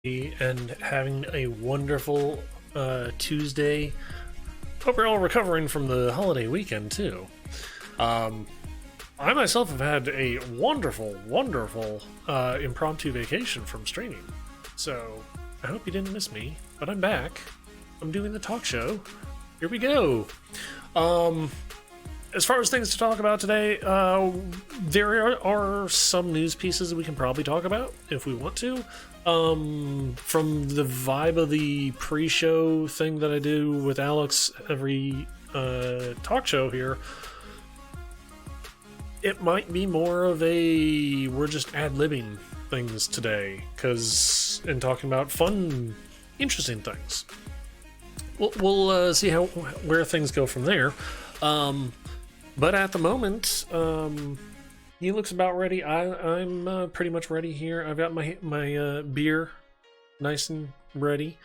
And having a wonderful Tuesday. Hope you're all recovering from the holiday weekend too. Um, I myself have had a wonderful impromptu vacation from streaming. So I hope you didn't miss me, but I'm back. I'm doing the talk show. Here we go. Um, as far as things to talk about today, there are some news pieces that we can probably talk about if we want to. From the vibe of the pre-show thing that I do with Alex every talk show here, it might be more of a we're just ad-libbing things today, because in talking about fun, interesting things. We'll see where things go from there. But at the moment, he looks about ready. I'm pretty much ready here. I've got my beer nice and ready.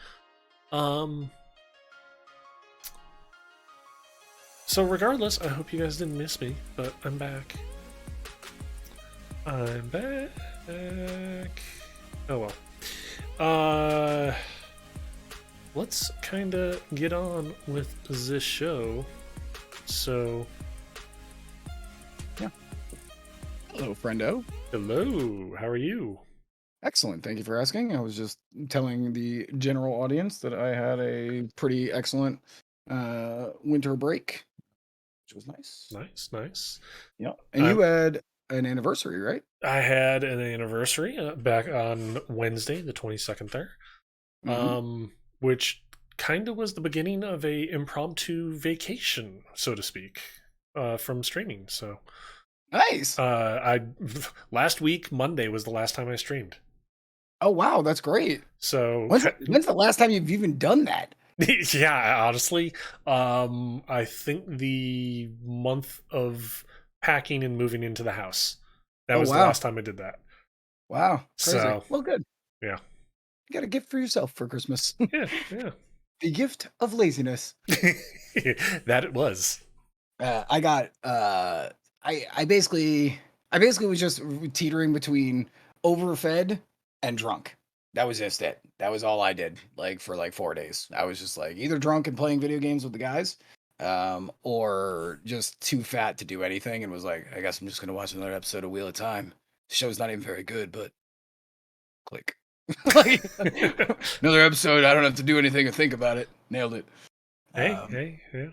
So regardless, I hope you guys didn't miss me, but I'm back. I'm back. Oh well. Let's kind of get on with this show. So, yeah. Hello, friendo. Hello. How are you? Excellent. Thank you for asking. I was just telling the general audience that I had a pretty excellent winter break, which was nice. Nice. Yeah. And you had an anniversary, right? I had an anniversary back on Wednesday, the 22nd there. Mm-hmm. Which kind of was the beginning of a impromptu vacation, so to speak, from streaming. So nice. Last week Monday was the last time I streamed. Oh wow, that's great. So when's the last time you've even done that? Yeah, honestly, I think the month of packing and moving into the house. That was the last time I did that. Wow, crazy. So well, good. Yeah. You got a gift for yourself for Christmas. Yeah. The gift of laziness. That it was. I got I basically was just teetering between overfed and drunk. That was just it. That was all I did, like for like 4 days. I was just like either drunk and playing video games with the guys, or just too fat to do anything, and was like, I guess I'm just gonna watch another episode of Wheel of Time. The show's not even very good, but click. Like, another episode, I don't have to do anything or think about it. Nailed it. Hey, yeah.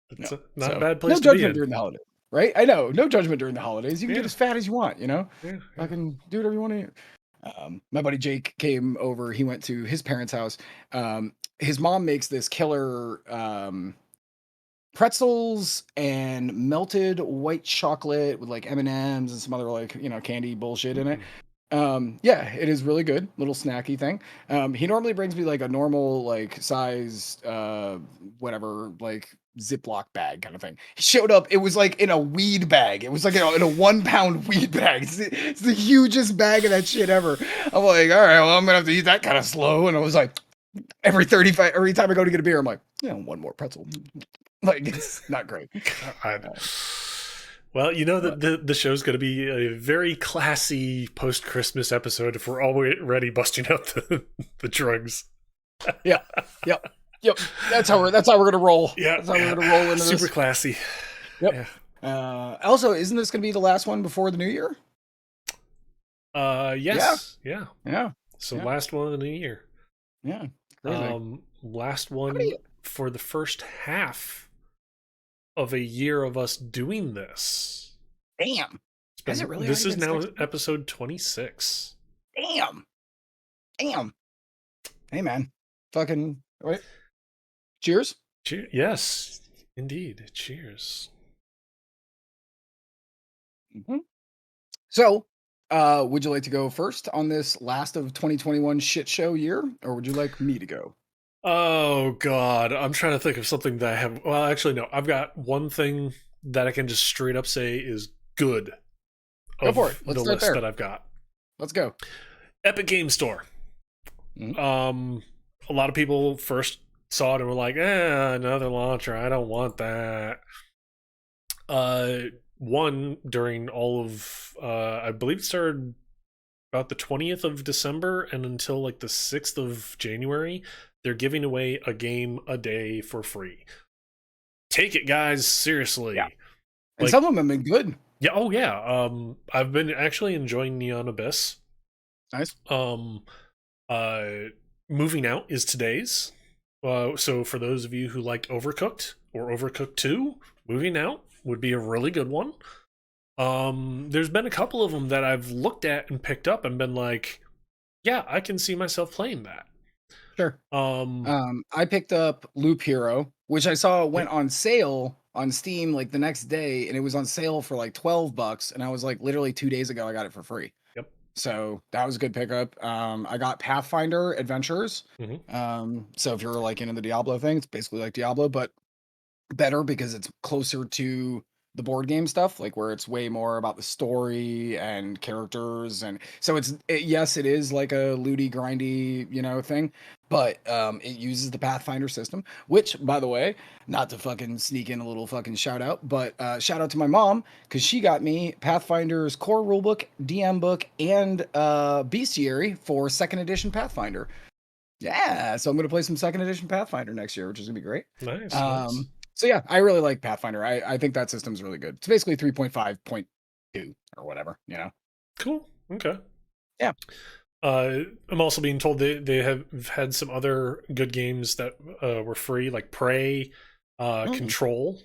It's not so, a bad place no to be judgment in. during the holidays, right? I know, no judgment during the holidays. You can get as fat as you want, you know? Yeah. I can do whatever you want to. My buddy Jake came over. He went to his parents' house. His mom makes this killer pretzels and melted white chocolate with like M&Ms and some other like, candy bullshit in it. Yeah, it is really good. Little snacky thing. He normally brings me like a normal like size whatever like Ziploc bag kind of thing. He showed up, it was like in a weed bag. It was like in a 1 pound weed bag. It's the hugest bag of that shit ever. I'm like, all right, well, I'm gonna have to eat that kind of slow. And I was like, every time I go to get a beer, I'm like, one more pretzel. Like, it's not great. Well, the show's going to be a very classy post-Christmas episode if we're already busting out the drugs. Yep. That's how we're gonna roll. Yeah, that's how we're gonna roll into super classy. Yep. Yeah. Also, isn't this gonna be the last one before the new year? Yes. Yeah. So last one of the new year. Yeah. Crazy. Last one for the first half of a year of us doing this. Damn. Is it really? This is now episode 26. Damn. Hey, man. Fucking wait. Cheers. Yes, indeed. Cheers. Mm-hmm. So, would you like to go first on this last of 2021 shit show year, or would you like me to go? Oh God, I'm trying to think of something that I have. Well, actually, no. I've got one thing that I can just straight up say is good. Go for it. Let's start there. That I've got. Let's go. Epic Game Store. Mm-hmm. A lot of people first saw it and were like, another launcher. I don't want that. One during all of, I believe it started about the 20th of December and until like the 6th of January, they're giving away a game a day for free. Take it, guys, Yeah, seriously. and Like, some of them have been good. yeah, oh yeah. I've been actually enjoying Neon Abyss. Nice. Um, uh, Moving Out is today's. So for those of you who liked Overcooked or Overcooked 2, Moving Out would be a really good one. There's been a couple of them that I've looked at and picked up and been like, yeah, I can see myself playing that. Sure. Um, I picked up Loop Hero, which I saw went yep, on sale on Steam like the next day, and it was on sale for like $12. And I was like, literally 2 days ago, I got it for free. yep. So that was a good pickup. I got Pathfinder Adventures. Hmm. So if you're like into the Diablo thing, it's basically like Diablo, but better because it's closer to the board game stuff, like where it's way more about the story and characters. And so yes, it is like a looty grindy, thing, but it uses the Pathfinder system, which, by the way, not to fucking sneak in a little fucking shout out, but shout out to my mom, because she got me Pathfinder's core rulebook, DM book, and bestiary for second edition Pathfinder. Yeah, so I'm gonna play some second edition Pathfinder next year, which is gonna be great. Nice, nice. So yeah, I really like Pathfinder. I think that system's really good. It's basically 3.5.2 or whatever, Cool. Okay. Yeah. I'm also being told they have had some other good games that were free, like Prey, Mm. Control.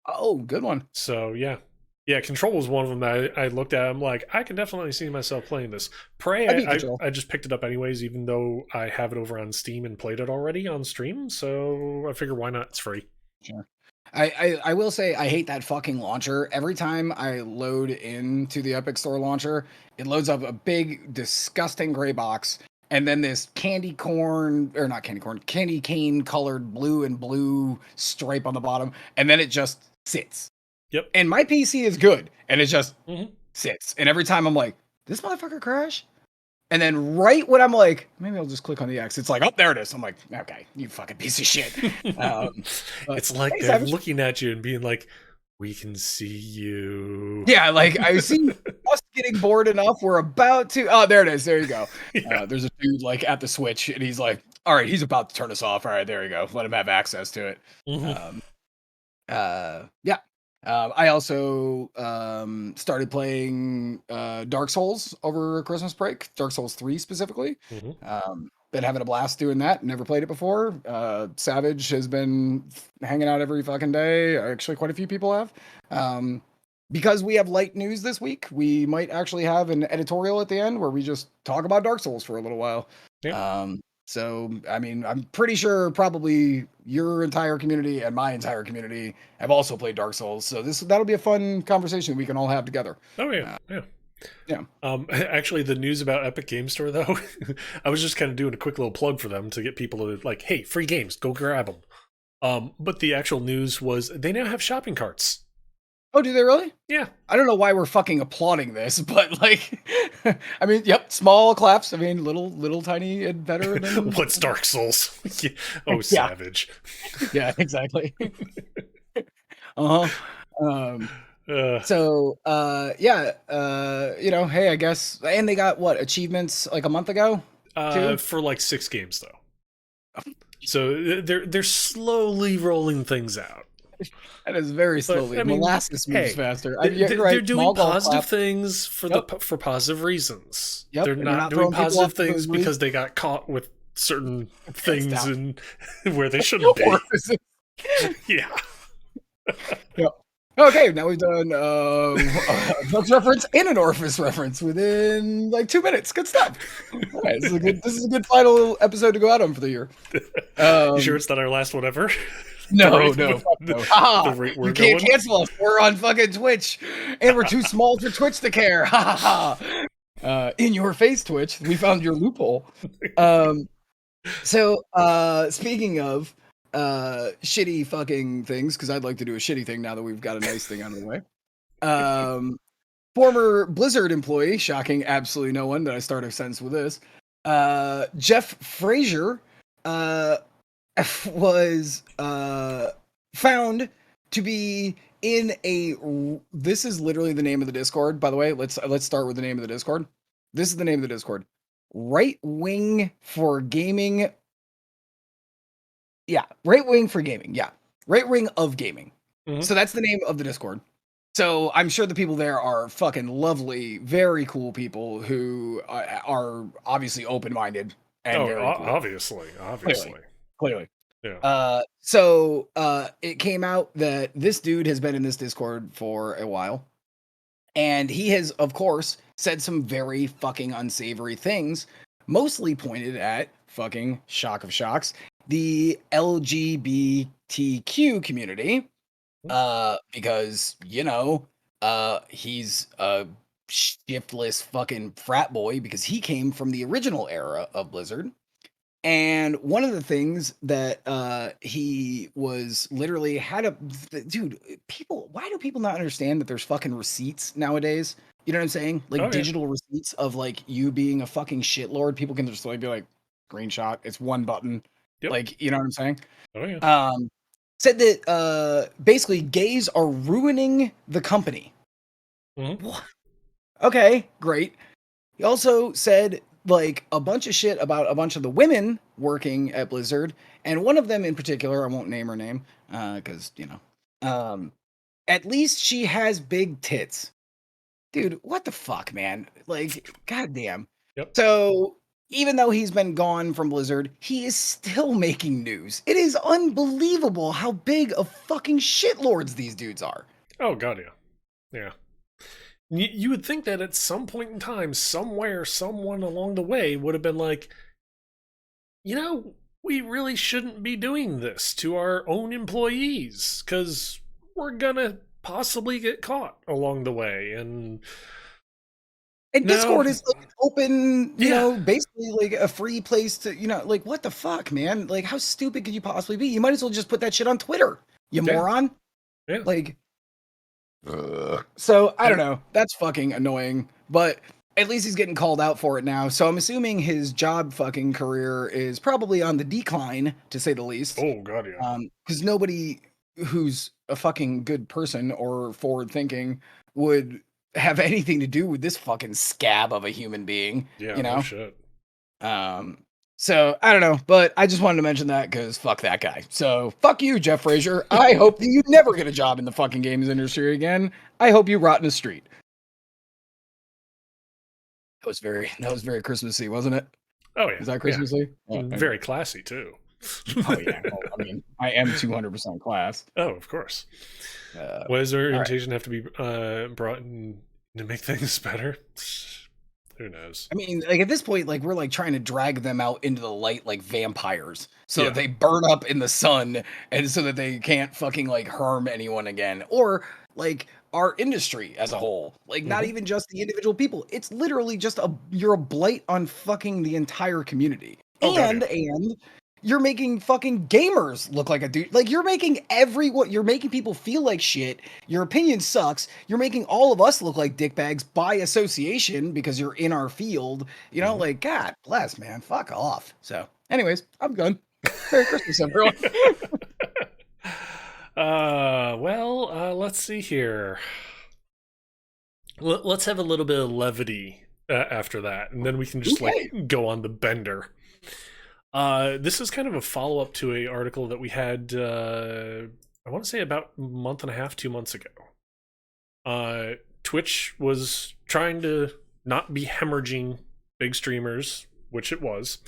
Oh, good one. So yeah, yeah, Control was one of them that I looked at. I'm like, I can definitely see myself playing this. Prey, I beat Control. I just picked it up anyways, even though I have it over on Steam and played it already on stream. So I figure why not? It's free. Sure. I will say I hate that fucking launcher. Every time I load into the Epic Store launcher, it loads up a big, disgusting gray box, and then this candy corn, or not candy corn, candy cane colored blue and blue stripe on the bottom, and then it just sits. Yep. And my PC is good, and it just Mm-hmm. sits. And every time I'm like, this motherfucker crash? And then right when I'm like, maybe I'll just click on the X, it's like, oh, there it is. I'm like, okay, you fucking piece of shit. But It's like hey, they're Savage. looking at you and being like, "We can see you." Yeah, like I see us getting bored enough. We're about to. Oh, there it is. There you go. Yeah. There's a dude like at the switch, and he's like, all right, he's about to turn us off. All right, there you go. Let him have access to it. Mm-hmm. Um, yeah. I also started playing Dark Souls over Christmas break, Dark Souls 3 specifically. Mm-hmm. Been having a blast doing that. Never played it before. Savage has been hanging out every fucking day. Actually, quite a few people have. Because we have light news this week, we might actually have an editorial at the end where we just talk about Dark Souls for a little while. Yeah. So, I mean, I'm pretty sure probably your entire community and my entire community have also played Dark Souls. So that'll be a fun conversation we can all have together. Oh yeah. Yeah. Yeah. Actually, the news about Epic Game Store though, I was just kind of doing a quick little plug for them to get people to like, hey, free games, go grab them. But the actual news was they now have shopping carts. Oh, do they really? Yeah. I don't know why we're fucking applauding this, but like, I mean, yep, small claps. I mean, little tiny and better than What's Dark Souls? Yeah. Oh, yeah, savage. yeah, exactly. Uh-huh. Um, Uh, yeah, hey, I guess, and they got what achievements like a month ago, too. for like 6 games though. So they're slowly rolling things out. That is very slowly. But I mean, Molasses moves hey, faster. they're, Right. they're doing Small golf positive clap. things for Yep. for positive reasons. Yep. They're And you're not not doing throwing people positive off the things buoy. because they got caught with certain Hands things down. and where they shouldn't be. Orifices. Yeah. Yep. Okay, now we've done a Brooks reference and an Orifice reference within like 2 minutes. Good stuff. All right, this is a good final episode to go out on for the year. You sure it's not our last one ever? No, the rate, no, fuck the, no. Ha the rate we're You can't going. cancel us. We're on fucking Twitch, and we're too small for Twitch to care. Ha ha ha. In your face, Twitch. We found your loophole. So speaking of shitty fucking things, because I'd like to do a shitty thing now that we've got a nice thing out of the way. Former Blizzard employee, shocking absolutely no one that I start a sentence with this. Jeff Frazier was found to be in a. This is literally the name of the Discord, by the way. Let's start with the name of the Discord. This is the name of the Discord. Right wing for gaming. Yeah, right wing for gaming. Yeah, right wing of gaming. Mhm. So that's the name of the Discord. So I'm sure the people there are fucking lovely, very cool people who are obviously open minded and Oh, very cool. obviously, Clearly, obviously. clearly. Yeah. It came out that this dude has been in this Discord for a while. And he has, of course, said some very fucking unsavory things, mostly pointed at fucking shock of shocks, the LGBTQ community. Because, he's a shiftless fucking frat boy because he came from the original era of Blizzard. And one of the things that he was literally had a dude, people, why do people not understand that there's fucking receipts nowadays? You know what I'm saying? Like Oh yeah. digital receipts of like you being a fucking shitlord. People can just like be like, screenshot, it's one button. Yep. Like, you know what I'm saying? Oh yeah. Um, said that basically gays are ruining the company. Mhm. What? Okay, great. He also said like a bunch of shit about a bunch of the women working at Blizzard, and one of them in particular, I won't name her name, because at least she has big tits. Dude, what the fuck, man? Like, goddamn. Yep. So even though he's been gone from Blizzard, he is still making news. It is unbelievable how big of fucking shitlords these dudes are. Oh god, yeah. Yeah. You would think that at some point in time, somewhere, someone along the way would have been like, we really shouldn't be doing this to our own employees because we're gonna possibly get caught along the way. And And no, Discord is like an open, yeah, basically like a free place to, like what the fuck, man? Like how stupid could you possibly be? You might as well just put that shit on Twitter, you yeah, moron. yeah. Like, so I don't And know. That's fucking annoying, but at least he's getting called out for it now. So I'm assuming his job fucking career is probably on the decline, to say the least. oh god, yeah, Because nobody who's a fucking good person or forward thinking would have anything to do with this fucking scab of a human being, yeah, you no know? shit. Um, so I don't know, but I just wanted to mention that because fuck that guy. So fuck you, Jeff Frazier. I hope that you never get a job in the fucking games industry again. I hope you rot in the street. That was very Christmassy, wasn't it? Oh yeah, Is that yeah. Christmassy? Oh, okay. Very classy too. Oh yeah. Well, I mean, I am 200% class. Oh, of course. Uh, Why does all right. orientation have to be brought in to make things better? Who knows? I mean, like at this point, like we're like trying to drag them out into the light like vampires, so that Yeah. they burn up in the sun, and so that they can't fucking like harm anyone again, or like our industry as a whole. Like not Hmm. even just the individual people. It's literally just you're a blight on fucking the entire community, Oh god, yeah. and you're making fucking gamers look like a dude. Like you're making people feel like shit. Your opinion sucks. You're making all of us look like dickbags by association because you're in our field. Hmm. Like, God bless, man. Fuck off. So, anyways, I'm done. Merry Christmas, everyone. Let's see here. Let's have a little bit of levity after that, and then we can just Okay. like go on the bender. This is kind of a follow up to a article that we had. I want to say about a month and a half, 2 months ago. Twitch was trying to not be hemorrhaging big streamers, which it was.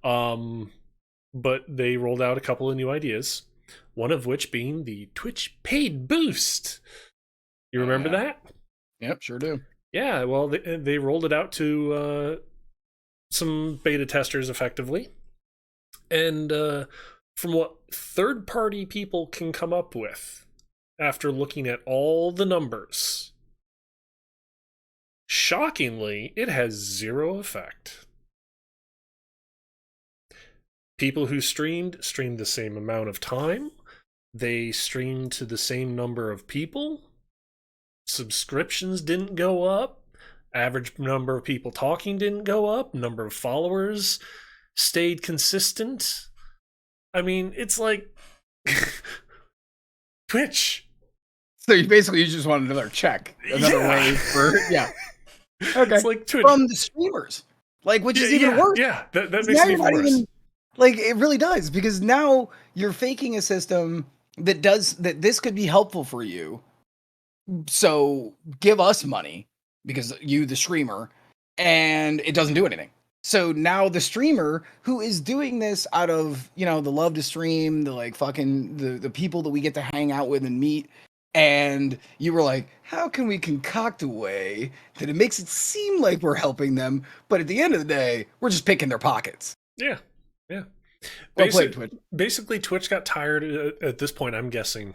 But they rolled out a couple of new ideas. One of which being the Twitch paid boost. You remember Yeah. that? Yep, sure do. Yeah, well, they rolled it out to some beta testers effectively. And from what third party people can come up with after looking at all the numbers, shockingly, it has zero effect. People who streamed the same amount of time. They streamed to the same number of people. Subscriptions didn't go up. Average number of people talking didn't go up. Number of followers stayed consistent. I mean, it's like Twitch. So you just want another check, another way for Okay. It's like Twitch. From the streamers. Like, which Yeah, is even worse. That 'Cause makes now it you're even not worse. even like it really does because now you're faking a system that does that this could be helpful for you. So give us money because you, the streamer, and it doesn't do anything. So now the streamer who is doing this out of, the love to stream, the like fucking the people that we get to hang out with and meet. And you were like, how can we concoct a way that it makes it seem like we're helping them, but at the end of the day, we're just picking their pockets. Yeah, yeah. Well played, Twitch. Basically, Twitch got tired at this point, I'm guessing,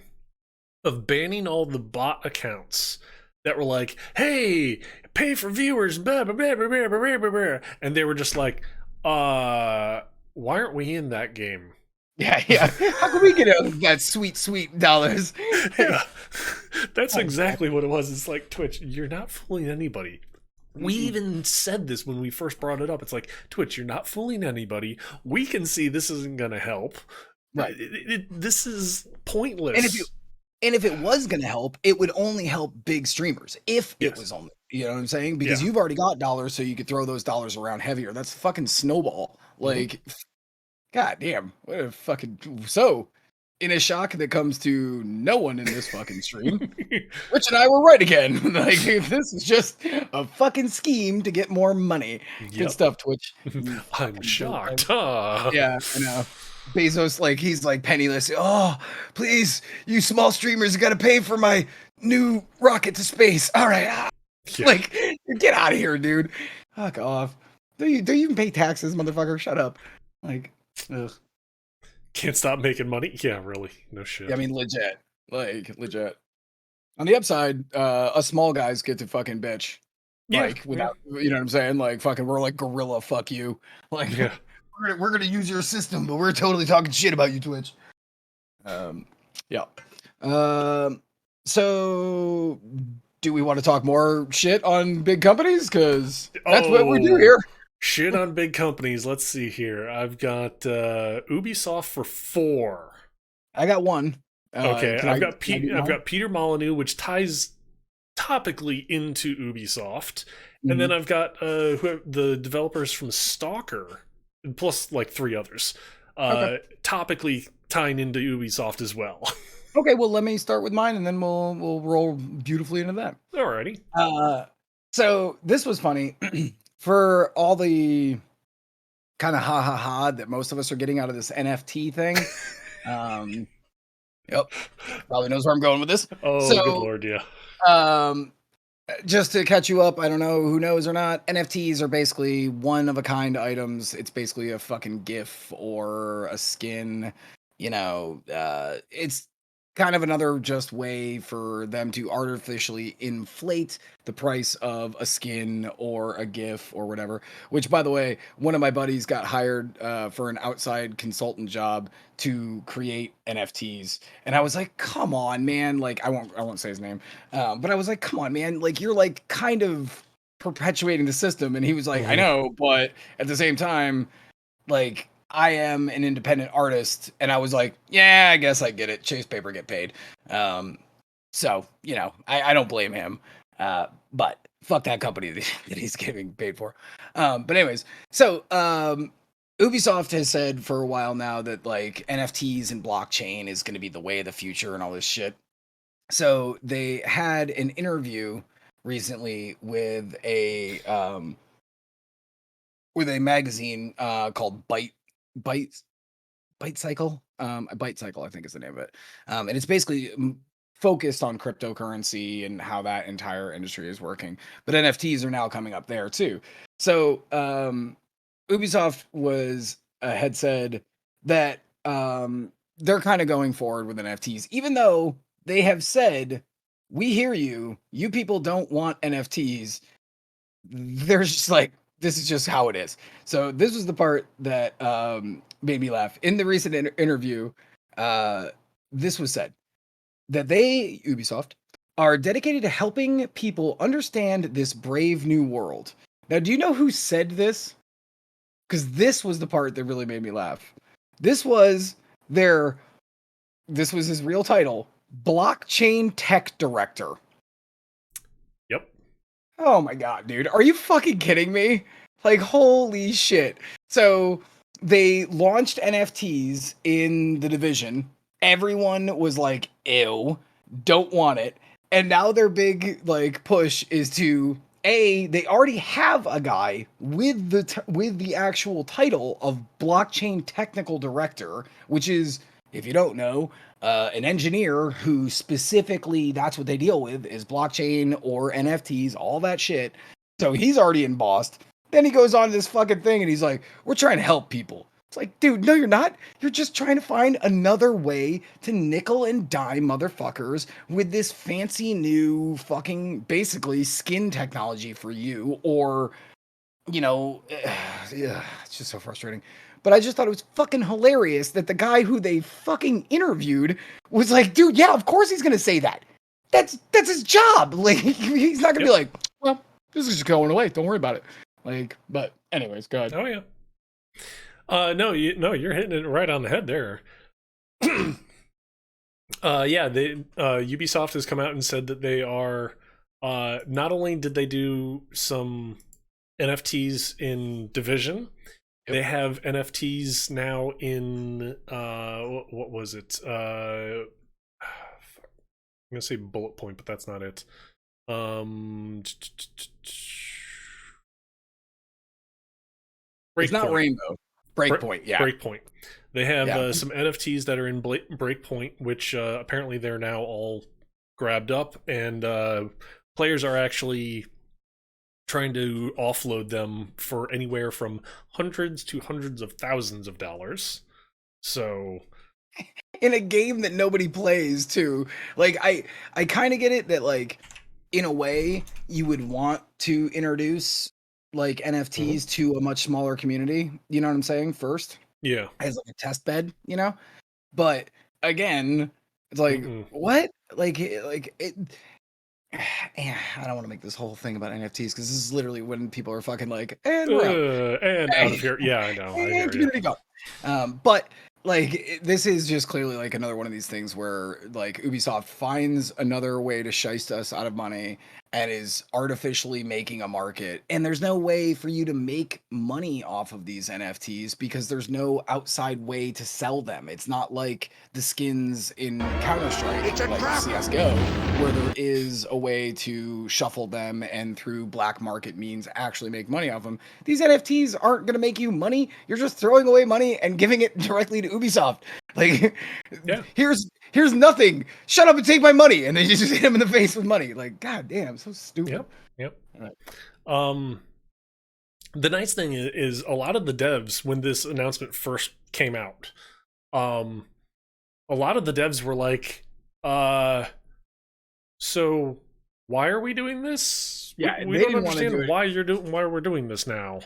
of banning all the bot accounts that were like, "Hey, pay for viewers," blah, blah, blah, blah, blah, blah, blah, blah. And they were just like, why aren't we in that game?" Yeah, yeah. How can we get that sweet, sweet dollars? Yeah, that's Oh, God. exactly what it was. It's like, Twitch, you're not fooling anybody. We even said this when we first brought it up. It's like, Twitch, you're not fooling anybody. We can see this isn't going to help. Right. This is And if pointless. it was going to help, it would only help big streamers if it Yes. was only, you know what I'm saying? Because Yeah. you've already got dollars, so you could throw those dollars around heavier. That's fucking snowball. Like, god damn, what a fucking so. In a shock that comes to no one in this fucking stream, Rich and I were right again. Like, this is just a fucking scheme to get more money. Good Yep. stuff, Twitch. You I'm fucking shocked. dirtbag. Yeah, I know. Bezos, like, he's like penniless. Oh, please, you small streamers got to pay for my new rocket to space. All right, Yeah. like, get out of here, dude. Fuck off. Do you even pay taxes, motherfucker? Shut up. Like, ugh. Can't stop making money. Yeah, really. No shit. Yeah, I mean, legit. Like, legit. On the upside, us small guys get to fucking bitch. Yeah, Like, without, you know what I'm saying? Like, fucking, we're like gorilla, fuck you. Like, yeah. we're gonna use your system, but we're totally talking shit about you, Twitch. Yeah. So do we want to talk more shit on big companies? Because that's what we do here. Shit on big companies. Let's see here. I've got Ubisoft for 4. I got one. Okay, can I've I got do I've mine? got Peter Molyneux, which ties topically into Ubisoft, and then Mhm. I've got the developers from Stalker, plus like 3 others, Okay. topically tying into Ubisoft as well. Okay, well, let me start with mine, and then we'll roll beautifully into that. Alrighty. So this was funny for all the kind of ha ha ha that most of us are getting out of this NFT thing. Yep, probably knows where I'm going with this. Oh, good So, lord, yeah. um, just to catch you up, I don't know who knows or not. NFTs are basically one of a kind items. It's basically a fucking GIF or a skin. It's kind of another just way for them to artificially inflate the price of a skin or a GIF or whatever. Which, by the way, one of my buddies got hired for an outside consultant job to create NFTs, and I was like, "Come on, man!" Like, I won't say his name, but I was like, "Come on, man! Like, you're like kind of perpetuating the system." And he was like, "I know, but at the same time, like." I am an independent artist, and I was like, yeah, I guess I get it. Chase paper, get paid. So, I don't blame him. But fuck that company that he's getting paid for. But anyways, so Ubisoft has said for a while now that like NFTs and blockchain is going to be the way of the future and all this shit. So they had an interview recently with a magazine called Byte Byte Cycle. Byte Cycle, I think is the name of it. And it's basically focused on cryptocurrency and how that entire industry is working. But NFTs are now coming up there too. So Ubisoft had said that they're kind of going forward with NFTs, even though they have said, "We hear you. You people don't want NFTs." There's just like this is just how it is. So this was the part that made me laugh. In the recent interview, this was said that Ubisoft, are dedicated to helping people understand this brave new world. Now, do you know who said this? Because this was the part that really made me laugh. This was his real title, blockchain tech director. Yep. Oh my god, dude. Are you fucking kidding me? Like, holy shit. So they launched NFTs in the division. Everyone was like, ew, don't want it. And now their big like push is to they already have a guy with with the actual title of blockchain technical director, which is, if you don't know, an engineer who specifically that's what they deal with is blockchain or NFTs, all that shit. So he's already embossed. Then he goes on this fucking thing and he's like, "We're trying to help people." It's like, dude, no, you're not. You're just trying to find another way to nickel and dime motherfuckers with this fancy new fucking basically skin technology for you, or yeah, it's just so frustrating. But I just thought it was fucking hilarious that the guy who they fucking interviewed was like, dude, yeah, of course he's gonna say that. That's his job. Like, he's not gonna be like, well, this is just going away. Don't worry about it. Like, but anyways, go ahead. Oh yeah. No, you're hitting it right on the head there. Yeah, Ubisoft has come out and said that they are not only did they do some NFTs in Division, they have NFTs now in what was it? I'm gonna say Bullet Point, but that's not it. It's not Rainbow. Breakpoint, yeah. Breakpoint. They have some NFTs that are in Breakpoint, which apparently they're now all grabbed up, and players are actually trying to offload them for anywhere from hundreds to hundreds of thousands of dollars. So in a game that nobody plays too. Like I kind of get it that like in a way you would want to introduce like NFTs to a much smaller community, you know what I'm saying? First. Yeah. As like a test bed, you know? But again, it's like what? Like it yeah, I don't want to make this whole thing about NFTs because this is literally when people are fucking like, and we're out. And out of here. Yeah, I know. I hear community go. But like this is just clearly like another one of these things where like Ubisoft finds another way to shiest us out of money and is artificially making a market, and there's no way for you to make money off of these NFTs because there's no outside way to sell them. It's not like the skins in Counter-Strike like CSGO where there is a way to shuffle them and through black market means actually make money off them. These NFTs aren't going to make you money. You're just throwing away money and giving it directly to Ubisoft. Like, yeah. Here's nothing. Shut up and take my money. And then you just hit him in the face with money. Like, god damn, so stupid. Yep. Right. The nice thing is a lot of the devs, when this announcement first came out, a lot of the devs were like, so why are we doing this? Yeah, we don't understand why we're doing this now.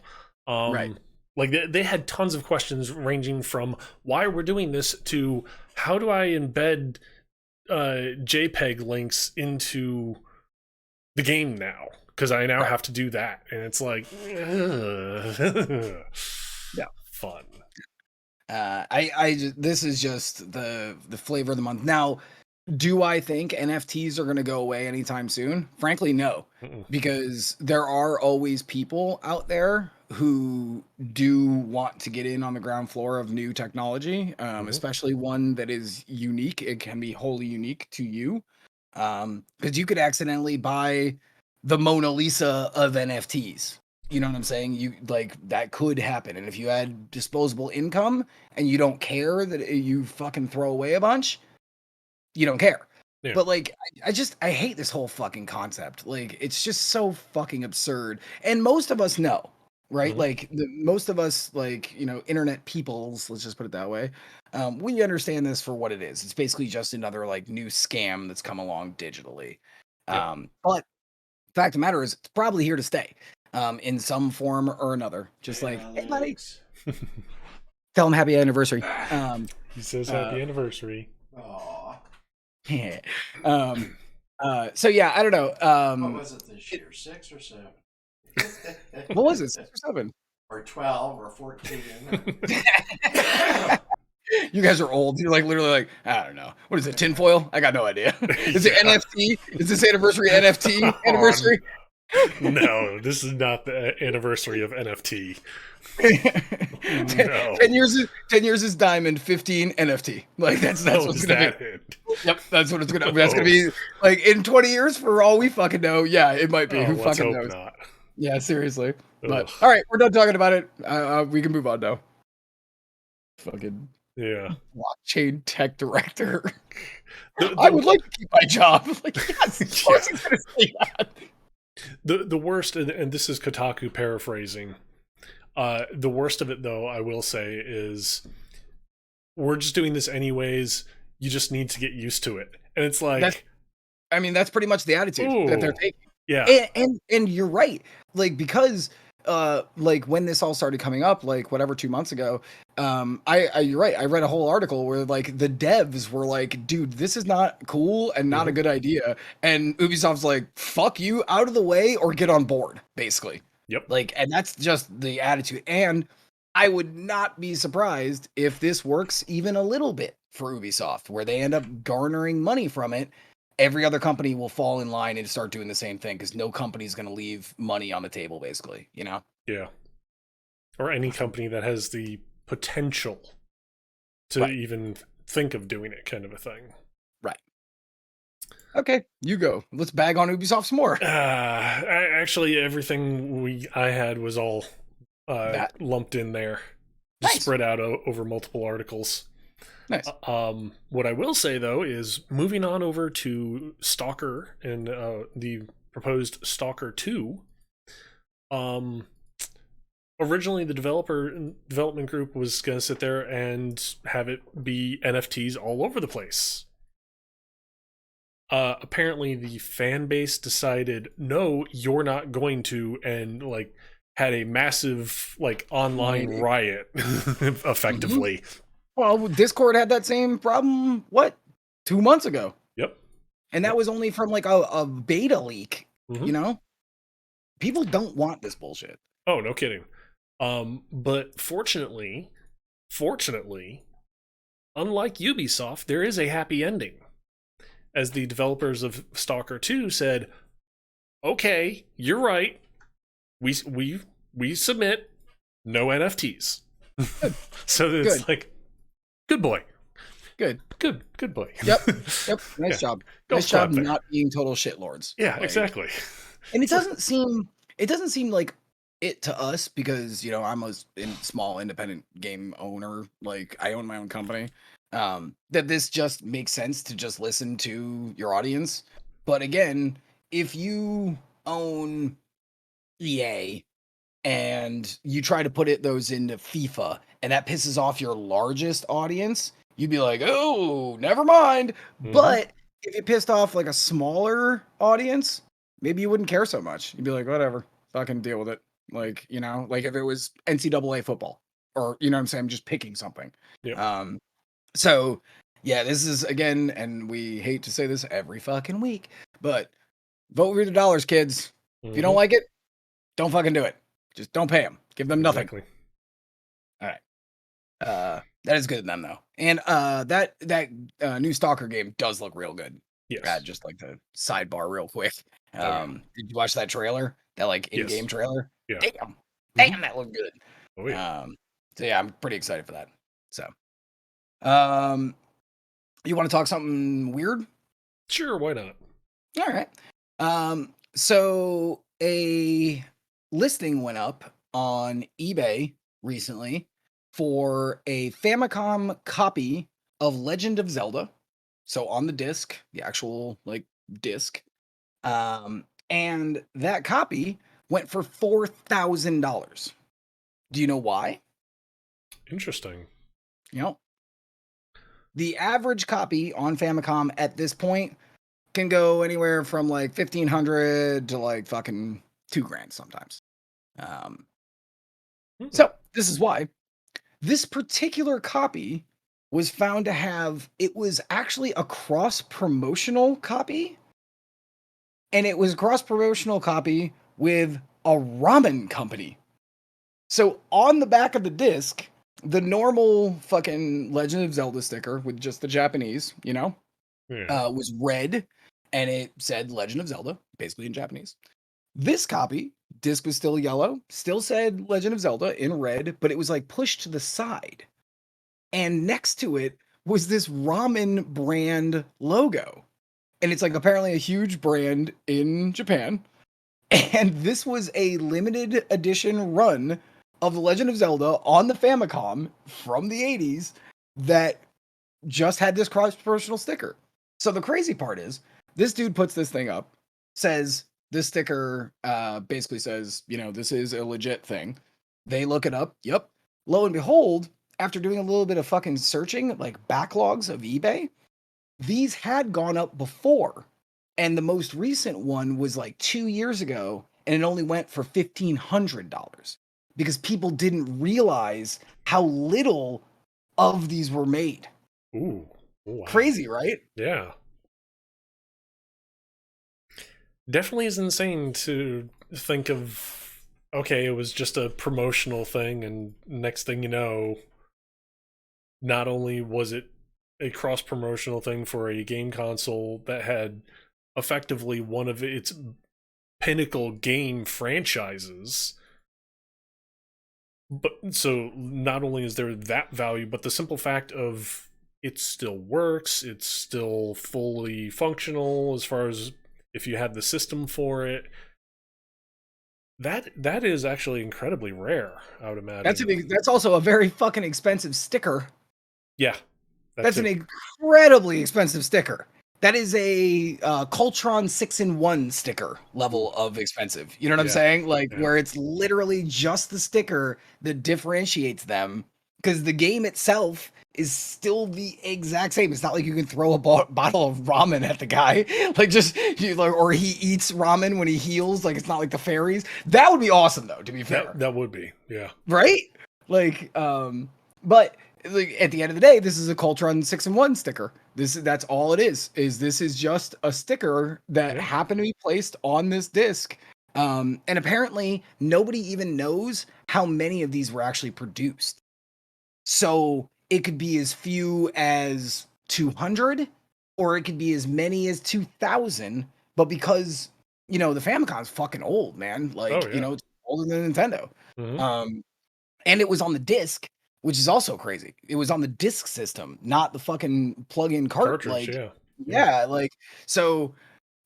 Right. Like they had tons of questions ranging from why we're doing this to how do I embed JPEG links into the game now, because I now have to do that, and it's like yeah, fun. This is just the flavor of the month. Now, do I think NFTs are going to go away anytime soon? Frankly, no, because there are always people out there who do want to get in on the ground floor of new technology, especially one that is unique. It can be wholly unique to you, because you could accidentally buy the Mona Lisa of NFTs. You know what I'm saying? You like that could happen, and if you had disposable income and you don't care that you fucking throw away a bunch, you don't care. Yeah. But like I hate this whole fucking concept. Like it's just so fucking absurd. And most of us know, right? Like most of us, like, you know, internet peoples, let's just put it that way. We understand this for what it is. It's basically just another like new scam that's come along digitally. Yeah. But the fact of the matter is it's probably here to stay. In some form or another. Just like, hey buddy. Tell him happy anniversary. He says happy anniversary. Aww. Yeah. So yeah, I don't know. What was it this year? 6 or 7? What was it? 6 or 7? Or 12 or 14? You guys are old. You're like literally like, I don't know. What is it? Tinfoil? I got no idea. Is it NFT? Is this anniversary NFT anniversary? No, this is not the anniversary of NFT. No. 10 years is diamond, 15 NFT. Like that's Oh, what's is gonna be. that it? Yep, that's what it's gonna. That's gonna be like in 20 years for all we fucking know. Yeah, it might be. Oh, Who let's fucking hope knows? not. Yeah, seriously. But Ugh. all right, we're done talking about it. We can move on now. Fucking Yeah. blockchain tech director. The, I would the, like to keep my job. Like, yes, of course he's gonna say that. the worst, and this is Kotaku paraphrasing. The worst of it, though, I will say, is we're just doing this anyways. You just need to get used to it, and it's like, That's pretty much the attitude that they're ooh, taking. yeah, And you're right. Like because like when this all started coming up, like whatever 2 months ago, I you're right. I read a whole article where like the devs were like, dude, this is not cool and not a Mhm. good idea. And Ubisoft's like, fuck you, out of the way or get on board, basically. Yep. Like, and that's just the attitude. And I would not be surprised if this works even a little bit for Ubisoft, where they end up garnering money from it. Every other company will fall in line and start doing the same thing because no company is going to leave money on the table, basically, you know? Yeah. Or any company that has the potential to Right. even think of doing it, kind of a thing. Right. Okay, you go. Let's bag on Ubisoft some more. Actually, everything I had was all That. lumped in there, just Nice. spread out over multiple articles. Nice. What I will say though is moving on over to Stalker and the proposed Stalker 2. Originally the development group was going to sit there and have it be NFTs all over the place. Apparently the fan base decided, no, you're not going to, and like had a massive like online riot effectively. Well, Discord had that same problem, what, 2 months ago? Yep. And that was only from like a beta leak, Mhm. you know? People don't want this bullshit. Oh, no kidding. But fortunately, unlike Ubisoft, there is a happy ending. As the developers of Stalker 2 said, okay, you're right. We submit no NFTs. So it's Good. like, good boy. Good. Good boy. Yep. Nice Yeah. job. Golf Nice job clap there. not being total shitlords. Yeah, Like, exactly. And it doesn't seem like it to us because, you know, I'm a small independent game owner. Like I own my own company. That this just makes sense to just listen to your audience. But again, if you own EA and you try to put those into FIFA and that pisses off your largest audience, you'd be like, oh, never mind. Mhm. But if it pissed off like a smaller audience, maybe you wouldn't care so much. You'd be like, whatever, fucking deal with it. Like, you know, like if it was NCAA football or, you know what I'm saying? I'm just picking something. Yep. So yeah, this is again, and we hate to say this every fucking week, but vote with your dollars, kids. If you don't Mhm. like it, don't fucking do it. Just don't pay them. Give them nothing. Exactly. All right. That is good of them though. And that new Stalker game does look real good. Yes. Just like the sidebar real quick. yeah. Did you watch that trailer? That like in-game Yes. trailer? Yeah. Damn, that looked good. Oh yeah. So yeah, I'm pretty excited for that. So you want to talk something weird? Sure, why not? All right. So a listing went up on eBay recently for a Famicom copy of Legend of Zelda. So on the disc, the actual like disc. And that copy went for $4,000. Do you know why? Interesting. You know, the average copy on Famicom at this point can go anywhere from like 1,500 to like fucking $2,000 sometimes. So this is why this particular copy was found to have, it was actually a cross promotional copy, and it was a cross promotional copy with a ramen company. So on the back of the disc, the normal fucking Legend of Zelda sticker with just the Japanese, you know, Yeah. was red, and it said Legend of Zelda, basically in Japanese. This copy, disc was still yellow, still said Legend of Zelda in red, but it was like pushed to the side. And next to it was this ramen brand logo. And it's like apparently a huge brand in Japan. And this was a limited edition run of The Legend of Zelda on the Famicom from the 80s that just had this cross promotional sticker. So the crazy part is this dude puts this thing up, says this sticker basically says, this is a legit thing. They look it up. Yep. Lo and behold, after doing a little bit of fucking searching, like backlogs of eBay, these had gone up before. And the most recent one was like 2 years ago, and it only went for $1,500 because people didn't realize how little of these were made. Ooh. Wow. Crazy, right? Yeah. Definitely is insane to think of, okay, it was just a promotional thing, and next thing you know, not only was it a cross-promotional thing for a game console that had effectively one of its pinnacle game franchises, but so not only is there that value, but the simple fact of it still works, it's still fully functional as far as if you had the system for it. That is actually incredibly rare, I would imagine. That's also a very fucking expensive sticker. Yeah. That's an incredibly expensive sticker. That is a Coltron 6-in-1 sticker level of expensive. You know what I'm saying? Like where it's literally just the sticker that differentiates them, because the game itself is still the exact same. It's not like you can throw a bottle of ramen at the guy, or he eats ramen when he heals. Like it's not like the fairies. That would be awesome, though. To be fair, that would be, yeah, right. Like, but like at the end of the day, this is a Coltron 6-in-1 sticker. That's all it is. This is just a sticker that happened to be placed on this disc. And apparently nobody even knows how many of these were actually produced. So it could be as few as 200, or it could be as many as 2,000. But because, the Famicom's fucking old, man. Like, it's older than Nintendo. Mm-hmm. And it was on the disc, which is also crazy. It was on the disc system, not the fucking plug-in cartridge. Like, so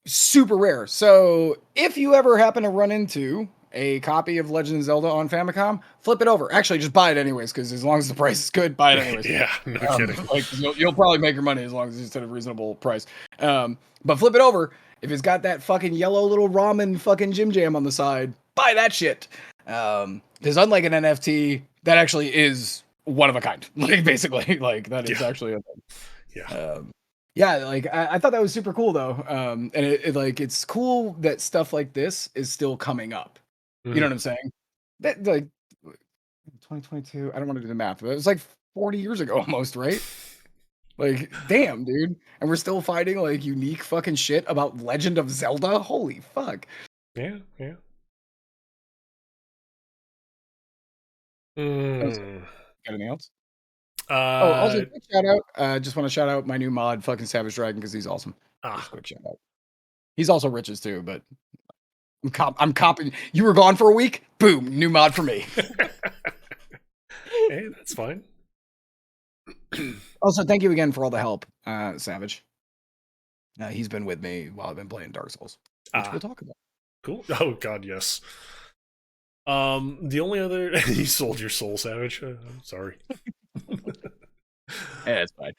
super rare. So if you ever happen to run into a copy of Legend of Zelda on Famicom, flip it over. Actually, just buy it anyways, because as long as the price is good, buy it anyways. Yeah, no kidding. Like you'll probably make your money as long as it's at a reasonable price. But flip it over. If it's got that fucking yellow little ramen fucking Jim Jam on the side, buy that shit. Because unlike an NFT, that actually is one of a kind. Like basically, like that is actually a thing. Like I thought that was super cool though. And it's cool that stuff like this is still coming up. Mm-hmm. You know what I'm saying? That like 2022. I don't want to do the math, but it was like 40 years ago almost, right? Like, damn, dude. And we're still finding like unique fucking shit about Legend of Zelda. Holy fuck. Yeah. Got anything else? Also quick shout out. Just want to shout out my new mod, fucking Savage Dragon, because he's awesome. Just quick shout out. He's also Riches too, but I'm copying. You were gone for a week. Boom, new mod for me. Hey, that's fine. Also, thank you again for all the help, Savage. He's been with me while I've been playing Dark Souls, which we'll talk about. Cool. Oh God, yes. The only other you sold your soul, Savage. I'm sorry. Yeah, it's fine.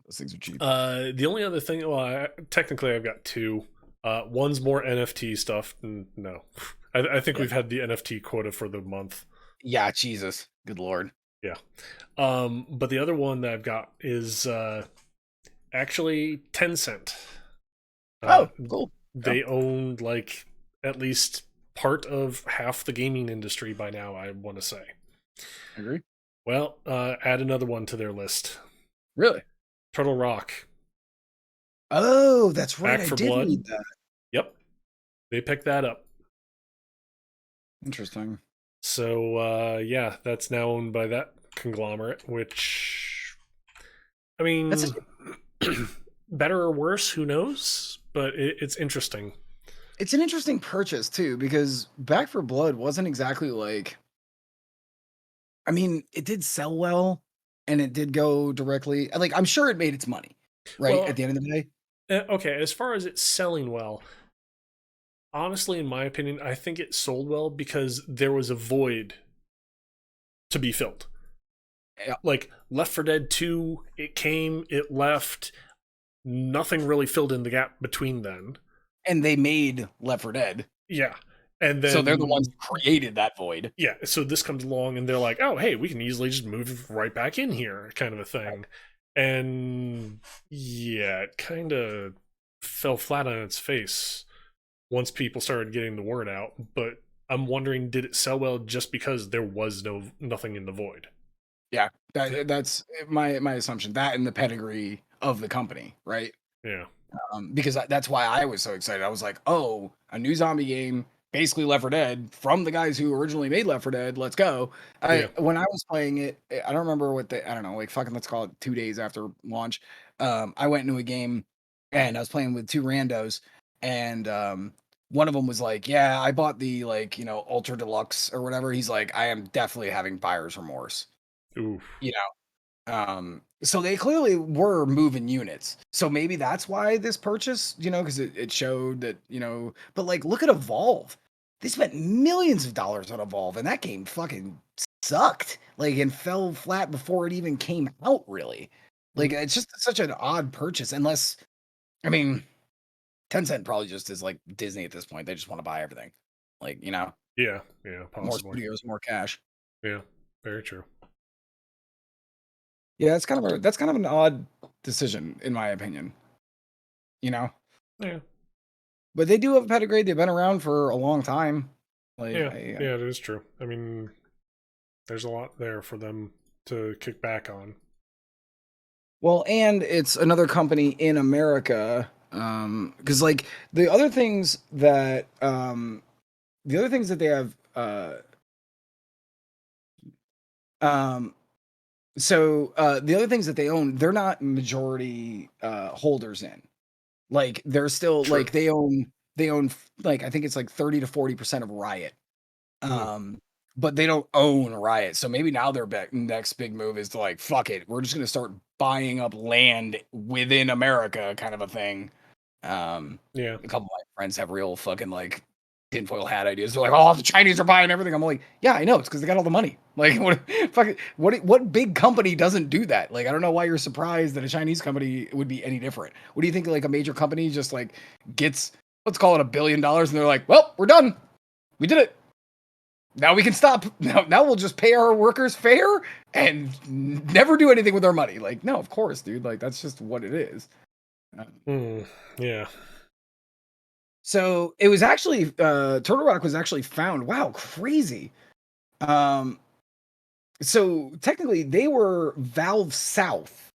Those things are cheap. The only other thing, well, technically I've got two. One's more NFT stuff. No, I think we've had the NFT quota for the month. Yeah, Jesus, good lord. Yeah. But the other one that I've got is actually Tencent. Cool. They own like at least part of half the gaming industry by now, I want to say. Agree. Well, add another one to their list. Really? Turtle Rock. Oh, that's right. Back I did read that. Yep. They picked that up. Interesting. So, yeah, that's now owned by that conglomerate, which, I mean, better or worse, who knows? But it's interesting. It's an interesting purchase too, because Back for Blood wasn't exactly like. I mean, it did sell well, and it did go directly. Like, I'm sure it made its money, right? Well, At the end of the day. okay, as far as it's selling well, honestly, in my opinion, I think it sold well because there was a void to be filled. Yeah. Like Left 4 Dead 2, it came, it left, nothing really filled in the gap between then. And they made Left 4 Dead. Yeah. And then So they're the ones who created that void. Yeah, so this comes along and they're like, "Oh, hey, we can easily just move right back in here," kind of a thing. And yeah, it kind of fell flat on its face once people started getting the word out, but I'm wondering, did it sell well just because there was nothing in the void? Yeah, that's my assumption. That and the pedigree of the company, right? Yeah. Because that's why I was so excited. I was like, "Oh, a new zombie game, basically Left 4 Dead, from the guys who originally made Left 4 Dead. Let's go!" Yeah. When I was playing it, I don't remember I don't know, like fucking let's call it 2 days after launch. I went into a game and I was playing with two randos, and one of them was like, "Yeah, I bought the ultra deluxe or whatever." He's like, "I am definitely having buyer's remorse." Oof. You know, so they clearly were moving units. So maybe that's why this purchase, because it showed that, but like, look at Evolve. They spent millions of dollars on Evolve, and that game fucking sucked, like, and fell flat before it even came out, really. Like, it's just such an odd purchase, unless, I mean, Tencent probably just is like Disney at this point. They just want to buy everything. Like, Yeah, more possibly. studios, more cash. Yeah, very true. Yeah, that's kind of an odd decision, in my opinion. Yeah. But they do have a pedigree. They've been around for a long time. Like, Yeah, it is true. I mean, there's a lot there for them to kick back on. well, and it's another company in America. Because like the other things that they have, the other things that they own, they're not majority holders in. Like, they're still True. like they own like, I think it's like 30 to 40% of Riot. But they don't own Riot. So maybe now their next big move is to like, fuck it, we're just gonna start buying up land within America, kind of a thing. Yeah. A couple of my friends have real fucking like tinfoil hat ideas. They're like, "Oh, the Chinese are buying everything." I'm like, "Yeah, I know. It's because they got all the money." Like, what big company doesn't do that? Like, I don't know why you're surprised that a Chinese company would be any different. What do you think? Like, a major company just like gets, let's call it $1 billion, and they're like, "Well, we're done. We did it. Now we can stop. Now we'll just pay our workers fair and never do anything with our money." Like, no, of course, dude. Like, that's just what it is. Yeah. So it was actually Turtle Rock was actually found. Wow, crazy. So technically they were Valve South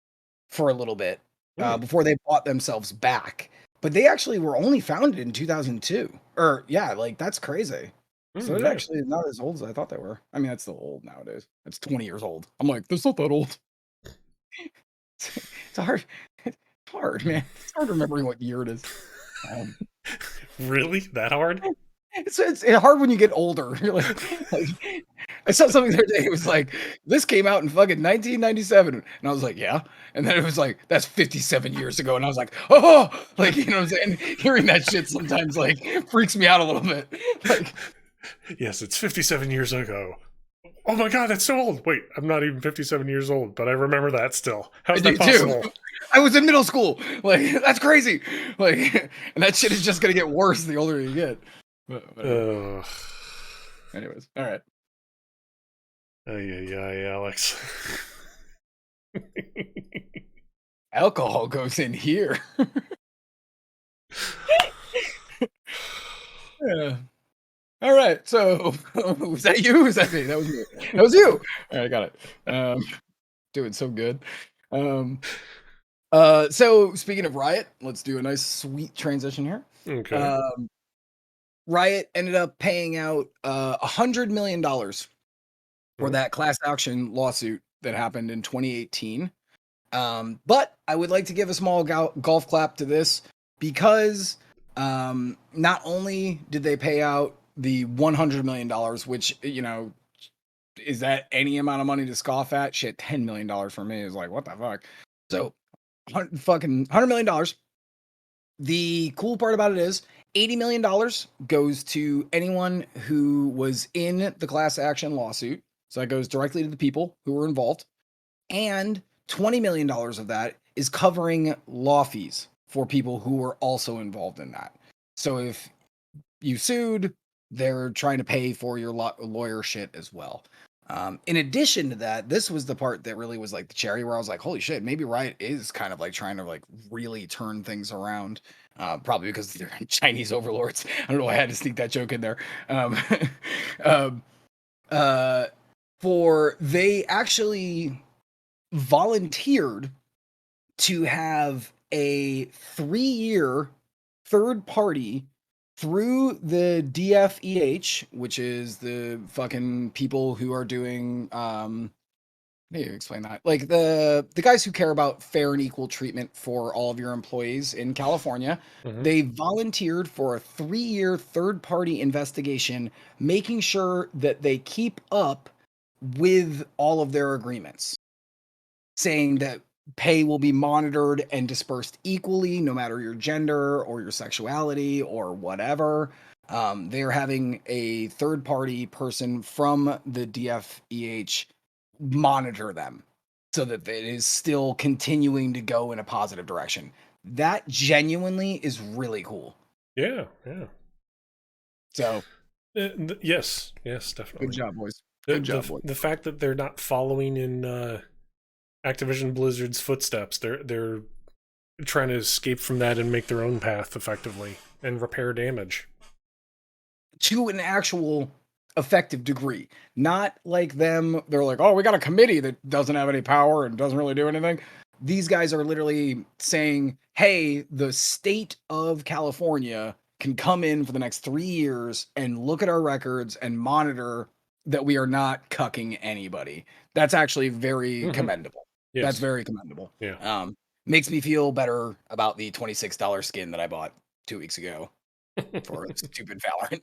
for a little bit before they bought themselves back. But they actually were only founded in 2002. Or yeah, like, that's crazy. So it actually is not as old as I thought they were. I mean, that's still old nowadays. It's 20 years old. I'm like, that's not that old. It's hard. It's hard, man. It's hard remembering what year it is. Really? That hard? It's hard when you get older. You're like, I saw something the other day. It was like, this came out in fucking 1997, and I was like, yeah. And then it was like, that's 57 years ago, and I was like, oh, like, you know what I'm saying? Hearing that shit sometimes like freaks me out a little bit. Like, yes, it's 57 years ago. Oh my god, that's so old. Wait, I'm not even 57 years old, but I remember that still. How's that possible? Too. I was in middle school. Like, that's crazy. Like, and that shit is just gonna get worse the older you get. Anyways, all right. Alex. Alcohol goes in here. Yeah. All right. So, was that you? Was that me? That was me. That was you. All right, I got it. Doing so good. So speaking of Riot, let's do a nice sweet transition here. Okay. Riot ended up paying out $100 million for that class action lawsuit that happened in 2018. But I would like to give a small golf clap to this, because Not only did they pay out the $100 million, which, is that any amount of money to scoff at? Shit, $10 million for me is like, what the fuck? So, fucking $100 million. The cool part about it is $80 million goes to anyone who was in the class action lawsuit. So that goes directly to the people who were involved. And $20 million of that is covering law fees for people who were also involved in that. So if you sued, they're trying to pay for your lawyer shit as well. In addition to that, this was the part that really was like the cherry where I was like, holy shit, maybe Riot is kind of like trying to like really turn things around. Probably because they're Chinese overlords. I don't know why I had to sneak that joke in there. Um, for they actually volunteered to have a 3-year third party through the DFEH, which is the fucking people who are doing maybe explain that. Like the guys who care about fair and equal treatment for all of your employees in California. Mhm. They volunteered for a 3-year third party investigation, making sure that they keep up with all of their agreements, saying that pay will be monitored and dispersed equally, no matter your gender or your sexuality or whatever. They're having a third party person from the DFEH monitor them so that it is still continuing to go in a positive direction. That genuinely is really cool. Yeah, yeah. So, Yes, definitely. good job, boys. The, Good job, the, boys. the fact that they're not following in Activision Blizzard's footsteps, they're trying to escape from that and make their own path effectively and repair damage. To an actual effective degree. Not like them, they're like, oh, we got a committee that doesn't have any power and doesn't really do anything. These guys are literally saying, hey, the state of California can come in for the next 3 years and look at our records and monitor that we are not cucking anybody. That's actually very commendable. Yes. That's very commendable. Yeah. Makes me feel better about the $26 skin that I bought 2 weeks ago for stupid Valorant.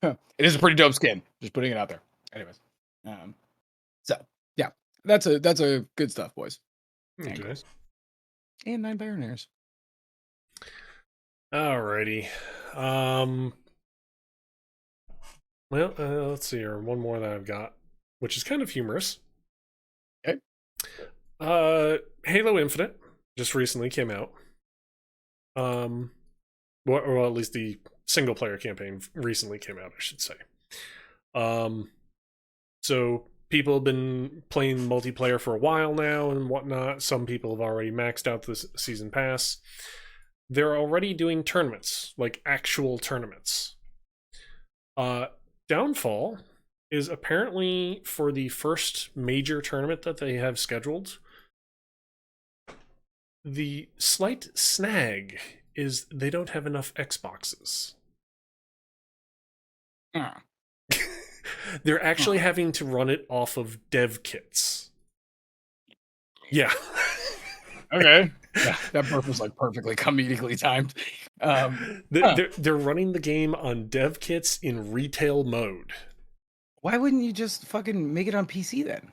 It is a pretty dope skin. Just putting it out there. Anyways, so yeah, that's a good stuff, boys. And Okay. girls. And 9 Baronairs. Alrighty. Well, let's see here. One more that I've got, which is kind of humorous. Okay. Halo Infinite just recently came out. Well, at least the single player campaign recently came out, I should say. So people have been playing multiplayer for a while now and whatnot. Some people have already maxed out the season pass. They're already doing tournaments, like actual tournaments. Downfall is apparently for the first major tournament that they have scheduled. The slight snag is they don't have enough Xboxes. They're actually having to run it off of dev kits. Yeah. Okay. Yeah, that burp was like perfectly comedically timed. They're running the game on dev kits in retail mode. Why wouldn't you just fucking make it on PC then?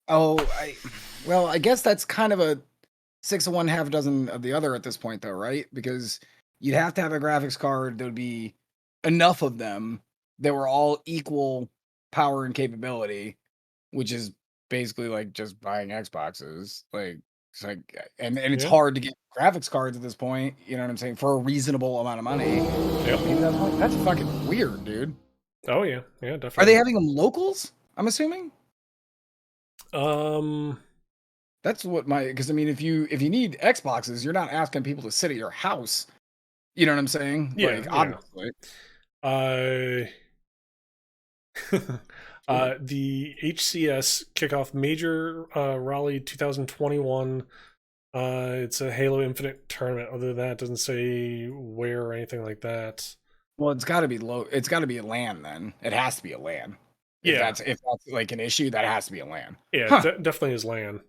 Well, I guess that's kind of a 6 of one, half a dozen of the other at this point, though, right? Because you'd have to have a graphics card that would be enough of them that were all equal power and capability, which is basically like just buying Xboxes. Like it's like, and it's hard to get graphics cards at this point. You know what I'm saying? For a reasonable amount of money. Yep. That's fucking weird, dude. Oh yeah, definitely. Are they having them locals? I'm assuming. That's what because I mean, if you need Xboxes, you're not asking people to sit at your house. You know what I'm saying? Yeah, like, obviously. The HCS kickoff major rally 2021. It's a Halo Infinite tournament. Other than that, it doesn't say where or anything like that. Well, it's got to be low. It's got to be a LAN then. It has to be a LAN. If that's like an issue, that has to be a LAN. Yeah, definitely is LAN.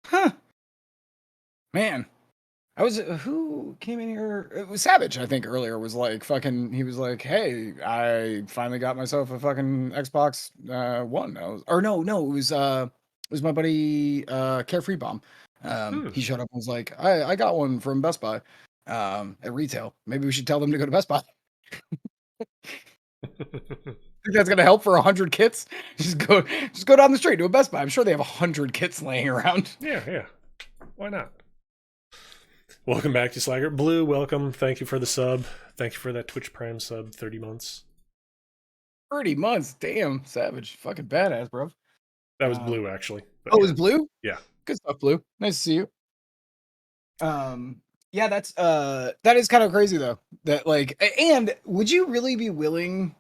Huh. Man, Who came in here? It was Savage, I think, earlier was like fucking. He was like, "Hey, I finally got myself a fucking Xbox One." It was my buddy Carefree Bomb. He showed up and was like, "I got one from Best Buy at retail. Maybe we should tell them to go to Best Buy." Think that's gonna help for 100 kits? Just go down the street to a Best Buy. I'm sure they have 100 kits laying around. Yeah. Why not? Welcome back to Slagger. Blue, welcome. Thank you for the sub. Thank you for that Twitch Prime sub, 30 months. 30 months, damn, Savage, fucking badass, bro. That was Blue, actually. But it was Blue? Yeah. Good stuff, Blue. Nice to see you. Yeah, that is kind of crazy though. That like, and would you really be willing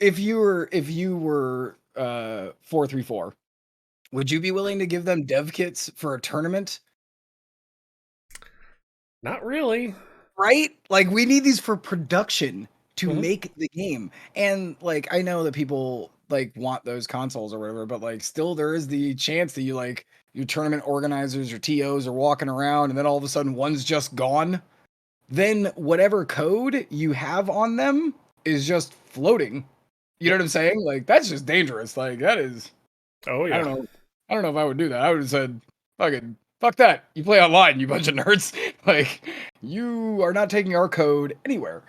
if you were 434? Would you be willing to give them dev kits for a tournament? Not really. Right? Like we need these for production to make the game. And like I know that people like want those consoles or whatever, but like still there is the chance that you like your tournament organizers, your TOs are walking around and then all of a sudden one's just gone. Then whatever code you have on them is just floating. You know what I'm saying? Like that's just dangerous. Like that is Oh yeah. I don't know if I would do that. I would have said fuck that. You play online, you bunch of nerds. Like you are not taking our code anywhere.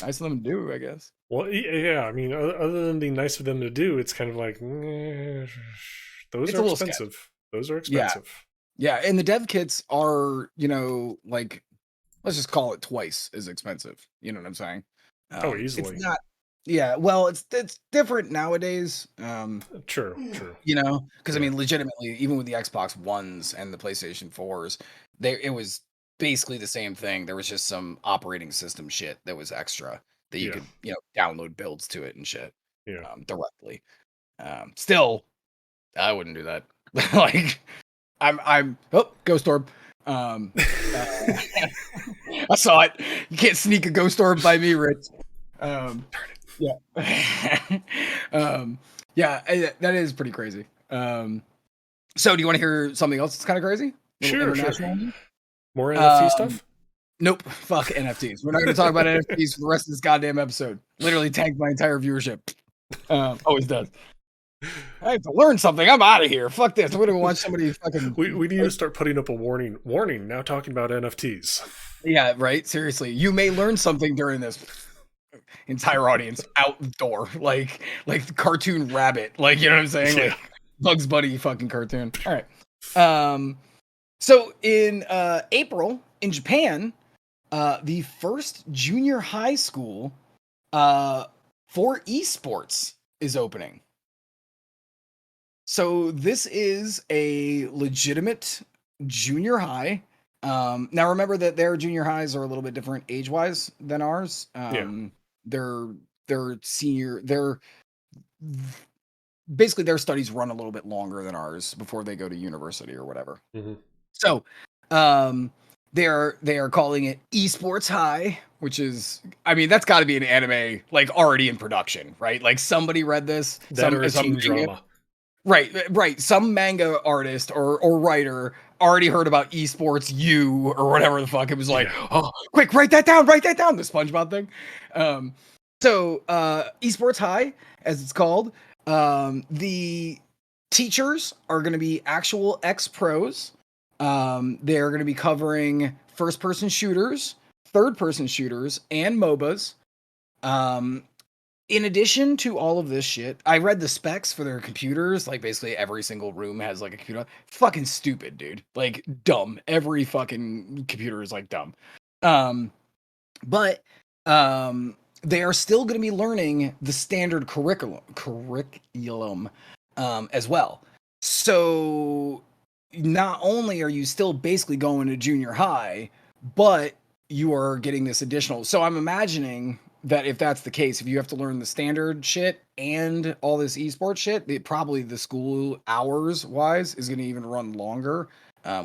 Nice of them to do, I guess. Well, yeah. I mean, other than being nice of them to do, it's kind of like those are expensive. Those are expensive. Yeah, and the dev kits are, like let's just call it twice as expensive. You know what I'm saying? Easily. It's not. Yeah, well, it's different nowadays. True. Because I mean, legitimately, even with the Xbox Ones and the PlayStation 4s, it was basically the same thing. There was just some operating system shit that was extra that you could, download builds to it and shit, directly. Still, I wouldn't do that. Like, I'm Ghost Orb. I saw it. You can't sneak a Ghost Orb by me, Rich. Yeah. That is pretty crazy. So do you want to hear something else that's kind of crazy? Sure. More NFT stuff? Nope. Fuck NFTs. We're not going to talk about NFTs for the rest of this goddamn episode. Literally tanked my entire viewership. Always does. I have to learn something. I'm out of here. Fuck this. I'm going to go watch somebody fucking... We need to start putting up a warning. Warning, now talking about NFTs. Yeah, right? Seriously. You may learn something during this. Entire audience out the door, like the cartoon rabbit, like you know what I'm saying, like Bugs Bunny fucking cartoon. All right. So in April in Japan, the first junior high school for esports is opening. So this is a legitimate junior high. Now remember that their junior highs are a little bit different age-wise than ours. They're senior. They're basically their studies run a little bit longer than ours before they go to university or whatever. So, they are calling it esports high, which is, I mean, that's got to be an anime like already in production, right? Like somebody read this. Some teen drama. Right. Some manga artist or writer already heard about esports U or whatever the fuck. It was like, oh, quick, write that down. The SpongeBob thing. So esports high, as it's called, the teachers are going to be actual ex-pros. They're going to be covering first-person shooters, third-person shooters, and MOBAs. In addition to all of this shit, I read the specs for their computers. Like, basically every single room has, like, a computer. Fucking stupid, dude. Like, dumb. Every fucking computer is, like, dumb. But they are still going to be learning the standard curriculum as well. So, not only are you still basically going to junior high, but you are getting this additional. So, I'm imagining that if that's the case, if you have to learn the standard shit and all this esports shit, probably the school hours wise is going to even run longer,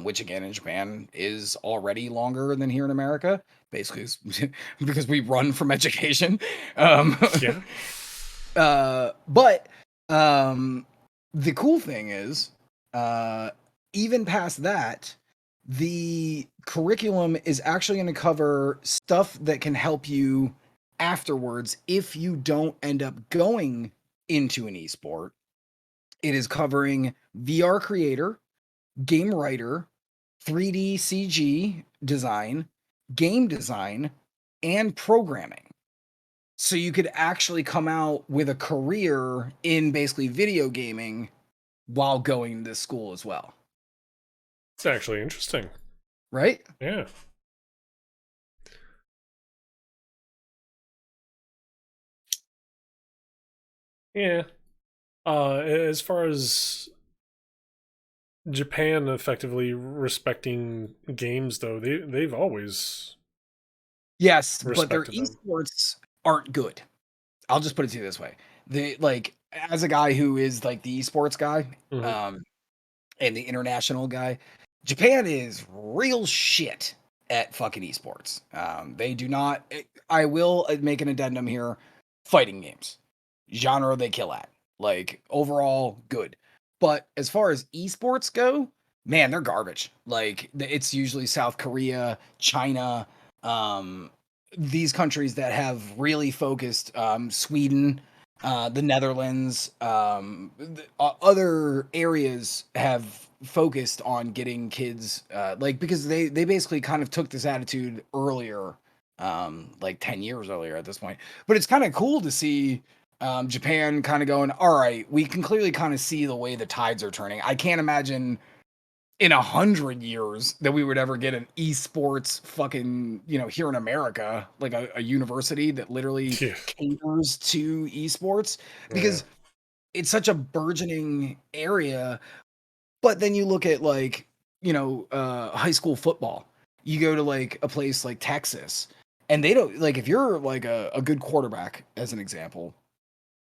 which again in Japan is already longer than here in America, basically because we run from education. But the cool thing is, even past that, the curriculum is actually going to cover stuff that can help you afterwards if you don't end up going into an esport. It is covering VR creator, game writer, 3D CG design, game design, and programming. So you could actually come out with a career in basically video gaming while going to school as well. It's actually interesting. Right? Yeah. Yeah. As far as Japan effectively respecting games, though, they've always Yes, but their respected them. esports aren't good. I'll just put it to you this way. The like as a guy who is like the esports guy, Mhm. um, and the international guy, Japan is real shit at fucking esports. They do not. I will make an addendum here. Fighting games, genre they kill at. Like overall, good. But as far as esports go, man, they're garbage. Like it's usually South Korea, China, um, these countries that have really focused. Sweden, the Netherlands, other areas have focused on getting kids like because they basically kind of took this attitude earlier, like 10 years earlier at this point. But it's kind of cool to see Japan kind of going, all right, we can clearly kind of see the way the tides are turning. I can't imagine in 100 years that we would ever get an esports fucking, here in America, like a university that literally Yeah. caters to esports Yeah. because it's such a burgeoning area. But then you look at like, high school football. You go to like a place like Texas, and they don't like if you're like a good quarterback, as an example,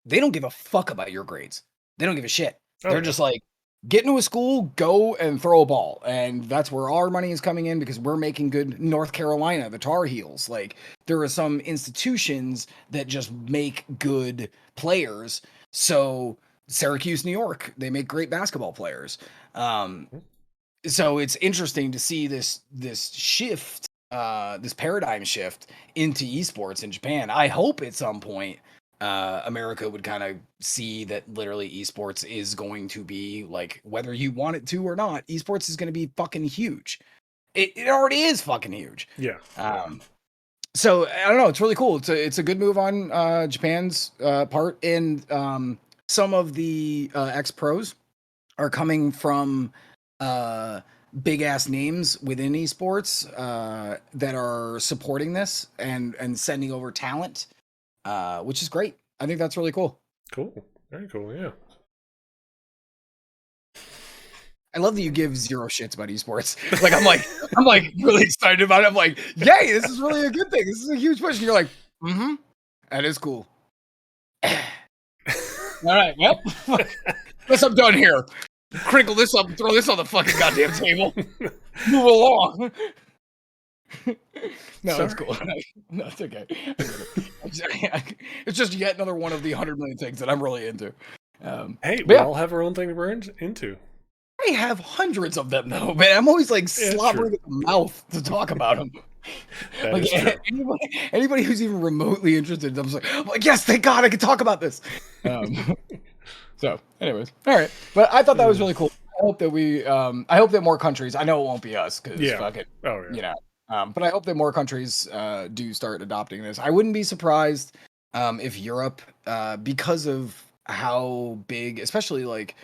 they don't give a fuck about your grades. They don't give a shit. Oh They're yeah. just like, get into a school, go and throw a ball. And that's where our money is coming in because we're making good. North Carolina, the Tar Heels. Like, there are some institutions that just make good players. So, Syracuse, New York, they make great basketball players. So it's interesting to see this shift, this paradigm shift into esports in Japan. I hope at some point America would kind of see that literally esports is going to be like, whether you want it to or not, esports is going to be fucking huge. It already is fucking huge. Yeah. So I don't know. It's really cool. It's a good move on Japan's part, and some of the ex pros are coming from uh, big ass names within esports that are supporting this and sending over talent, which is great. I think that's really cool. Cool. Very cool. Yeah. I love that you give zero shits about esports. Like I'm like really excited about it. I'm like, yay, this is really a good thing. This is a huge push. And you're like, that is cool. All right, well, guess I'm done here. Crinkle this up and throw this on the fucking goddamn table. Move along. No, Sorry. it's cool. No, it's okay. It's just yet another one of the 100 million things that I'm really into. Hey, but we yeah, all have our own thing that we're into. I have hundreds of them though, man. I'm always like slobbering at the mouth to talk about them. That Like is true. anybody who's even remotely interested, I'm like, yes, thank God I can talk about this. So, anyways, all right. But I thought that was really cool. I hope that I hope that more countries. I know it won't be us because Yeah. fuck it, Oh yeah. but I hope that more countries do start adopting this. I wouldn't be surprised if Europe, because of how big, especially like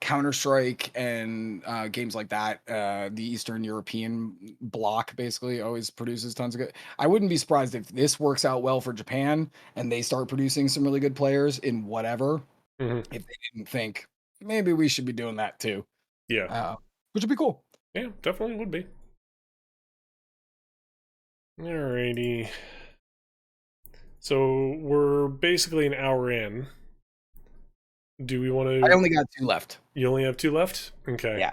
Counter-Strike and games like that, the Eastern European bloc basically always produces tons of good. I wouldn't be surprised if this works out well for Japan and they start producing some really good players in whatever. Mhm. If they didn't think maybe we should be doing that too, Yeah. which would be cool. Yeah, definitely would be. Alrighty. So we're basically an hour in. Do we want I to? only got 2 left. You only have 2 left? Okay. Yeah.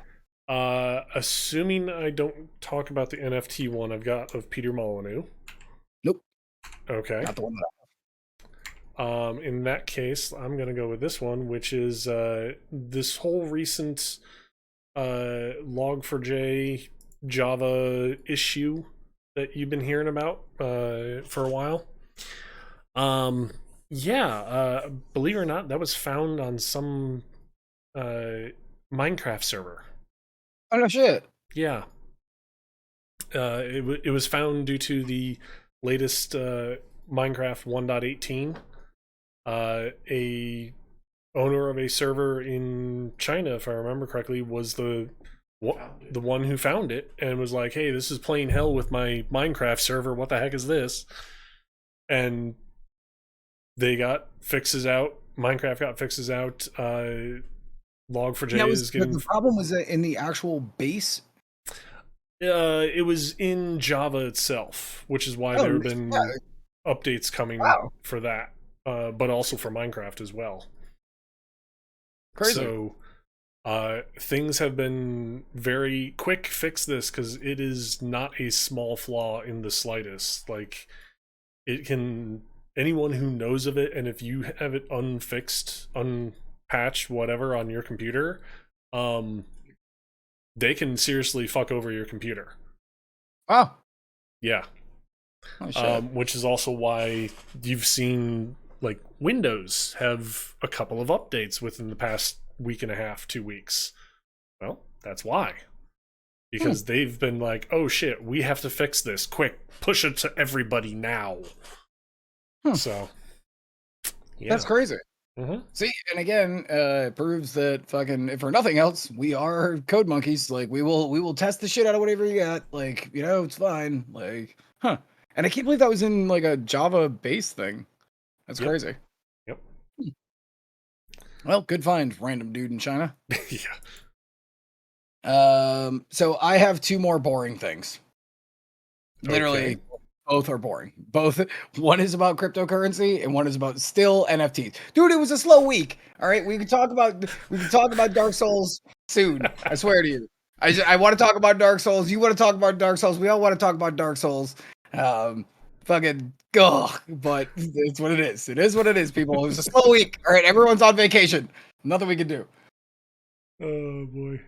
Assuming I don't talk about the NFT one I've got of Peter Molyneux. Nope. Okay. Not the one that In that case, I'm gonna go with this one, which is this whole recent Log4j Java issue that you've been hearing about for a while. Believe it or not, that was found on some Minecraft server. Oh no shit. Yeah. It was found due to the latest Minecraft 1.18. A owner of a server in China, if I remember correctly, was the one who found it and was like, "Hey, this is playing hell with my Minecraft server. What the heck is this?" And they got fixes out. Minecraft got fixes out. Log4j is getting. The problem was that in the actual base. It was in Java itself, which is why there have been updates coming for that, but also for Minecraft as well. Crazy. So things have been very quick. Fix this because it is not a small flaw in the slightest. Like, it can, anyone who knows of it, and if you have it unfixed, unpatched, whatever on your computer, they can seriously fuck over your computer. Oh. Yeah. Oh, which is also why you've seen, like, Windows have a couple of updates within the past week and a half, 2 weeks. Well, that's why. Because they've been like, oh shit, we have to fix this. Quick, push it to everybody now. So, yeah. That's crazy. Mm-hmm. See, and again, it proves that fucking, if for nothing else, we are code monkeys. Like, we will test the shit out of whatever you got. Like, it's fine. Like, And I can't believe that was in like a Java base thing. That's crazy. Yep. Well, good find, random dude in China. Yeah. So I have two more boring things. Literally, both are boring. Both. One is about cryptocurrency, and one is about still NFTs. Dude, it was a slow week. All right, we can talk about Dark Souls soon. I swear to you. I want to talk about Dark Souls. You want to talk about Dark Souls. We all want to talk about Dark Souls. Fucking but it's what it is. It is what it is, people. It was a slow week. All right, everyone's on vacation. Nothing we can do. Oh boy.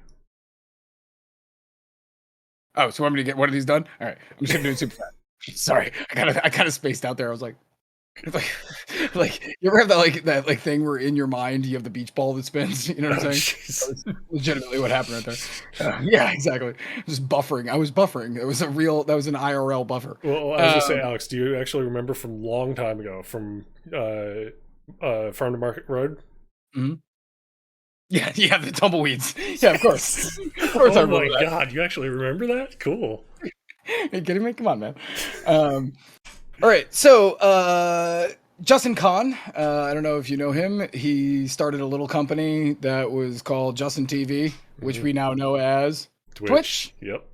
Oh, so want me to get one of these done? All right, I'm just gonna do it super fast. Sorry, I kind of spaced out there. I was like, you ever have that thing where in your mind you have the beach ball that spins? You know what I'm saying? That's legitimately what happened right there. Yeah, exactly. Just buffering. I was buffering. That was an IRL buffer. Well, I was gonna say, Alex, do you actually remember from a long time ago from Farm to Market Road? Mm-hmm. Yeah, the tumbleweeds. Yeah, of course. Oh my god, you actually remember that? Cool. Are you kidding me? Come on, man. All right, so Justin Kahn, I don't know if you know him. He started a little company that was called Justin TV, which we now know as Twitch. Yep.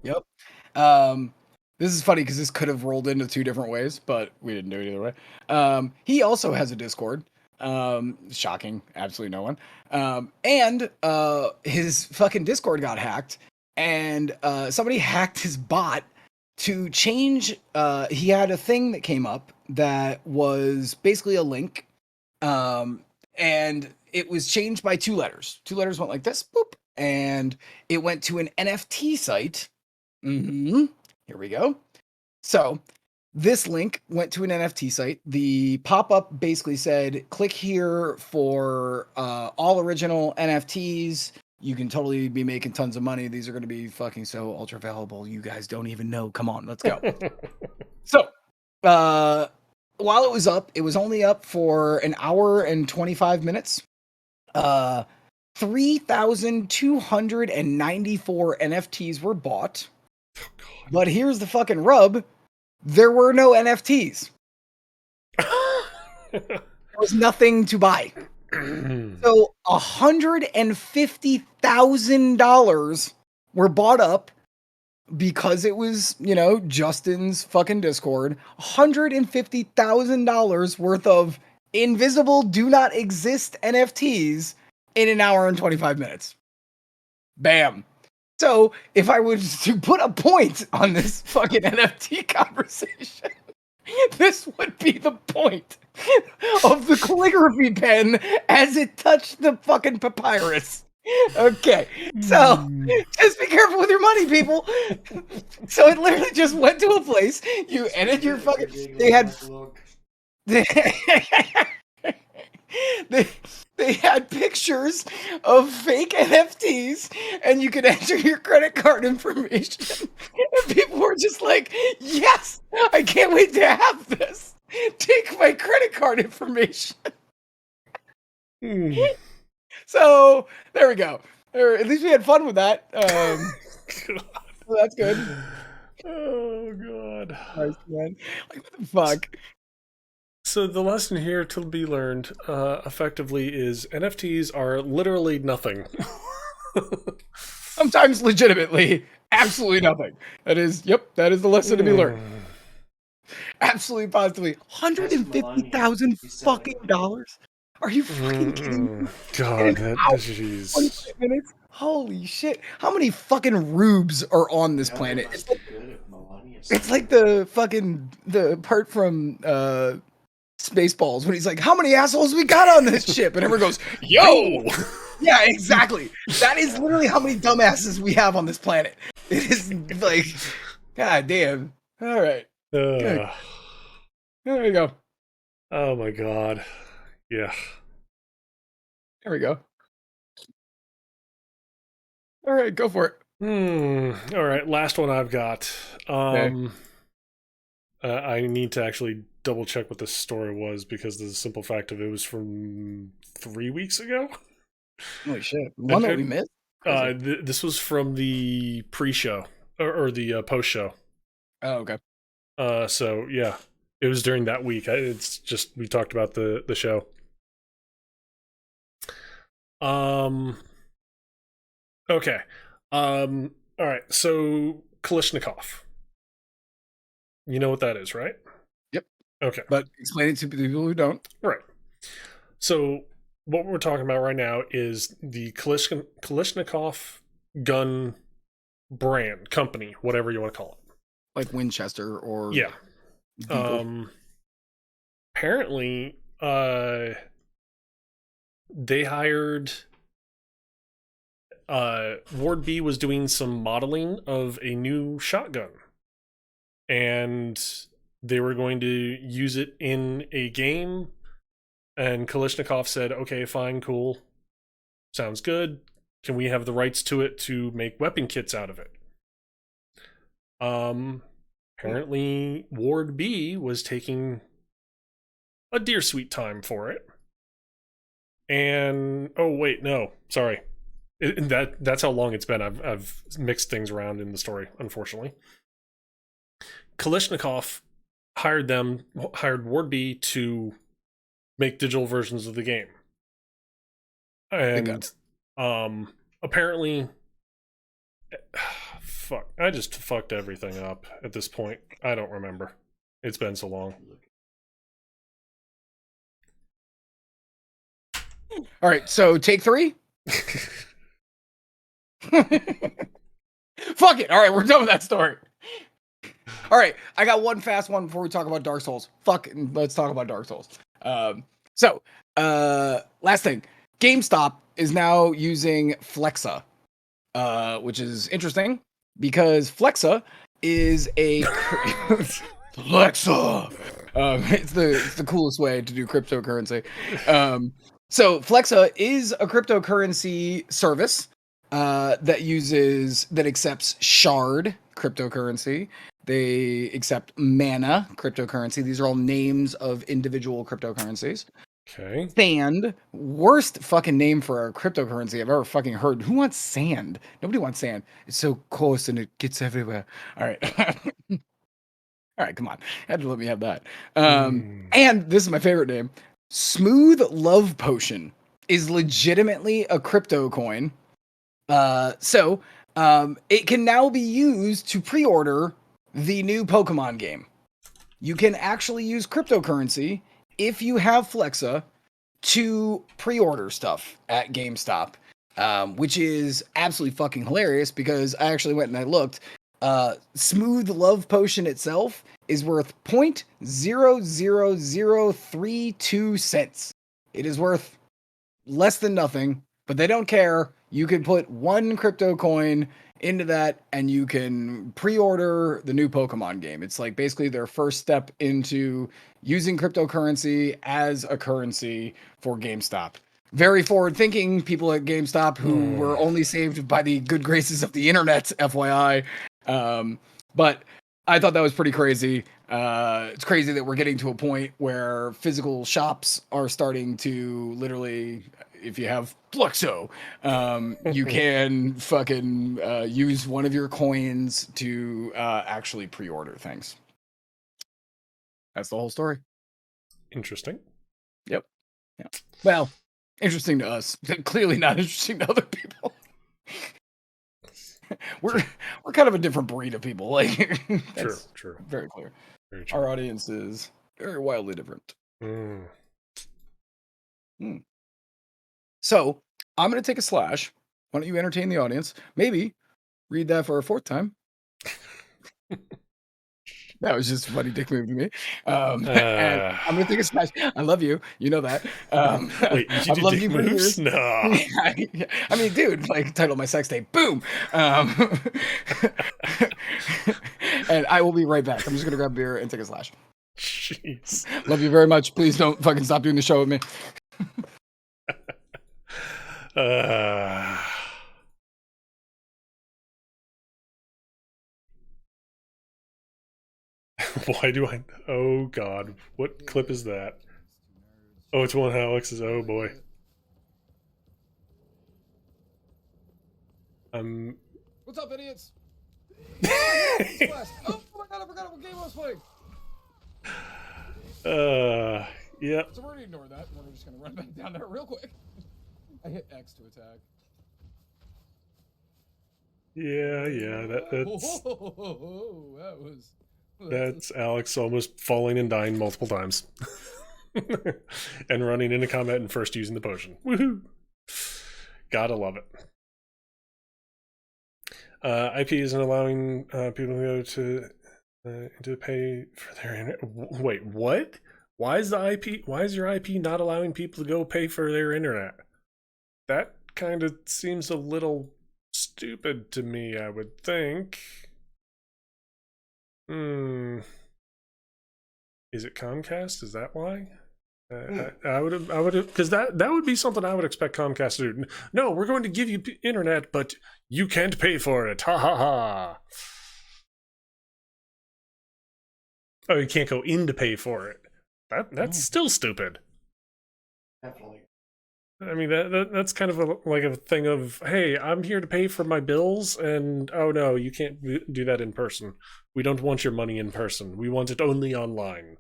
This is funny because this could have rolled into two different ways, but we didn't do it either way. He also has a Discord. Shocking, absolutely no one. And his fucking Discord got hacked, and somebody hacked his bot to change. He had a thing that came up that was basically a link, and it was changed by 2 letters. 2 letters went like this, boop, and it went to an NFT site. Here we go. So this link went to an NFT site. The pop-up basically said, click here for all original NFTs. You can totally be making tons of money. These are going to be fucking so ultra valuable. You guys don't even know. Come on, let's go. So, while it was up, it was only up for an hour and 25 minutes. 3,294 NFTs were bought. Oh, but here's the fucking rub. There were no NFTs. There was nothing to buy. So $150,000 were bought up because it was, Justin's fucking Discord. $150,000 worth of invisible, do not exist NFTs in an hour and 25 minutes. Bam. So if I was to put a point on this fucking NFT conversation, this would be the point of the calligraphy pen as it touched the fucking papyrus. Okay, so just be careful with your money, people. So it literally just went to a place. You edit your fucking. They had. They, they they had pictures of fake NFTs, and you could enter your credit card information. And people were just like, "Yes, I can't wait to have this. Take my credit card information." So there we go. At least we had fun with that. So that's good. Oh god. Nice, man. Like what the fuck? So the lesson here to be learned, effectively, is NFTs are literally nothing. Sometimes legitimately, absolutely nothing. That is the lesson to be learned. Absolutely positively. $150,000 fucking dollars. Are you fucking kidding me? God, that Ow. jeez. 25 minutes? Holy shit. How many fucking rubes are on this planet? It's like the part from Spaceballs when he's like, how many assholes we got on this ship? And everyone goes, yo! Yeah, exactly. That is literally how many dumbasses we have on this planet. It is like, god damn. All right. Good. There we go. Oh my god. Yeah. There we go. All right, go for it. All right, last one I've got. Okay. I need to actually double check what this story was because the simple fact of it was from 3 weeks ago. Holy shit. One that we missed? This was from the pre-show or the post-show. Oh, okay. So yeah, it was during that week. It's just we talked about the show. Okay. All right. So Kalishnikov. You know what that is, right? Yep. Okay. But explain it to people who don't. Right. So what we're talking about right now is the Kalishnikov gun brand, company, whatever you want to call it. Like Winchester or yeah. Deagle. Apparently, they hired Ward B was doing some modeling of a new shotgun. And they were going to use it in a game. And Kalishnikov said, okay, fine, cool. Sounds good. Can we have the rights to it to make weapon kits out of it? Apparently, Ward B was taking a dear sweet time for it. And, oh, wait, no, sorry. That's how long it's been. I've mixed things around in the story, unfortunately. Kalishnikov hired Ward B to make digital versions of the game. And apparently I just fucked everything up at this point. I don't remember. It's been so long. All right, so take 3. Fuck it. All right, we're done with that story. All right, I got one fast one before we talk about Dark Souls. Let's talk about Dark Souls. Last thing. GameStop is now using Flexa, which is interesting because Flexa is a Flexa. It's the coolest way to do cryptocurrency. So Flexa is a cryptocurrency service that accepts Shard cryptocurrency. They accept Mana cryptocurrency. These are all names of individual cryptocurrencies. Okay. Sand, worst fucking name for a cryptocurrency I've ever fucking heard. Who wants sand? Nobody wants sand. It's so coarse and it gets everywhere. All right. All right, come on. Had to let me have that. And this is my favorite name. Smooth Love Potion is legitimately a crypto coin. So it can now be used to pre-order the new Pokemon game. You can actually use cryptocurrency if you have Flexa to pre-order stuff at GameStop, which is absolutely fucking hilarious because I actually went and I looked. Smooth Love Potion itself is worth 0.00032 cents. It is worth less than nothing. but they don't care. You can put one crypto coin into that and you can pre-order the new Pokemon game. It's like basically their first step into using cryptocurrency as a currency for GameStop. Very forward-thinking people at GameStop who were only saved by the good graces of the internet, FYI. But I thought that was pretty crazy. It's crazy that we're getting to a point where physical shops are starting to literally, if you have Fluxo, you can fucking use one of your coins to actually pre-order things. That's the whole story. Interesting. Yep. Yeah. Well, interesting to us. Clearly not interesting to other people. We're kind of a different breed of people. Like, True. Very clear. Very true. Our audience is very wildly different. So I'm going to take a slash. Why don't you entertain the audience? Maybe read that for a fourth time. That was just a funny dick move to me. And I'm going to take a slash. I love you. You know that. Wait, you do dick moves? No. I mean, dude, like, title of my sex tape. Boom. And I will be right back. I'm just going to grab a beer and take a slash. Jeez. Love you very much. Please don't fucking stop doing the show with me. Why do I? Oh God, what clip is that? Oh, it's one Alex's. Oh boy. What's up, idiots? Oh my God, I forgot what game I was playing. Yeah. So we're gonna ignore that. We're just gonna run back down there real quick. I hit X to attack. Yeah. That's. Oh, That's Alex almost falling and dying multiple times. And running into combat and first using the potion. Woohoo! Gotta love it. IP isn't allowing people to go to pay for their internet. Wait, what? Why is your IP not allowing people to go pay for their internet? That kind of seems a little stupid to me, I would think. Is it Comcast? Is that why? I would have, because that would be something I would expect Comcast to do. No, we're going to give you internet, but you can't pay for it. Ha ha ha. Oh, you can't go in to pay for it. That's still stupid. Definitely. I mean, that's kind of like a thing of, hey, I'm here to pay for my bills, and oh no, you can't do that in person. We don't want your money in person. We want it only online.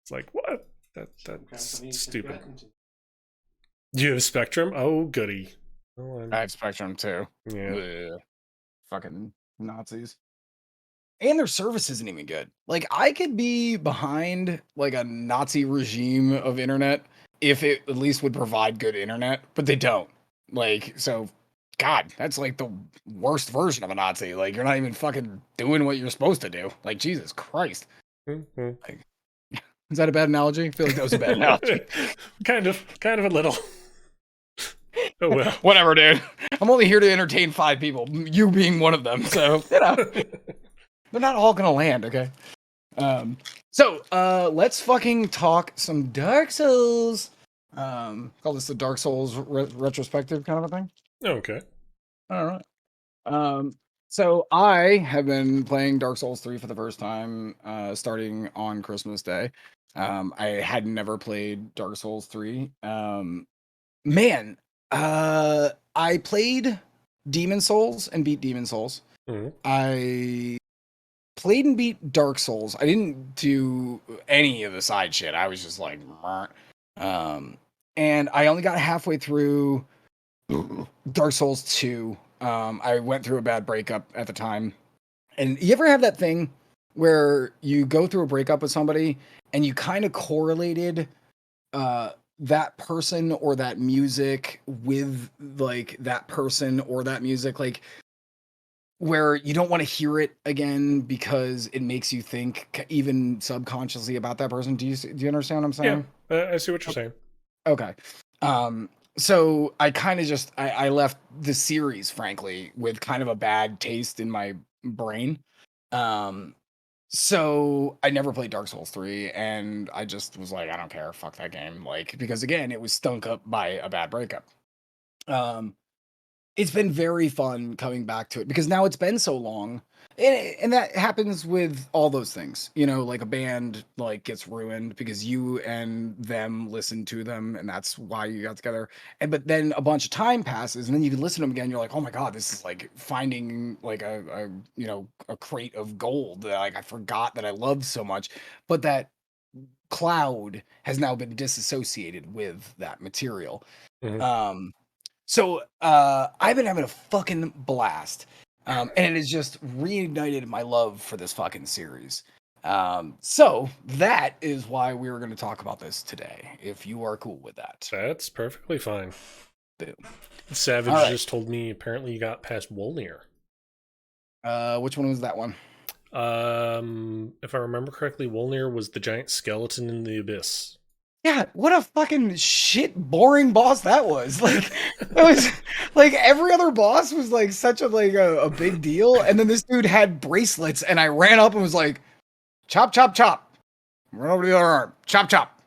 It's like, what? That's stupid. Do you have Spectrum? Oh, goody. Oh, I have Spectrum too. Yeah. Ugh. Fucking Nazis. And their service isn't even good. Like, I could be behind like a Nazi regime of internet if it at least would provide good internet, but they don't. Like, so, God, that's like the worst version of a Nazi. Like, you're not even fucking doing what you're supposed to do. Like, Jesus Christ. Mm-hmm. Like, is that a bad analogy? I feel like that was a bad analogy. kind of a little. Oh well. Whatever, dude. I'm only here to entertain 5 people, you being one of them. So, you know, they're not all gonna land, okay? So let's fucking talk some Dark Souls. Call this the Dark Souls retrospective kind of a thing. Okay. All right. So I have been playing Dark Souls 3 for the first time, starting on Christmas Day. I had never played Dark Souls 3. Man, I played Demon Souls and beat Demon Souls. Mm-hmm. I played and beat Dark Souls. I didn't do any of the side shit. I was just like, and I only got halfway through Dark Souls 2. I went through a bad breakup at the time. And you ever have that thing where you go through a breakup with somebody and you kind of correlated that person or that music with like that person or that music, like where you don't want to hear it again because it makes you think even subconsciously about that person. Do you understand what I'm saying? Yeah, I see what you're saying. Okay. So I kind of just I left the series, frankly, with kind of a bad taste in my brain. Um, so I never played Dark Souls 3, and I just was like, I don't care, fuck that game. Like, because again, it was stunk up by a bad breakup. Um, it's been very fun coming back to it because now it's been so long. And that happens with all those things, you know, like a band like gets ruined because you and them listened to them, and that's why you got together. And but then a bunch of time passes, and then you can listen to them again. You're like, oh my god, this is like finding like a you know a crate of gold that like I forgot that I loved so much, but that cloud has now been disassociated with that material. Mhm. So I've been having a fucking blast. And it has just reignited my love for this fucking series. So that is why we were going to talk about this today, if you are cool with that. That's perfectly fine. Boom. Savage All right. just told me apparently you got past Wolnir. Which one was that one? If I remember correctly, Wolnir was the giant skeleton in the abyss. Yeah, what a fucking shit boring boss that was. Like that was like every other boss was like such a big deal, and then this dude had bracelets, and I ran up and was like, chop chop chop. Run over to the other arm. Chop chop.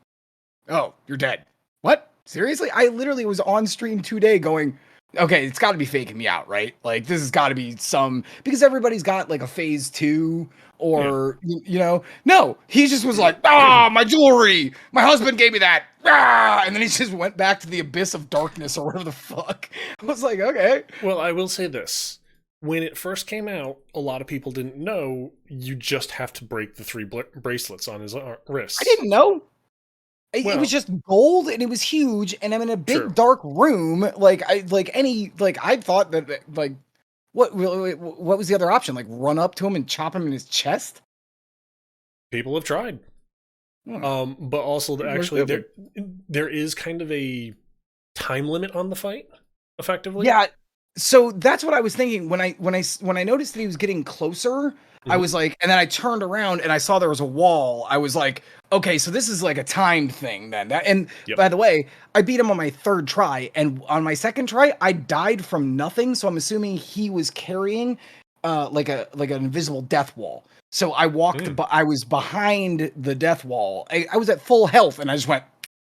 Oh, you're dead. What? Seriously? I literally was on stream today going, okay, it's got to be faking me out, right? Like, this has got to be some, because everybody's got like a phase 2 Yeah. or, you know, no, he just was like, ah, my jewelry. My husband gave me that. Ah, and then he just went back to the abyss of darkness or whatever the fuck. I was like, okay. Well, I will say this. When it first came out, a lot of people didn't know you just have to break the three bracelets on his wrists. I didn't know. It Well, was just gold and it was huge, and I'm in a big true. dark room. Like I thought that like what was the other option? Like run up to him and chop him in his chest? People have tried. Hmm. But also We're actually stupid. there is kind of a time limit on the fight, effectively. Yeah. So that's what I was thinking when I noticed that he was getting closer. I Mhm. was like, and then I turned around and I saw there was a wall. I was like, okay, so this is like a timed thing then. And Yep. by the way, I beat him on my third try, and on my second try, I died from nothing. So I'm assuming he was carrying like an invisible death wall. So I walked, Mm. but I was behind the death wall. I was at full health, and I just went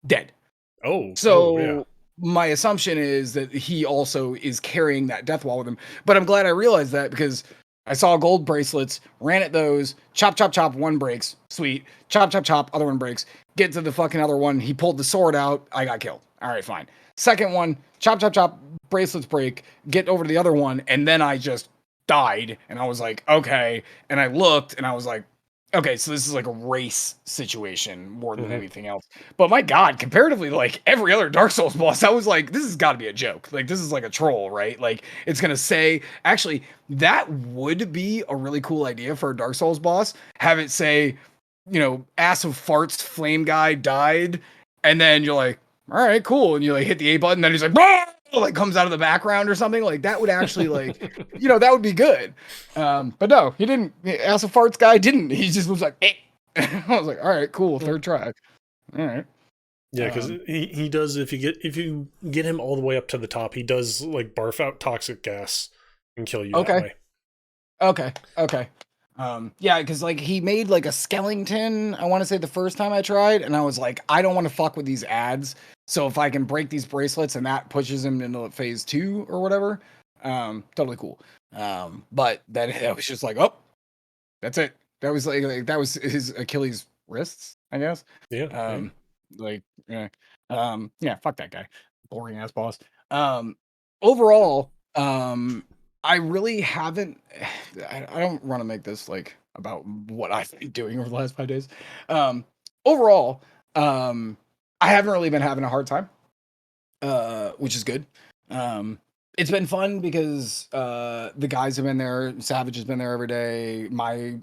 dead. Oh yeah. So my assumption is that he also is carrying that death wall with him. But I'm glad I realized that because I saw gold bracelets, ran at those, chop, chop, chop, one breaks, sweet. Chop, chop, chop, other one breaks. Get to the fucking other one. He pulled the sword out. I got killed. All right, fine. Second one, chop, chop, chop, bracelets break. Get over to the other one. And then I just died. And I was like, okay. And I looked and I was like, okay, so this is like a race situation more than Mhm. anything else. But my God, comparatively, like every other Dark Souls boss, I was like, this has got to be a joke. Like, this is like a troll, right? Like, it's going to say, actually, that would be a really cool idea for a Dark Souls boss. Have it say, you know, ass of farts, flame guy died. And then you're like, all right, cool. And you like hit the A button, then he's like, bah! Like comes out of the background or something. Like, that would actually, like, you know, that would be good. But no, he didn't. Ass of farts guy didn't. He just was like, eh. I was like, all right, cool, third try. All right. Yeah, because he does if you get him all the way up to the top, he does like barf out toxic gas and kill you that Okay. way. Okay. Yeah, because like he made like a skeleton, I want to say the first time I tried, and I was like, I don't want to fuck with these ads. So if I can break these bracelets and that pushes him into phase 2 or whatever, totally cool. But then I was just like, oh, that's it. That was like that was his Achilles wrists, I guess. Yeah, yeah. Um, like, yeah, yeah, fuck that guy, boring ass boss. Um, Overall, I really haven't. I don't want to make this like about what I've been doing over the last 5 days. Um, Overall, I haven't really been having a hard time, which is good. Um, it's been fun because the guys have been there. Savage has been there every day. My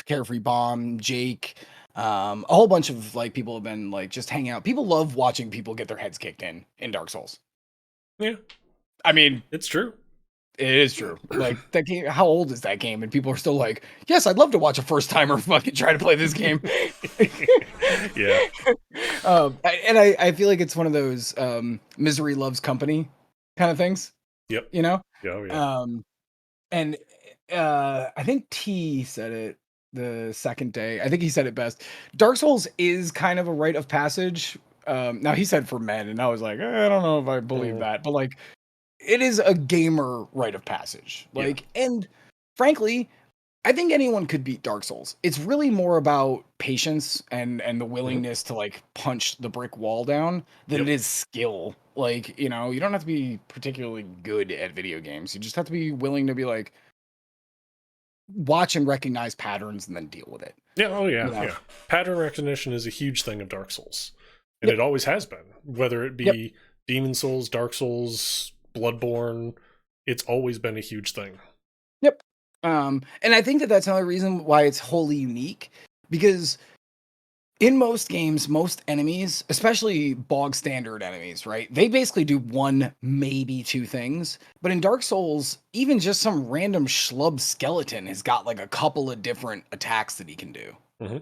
Carefree Bomb, Jake, a whole bunch of like people have been like just hanging out. People love watching people get their heads kicked in Dark Souls. Yeah, I mean, it's true. It is true. Like that game. How old is that game? And people are still like, "Yes, I'd love to watch a first timer fucking try to play this game." Yeah. I feel like it's one of those misery loves company kind of things. Yep. You know. Oh yeah. And I think T said it the second day. I think he said it best. Dark Souls is kind of a rite of passage. Now he said for men, and I was like, I don't know if I believe that, but like, it is a gamer rite of passage. Yeah. Like, and frankly, I think anyone could beat Dark Souls. It's really more about patience and the willingness to like punch the brick wall down than it is skill. Like, you know, you don't have to be particularly good at video games. You just have to be willing to be like watch and recognize patterns and then deal with it. Yeah. Oh yeah. You know? Yeah. Pattern recognition is a huge thing of Dark Souls, and it always has been. Whether it be Demon Souls, Dark Souls, Bloodborne, it's always been a huge thing. Yep. And I think that that's another reason why it's wholly unique, because in most games, most enemies, especially bog standard enemies, right? They basically do one, maybe two things. But in Dark Souls, even just some random schlub skeleton has got like a couple of different attacks that he can do. Mm-hmm.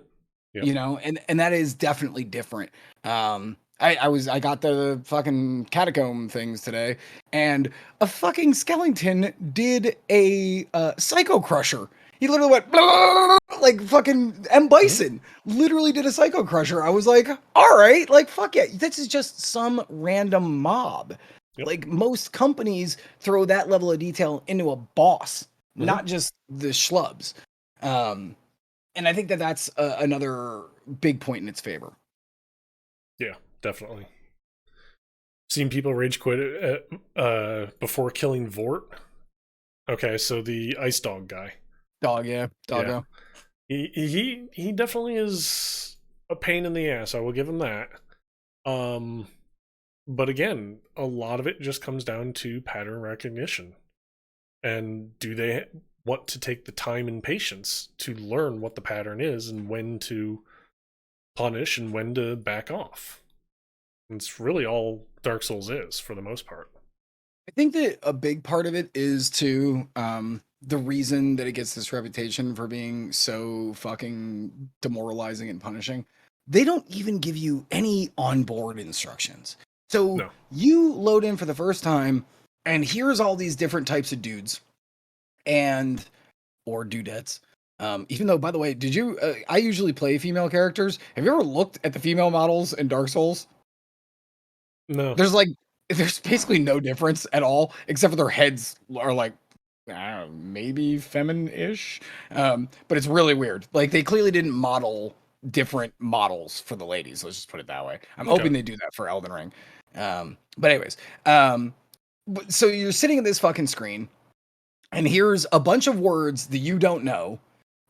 Yep. You know, and that is definitely different. I got the fucking catacomb things today, and a fucking skeleton did a psycho crusher. He literally went like fucking M Bison. Literally did a psycho crusher. I was like, all right, like fuck yeah, this is just some random mob. Yep. Like most companies throw that level of detail into a boss, not just the schlubs. And I think that that's another big point in its favor. Yeah, definitely. Seen people rage quit before killing Vort. Okay, so the ice dog guy. Doggo. Yeah. He definitely is a pain in the ass. I will give him that. But again, a lot of it just comes down to pattern recognition. And do they want to take the time and patience to learn what the pattern is and when to punish and when to back off? It's really all Dark Souls is for the most part. I think that a big part of it is too the reason that it gets this reputation for being so fucking demoralizing and punishing. They don't even give you any onboard instructions. So you load in for the first time, and here's all these different types of dudes and or dudettes. Even though, by the way, did you? I usually play female characters. Have you ever looked at the female models in Dark Souls? No. There's basically no difference at all, except for their heads are like, I don't know, maybe feminine-ish. But it's really weird. Like they clearly didn't model different models for the ladies. Let's just put it that way. I'm hoping they do that for Elden Ring. But anyways, so you're sitting at this fucking screen, and here's a bunch of words that you don't know,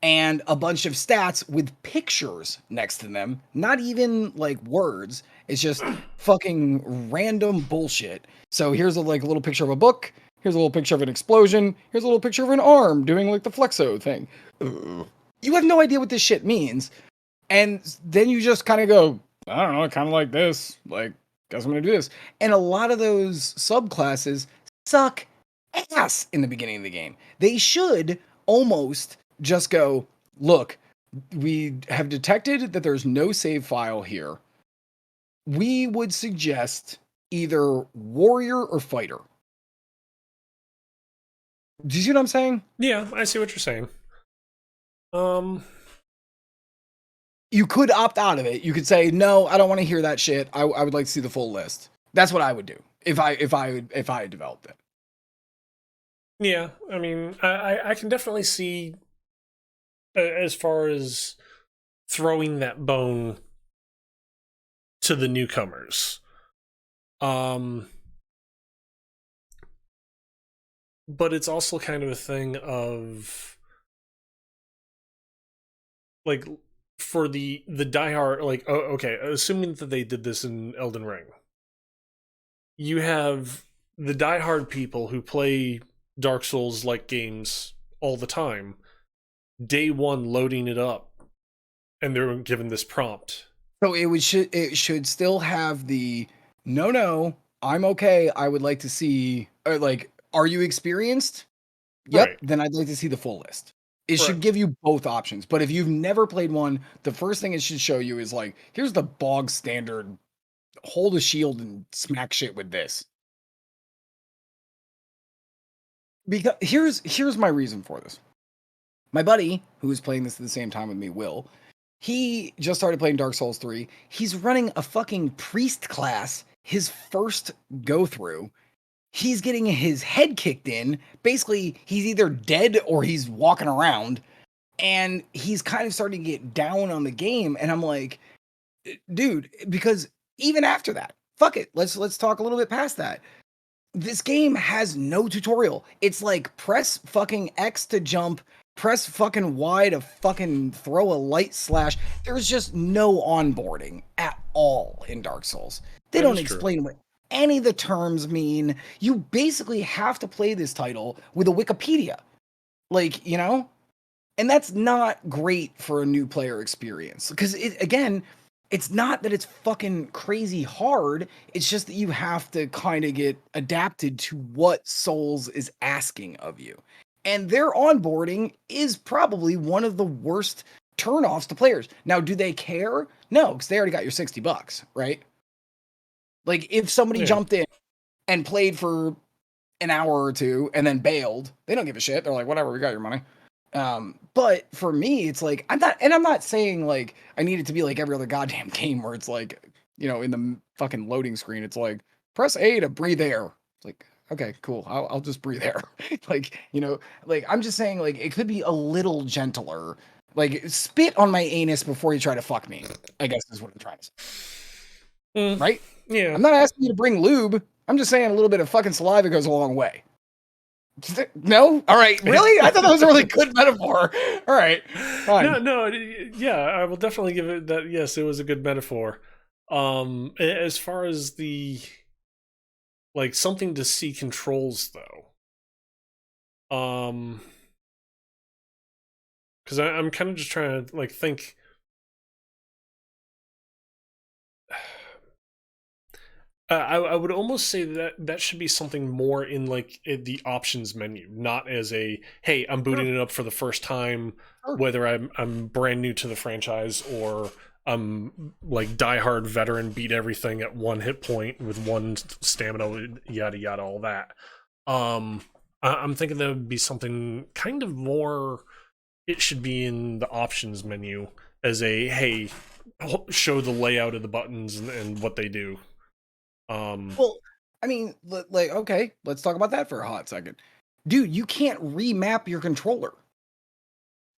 and a bunch of stats with pictures next to them. Not even like words. It's just fucking random bullshit. So here's a little picture of a book. Here's a little picture of an explosion. Here's a little picture of an arm doing like the flexo thing. You have no idea what this shit means. And then you just kind of go, I don't know, kind of like this. Like, guess I'm going to do this. And a lot of those subclasses suck ass in the beginning of the game. They should almost just go, look, we have detected that there's no save file here. We would suggest either warrior or fighter. Do you see what I'm saying? Yeah, I see what you're saying. You could opt out of it. You could say, no, I don't want to hear that shit. I would like to see the full list. That's what I would do if I had developed it. Yeah, I mean, I can definitely see as far as throwing that bone to the newcomers. But it's also kind of a thing of like for the diehard, like, okay, assuming that they did this in Elden Ring, you have the diehard people who play Dark Souls like games all the time, day one loading it up, and they're given this prompt. So it should still have the no, I'm okay. I would like to see like Are you experienced? Yep. Right. Then I'd like to see the full list. It Right. should give you both options. But if you've never played one, the first thing it should show you is like, here's the bog standard hold a shield and smack shit with this. Because here's my reason for this. My buddy, who is playing this at the same time with me, Will, he just started playing Dark Souls 3. He's running a fucking priest class, his first go through. He's getting his head kicked in. Basically, he's either dead or he's walking around. And he's kind of starting to get down on the game. And I'm like, dude, because even after that, fuck it. Let's talk a little bit past that. This game has no tutorial. It's like press fucking X to jump, press fucking Y to fucking throw a light slash. There's just no onboarding at all in Dark Souls. They don't explain what any of the terms mean. You basically have to play this title with a Wikipedia. Like, you know? And that's not great for a new player experience. Because again, it's not that it's fucking crazy hard. It's just that you have to kind of get adapted to what Souls is asking of you. And their onboarding is probably one of the worst turnoffs to players. Now, do they care? No, because they already got your $60, right? Like, if somebody jumped in and played for an hour or two and then bailed, they don't give a shit. They're like, whatever, we got your money. But for me, it's like, I'm not saying like I need it to be like every other goddamn game where it's like, you know, in the fucking loading screen, it's like, press A to breathe air. It's like, okay, cool. I'll just breathe air. Like, you know, like I'm just saying like it could be a little gentler. Like spit on my anus before you try to fuck me, I guess is what I'm trying to say. Right? Yeah. I'm not asking you to bring lube. I'm just saying a little bit of fucking saliva goes a long way. No? All right. Really? I thought that was a really good metaphor. All right. Fine. No, yeah, I will definitely give it that. Yes, it was a good metaphor. As far as the like something to see controls though, because I'm kind of just trying to like think. I would almost say that should be something more in like the options menu, not as a hey, I'm booting it up for the first time, whether I'm brand new to the franchise or I'm like diehard veteran, beat everything at one hit point with one stamina, yada yada, all that. I'm thinking that would be something kind of more. It should be in the options menu as a hey, show the layout of the buttons and what they do. Well, I mean, like, okay, let's talk about that for a hot second. Dude, you can't remap your controller.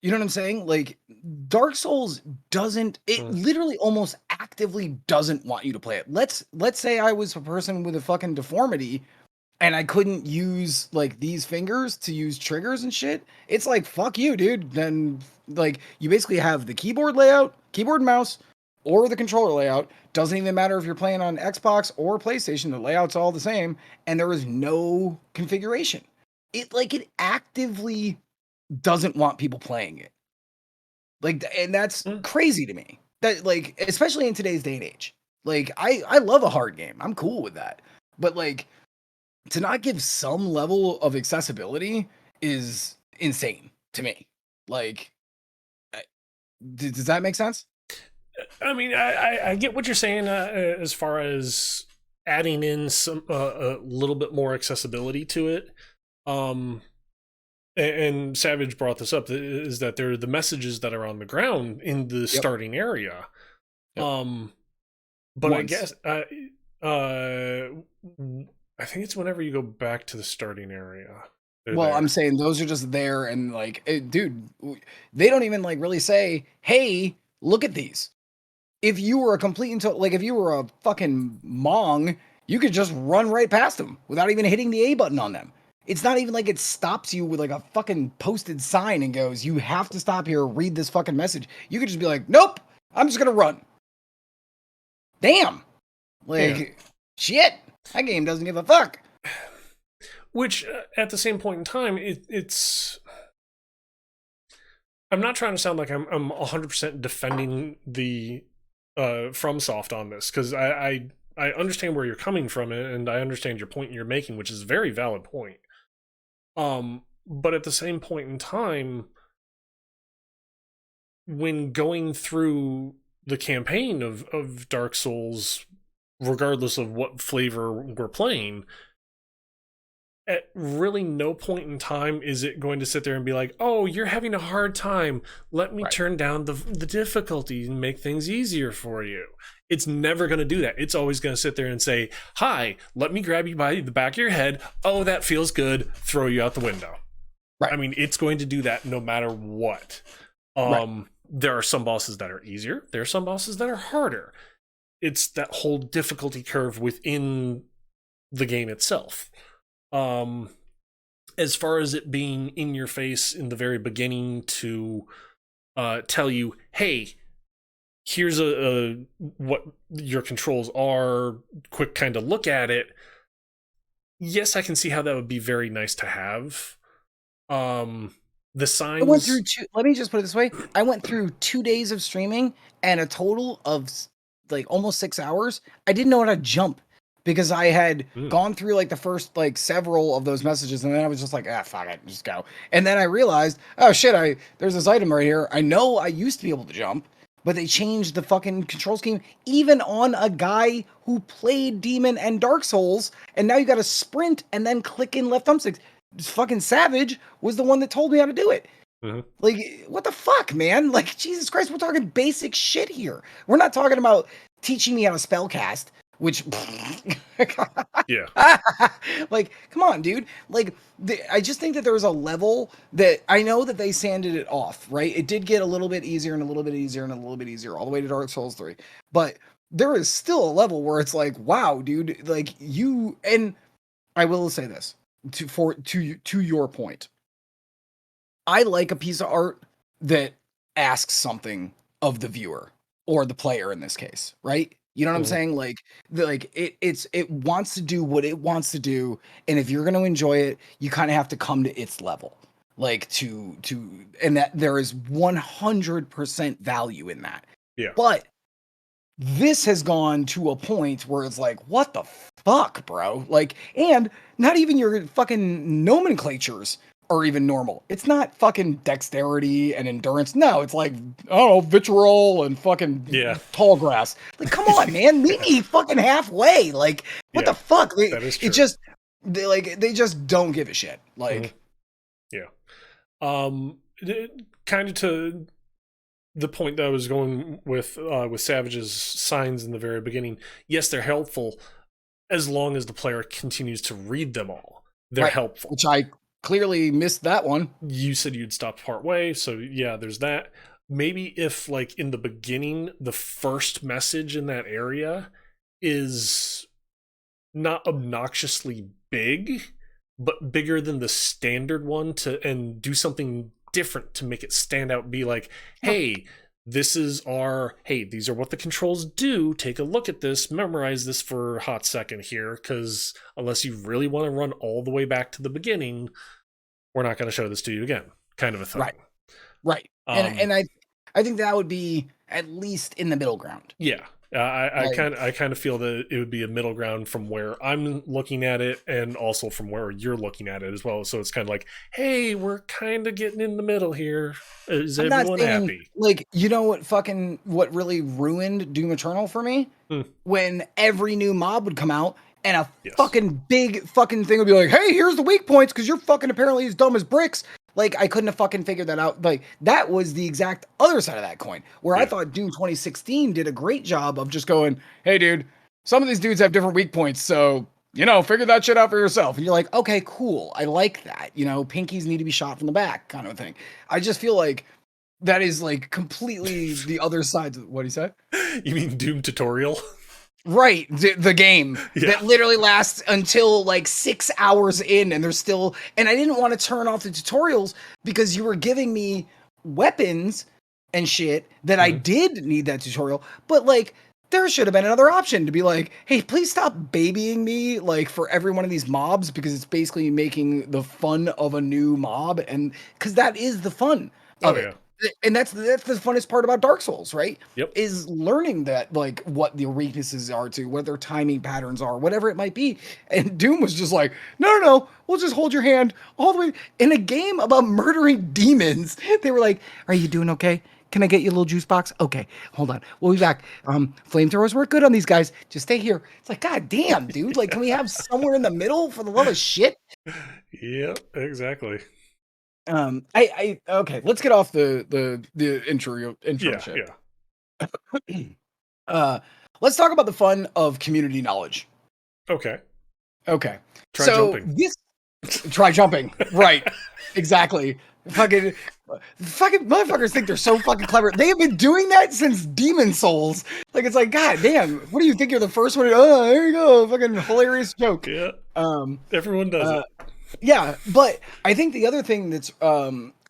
You know what I'm saying? Like, Dark Souls doesn't, it literally almost actively doesn't want you to play it. Let's say I was a person with a fucking deformity and I couldn't use like these fingers to use triggers and shit. It's like, fuck you, dude. Then, like, you basically have the keyboard layout, keyboard and mouse, or the controller layout. Doesn't even matter if you're playing on Xbox or PlayStation, the layout's all the same, and there is no configuration. It actively doesn't want people playing it. Like, and that's crazy to me. That, like, especially in today's day and age. Like, I love a hard game. I'm cool with that. But like to not give some level of accessibility is insane to me. Like, does that make sense? I mean, I get what you're saying as far as adding in some a little bit more accessibility to it. And Savage brought this up is that there are the messages that are on the ground in the starting area. But I guess I think it's whenever you go back to the starting area. Well, I'm saying those are just there and like, dude, they don't even like really say, hey, look at these. If you were a complete and like if you were a fucking Mong, you could just run right past them without even hitting the A button on them. It's not even like it stops you with like a fucking posted sign and goes, you have to stop here, read this fucking message. You could just be like, nope, I'm just gonna run. Damn. Like, shit, that game doesn't give a fuck. Which, at the same point in time, it's... I'm not trying to sound like I'm 100% defending the FromSoft on this, because I understand where you're coming from, and I understand your point you're making, which is a very valid point. But at the same point in time, when going through the campaign of Dark Souls, regardless of what flavor we're playing, at really no point in time is it going to sit there and be like, oh, you're having a hard time, let me turn down the difficulty and make things easier for you. It's never going to do that. It's always going to sit there and say, hi, let me grab you by the back of your head. Oh, that feels good. Throw you out the window. Right. I mean, it's going to do that no matter what. There are some bosses that are easier. There are some bosses that are harder. It's that whole difficulty curve within the game itself. As far as it being in your face in the very beginning to tell you, hey, here's what your controls are, quick kind of look at it. Yes, I can see how that would be very nice to have. The signs. I went through let me just put it this way. I went through 2 days of streaming and a total of like almost 6 hours. I didn't know how to jump because I had gone through like the first like several of those messages, and then I was just like, fuck it, just go. And then I realized, oh shit, there's this item right here. I know I used to be able to jump, but they changed the fucking control scheme even on a guy who played Demon and Dark Souls, and now you got to sprint and then click in left thumbsticks. Fucking Savage was the one that told me how to do it. Like, what the fuck, man? Like, Jesus Christ, we're talking basic shit here. We're not talking about teaching me how to spellcast, which yeah. Like, come on, dude. Like, I just think that there was a level that I know that they sanded it off, right? It did get a little bit easier and a little bit easier and a little bit easier all the way to Dark Souls 3. But there is still a level where it's like, wow, dude, like you, and I will say this to your point. I like a piece of art that asks something of the viewer or the player in this case, right? You know what I'm saying? Like it wants to do what it wants to do, and if you're going to enjoy it, you kind of have to come to its level, like to and that there is 100% value in that. Yeah. But this has gone to a point where it's like, what the fuck, bro? Like, and not even your fucking nomenclatures are even normal. It's not fucking dexterity and endurance. No, it's like, oh, vitriol and fucking tall grass. Like, come on, man, meet me fucking halfway. Like, what the fuck? That is true. They just don't give a shit. Like, kind of to the point that I was going with Savage's signs in the very beginning. Yes, they're helpful as long as the player continues to read them all. They're helpful. Which I clearly missed that one. You said you'd stop part way, so yeah, there's that. Maybe if, like, in the beginning, the first message in that area is not obnoxiously big, but bigger than the standard one, and do something different to make it stand out, be like, hey, these are what the controls do. Take a look at this, memorize this for a hot second here, because unless you really want to run all the way back to the beginning, we're not going to show this to you again, kind of a thing. Right. And I think that would be at least in the middle ground. Yeah. I kind of feel that it would be a middle ground from where I'm looking at it and also from where you're looking at it as well. So it's kind of like, hey, we're kind of getting in the middle here. Is everyone happy? Like, you know what really ruined Doom Eternal for me? When every new mob would come out and a fucking big fucking thing would be like, hey, here's the weak points because you're fucking apparently as dumb as bricks. Like, I couldn't have fucking figured that out. Like, that was the exact other side of that coin, where I thought Doom 2016 did a great job of just going, hey, dude, some of these dudes have different weak points, so, figure that shit out for yourself. And you're like, okay, cool. I like that. Pinkies need to be shot from the back kind of thing. I just feel like that is, like, completely the other side of what he said. You mean Doom tutorial? Right, the game that literally lasts until like 6 hours in, and there's still. And I didn't want to turn off the tutorials because you were giving me weapons and shit that I did need that tutorial. But like, there should have been another option to be like, hey, please stop babying me like for every one of these mobs, because it's basically making the fun of a new mob, and because that is the fun of it. And that's the funnest part about Dark Souls, right? Yep. Is learning that, like, what the weaknesses are to, what their timing patterns are, whatever it might be. And Doom was just like, no, we'll just hold your hand all the way in a game about murdering demons. They were like, "Are you doing okay? Can I get you a little juice box? Okay, hold on, we'll be back. Flamethrowers work good on these guys. Just stay here." It's like, God damn, dude! Like, can we have somewhere in the middle for the love of shit? Yep, exactly. I okay, let's get off the intro Yeah, shit. yeah. Let's talk about the fun of community knowledge. Okay. Okay. Try jumping. Try jumping. Right. Exactly. Fucking motherfuckers think they're so fucking clever. They have been doing that since Demon Souls. Like, it's like, God damn, what do you think you're the first one? Oh, there you go. Fucking hilarious joke. Yeah. Everyone does it. Yeah, but I think the other thing that's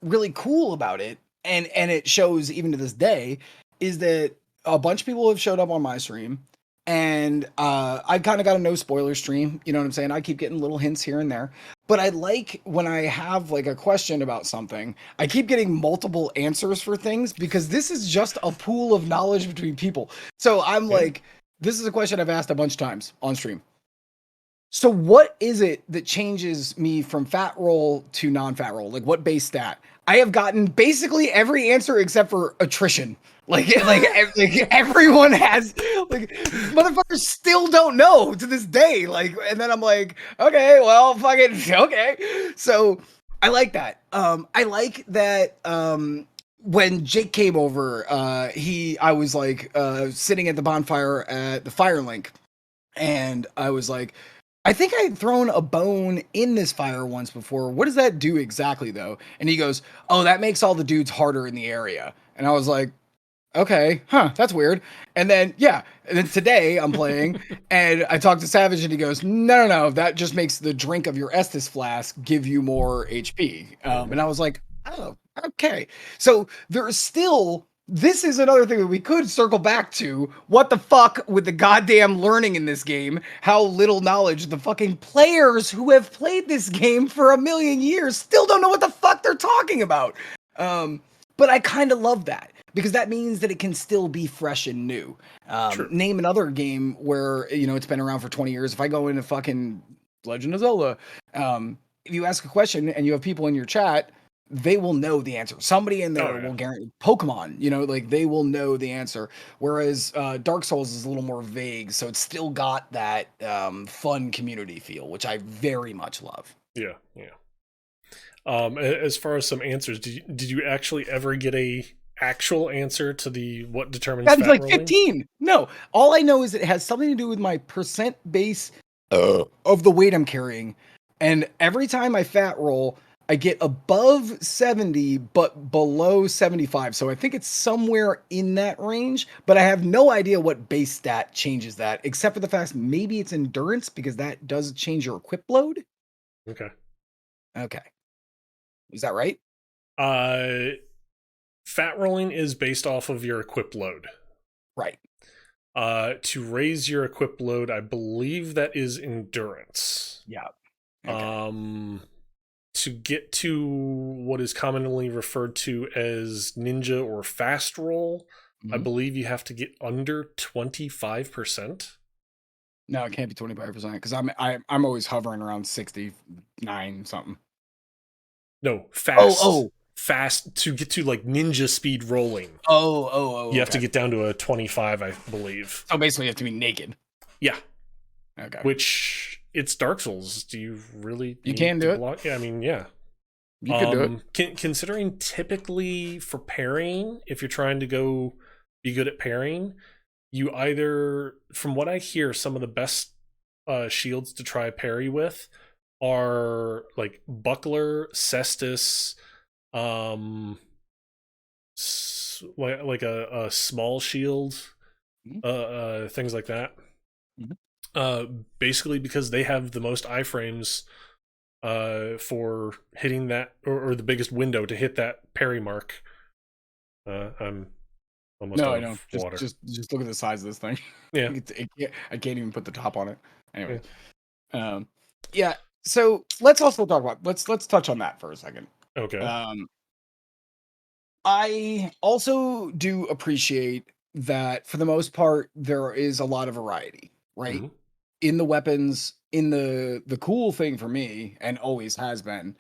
really cool about it, and it shows even to this day, is that a bunch of people have showed up on my stream, and I've kind of got a no spoiler stream. You know what I'm saying? I keep getting little hints here and there, but I like when I have like a question about something, I keep getting multiple answers for things because this is just a pool of knowledge between people. So I'm like, this is a question I've asked a bunch of times on stream. So what is it that changes me from fat roll to non-fat roll? Like, what base stat? I have gotten basically every answer except for attrition. Like everyone has, like, motherfuckers still don't know to this day. Like, and then I'm like, okay, well, fucking okay. So I like that. I like that. When Jake came over, I was like sitting at the bonfire at the fire link, and I was like, I think I had thrown a bone in this fire once before. What does that do exactly, though? And he goes, "Oh, that makes all the dudes harder in the area." And I was like, "Okay, that's weird." And then, yeah, and then today I'm playing, and I talked to Savage, and he goes, "No, that just makes the drink of your Estus flask give you more HP." And I was like, "Oh, okay." So there's still. This is another thing that we could circle back to. What the fuck with the goddamn learning in this game? How little knowledge the fucking players who have played this game for a million years still don't know what the fuck they're talking about. But I kind of love that because that means that it can still be fresh and new. Name another game where it's been around for 20 years. If I go into fucking Legend of Zelda, if you ask a question and you have people in your chat, they will know the answer. Somebody in there will guarantee Pokemon, like they will know the answer. Whereas Dark Souls is a little more vague, so it's still got that fun community feel, which I very much love. Yeah. As far as some answers, did you actually ever get a actual answer to the what determines fat like rolling? 15. No, all I know is it has something to do with my percent base of the weight I'm carrying, and every time I fat roll, I get above 70, but below 75. So I think it's somewhere in that range, but I have no idea what base stat changes that, except for the fact maybe it's endurance because that does change your equip load. Okay. Is that right? Fat rolling is based off of your equip load. Right. To raise your equip load, I believe that is endurance. Yeah. Okay. To get to what is commonly referred to as ninja or fast roll, I believe you have to get under 25%. No, it can't be 25% because I'm always hovering around 69 something. No, fast. Oh. Fast to get to like ninja speed rolling. Oh. You have to get down to a 25, I believe. So basically, you have to be naked. Yeah. Okay. Which it's Dark Souls. Do you really? You can do it. Block? Yeah, I mean, yeah. You could do it. Considering typically for parrying, if you're trying to go be good at parrying, you either, from what I hear, some of the best shields to try parry with are like Buckler, Cestus, like a small shield, things like that. Basically because they have the most iframes for hitting that, or the biggest window to hit that parry mark. I'm almost out of water. Just look at the size of this thing. Yeah. I can't even put the top on it. Anyway. Yeah. So let's also talk about let's touch on that for a second. Okay. I also do appreciate that for the most part there is a lot of variety, right? Hmm. In the weapons, in the cool thing for me and always has been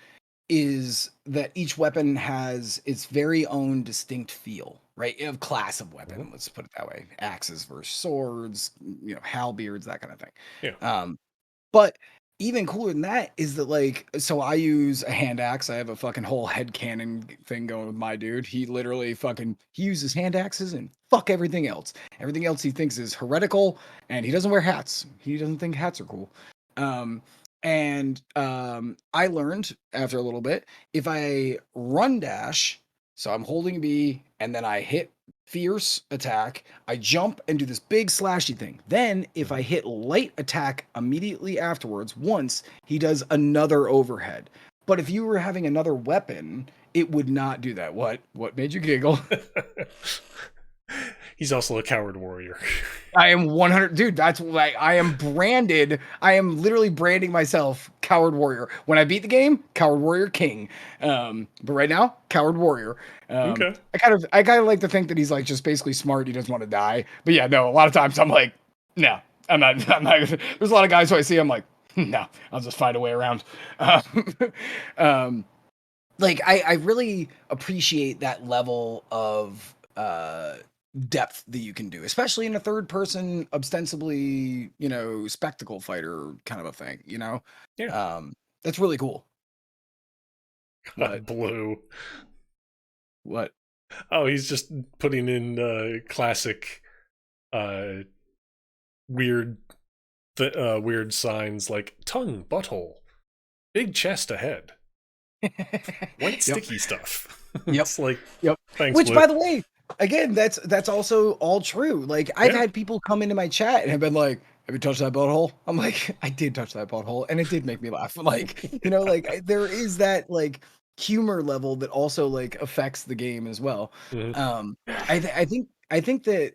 is that each weapon has its very own distinct feel, right? Of class of Hmm. weapon, let's put it that way. Axes versus swords, halberds, that kind of thing. Yeah. But even cooler than that is that like so I use a hand axe. I have a fucking whole head cannon thing going with my dude. He literally he uses hand axes and fuck everything else. Everything else he thinks is heretical and he doesn't wear hats. He doesn't think hats are cool. Um I learned after a little bit if I run dash, so I'm holding B and then I hit fierce attack, I jump and do this big slashy thing. Then, if Hmm. I hit light attack immediately afterwards, once, he does another overhead. But if you were having another weapon, it would not do that. What? What made you giggle? He's also a coward warrior. I am 100, dude. That's like I am branded. I am literally branding myself Coward Warrior. When I beat the game, Coward Warrior King. But right now, Coward Warrior. Okay. I kind of like to think that he's like just basically smart. He doesn't want to die. But yeah, no. A lot of times I'm like, no, I'm not. I'm not. There's a lot of guys who I see. I'm like, no, I'll just find a way around. Um, um, like I really appreciate that level of depth that you can do, especially in a third person, ostensibly, spectacle fighter kind of a thing, Yeah. that's really cool. What? Blue. What? Oh, he's just putting in classic uh weird weird signs like tongue, butthole, big chest ahead, white Yep. sticky stuff. Yep. It's like, Yep. thanks, Which, Blue. by the way, again, that's also all true. Like I've Yeah. had people come into my chat and have been like, "Have you touched that butthole?" I'm like, "I did touch that butthole, and it did make me laugh." Like, there is that like humor level that also like affects the game as well. Mhm. Um, I think that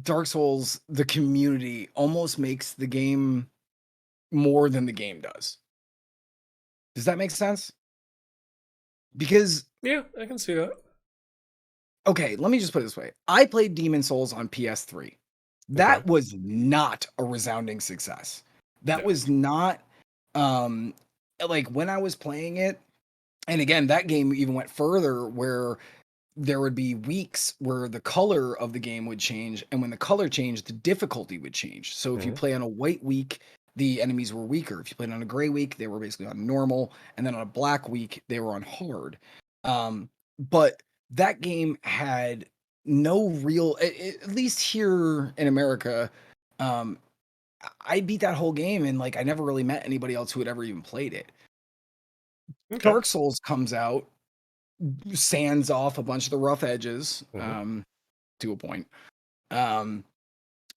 Dark Souls, the community, almost makes the game more than the game does. Does that make sense? Because Yeah, I can see that. okay, let me just put it this way. I played Demon Souls on PS3. Okay. That was not a resounding success. That No. was not um like when I was playing it, and again, that game even went further where there would be weeks where the color of the game would change, and when the color changed, the difficulty would change. So if you Hmm. play on a white week, the enemies were weaker. If you played on a gray week, they were basically on normal, and then on a black week, they were on hard. But that game had no real, at least here in America. Um, I beat that whole game, and like I never really met anybody else who had ever even played it. Okay. Dark Souls comes out, sands off a bunch of the rough edges. Hmm. To a point, um,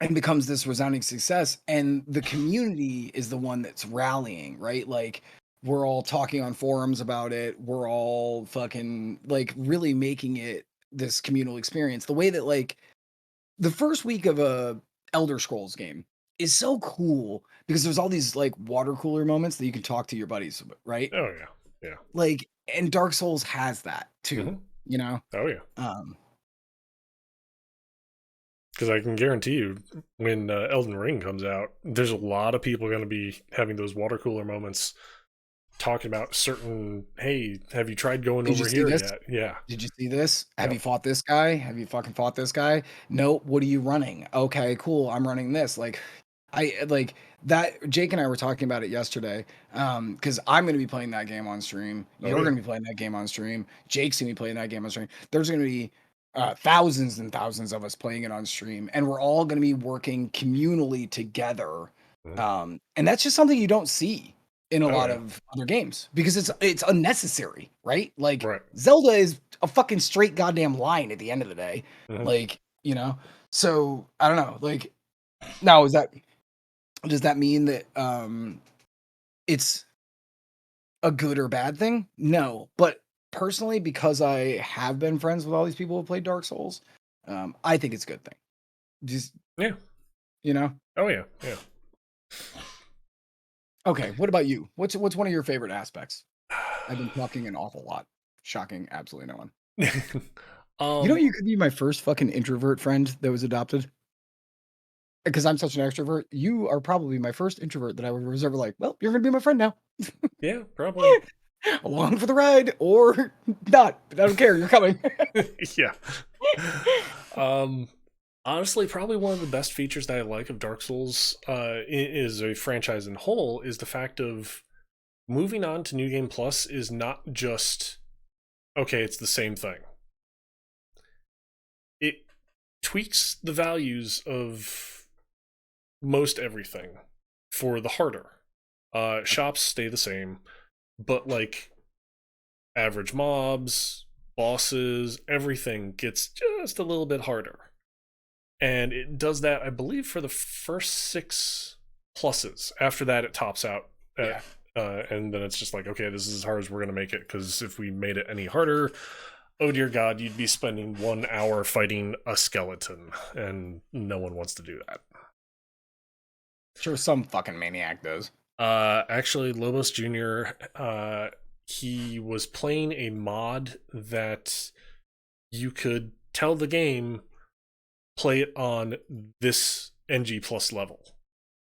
and becomes this resounding success. And the community is the one that's rallying, right? Like we're all talking on forums about it. We're all fucking like really making it this communal experience. The way that like the first week of a Elder Scrolls game is so cool because there's all these like water cooler moments that you can talk to your buddies, right? Oh yeah. Yeah. Like, and Dark Souls has that too, Hmm. you know? Oh yeah. Um, Because I can guarantee you, when Elden Ring comes out, there's a lot of people going to be having those water cooler moments, talking about certain. Hey, have you tried going did you over see here this? yet? Yeah. Did you see this? Have Yep. you fought this guy? Have you fucking fought this guy? Nope. What are you running? Okay, cool. I'm running this. Like, I like that. Jake and I were talking about it yesterday. Because I'm gonna be playing that game on stream. Oh You're yeah. gonna be playing that game on stream. Jake's gonna be playing that game on stream. There's gonna be thousands and thousands of us playing it on stream, and we're all gonna be working communally together. Mhm. And that's just something you don't see in a Oh lot yeah. of other games because it's unnecessary, right? Like Right. Zelda is a fucking straight goddamn line at the end of the day. Hmm. Like, so I don't know. Like now does that mean that it's a good or bad thing? No. But personally, because I have been friends with all these people who played Dark Souls, I think it's a good thing. Just Yeah. you know? Oh yeah. Yeah. Okay, what about you? What's one of your favorite aspects? I've been talking an awful lot. Shocking absolutely no one. You know, you could be my first fucking introvert friend that was adopted. Because I'm such an extrovert, you are probably my first introvert that I would reserve. Like, well, you're gonna be my friend now, Yeah, probably. along for the ride or not. I don't care. You're coming. Yeah. Um, Honestly, probably one of the best features that I like of Dark Souls is a franchise in whole is the fact of moving on to New Game Plus is not just okay, it's the same thing. It tweaks the values of most everything for the harder. Shops stay the same, but like average mobs, bosses, everything gets just a little bit harder. And it does that, I believe, for the first 6 pluses. After that, it tops out. Yeah. And then it's just like, okay, this is as hard as we're going to make it, because if we made it any harder, oh dear God, you'd be spending 1 hour fighting a skeleton, and no one wants to do that. Sure, some fucking maniac does. Actually, Lobos Jr., he was playing a mod that you could tell the game, play it on this NG plus level.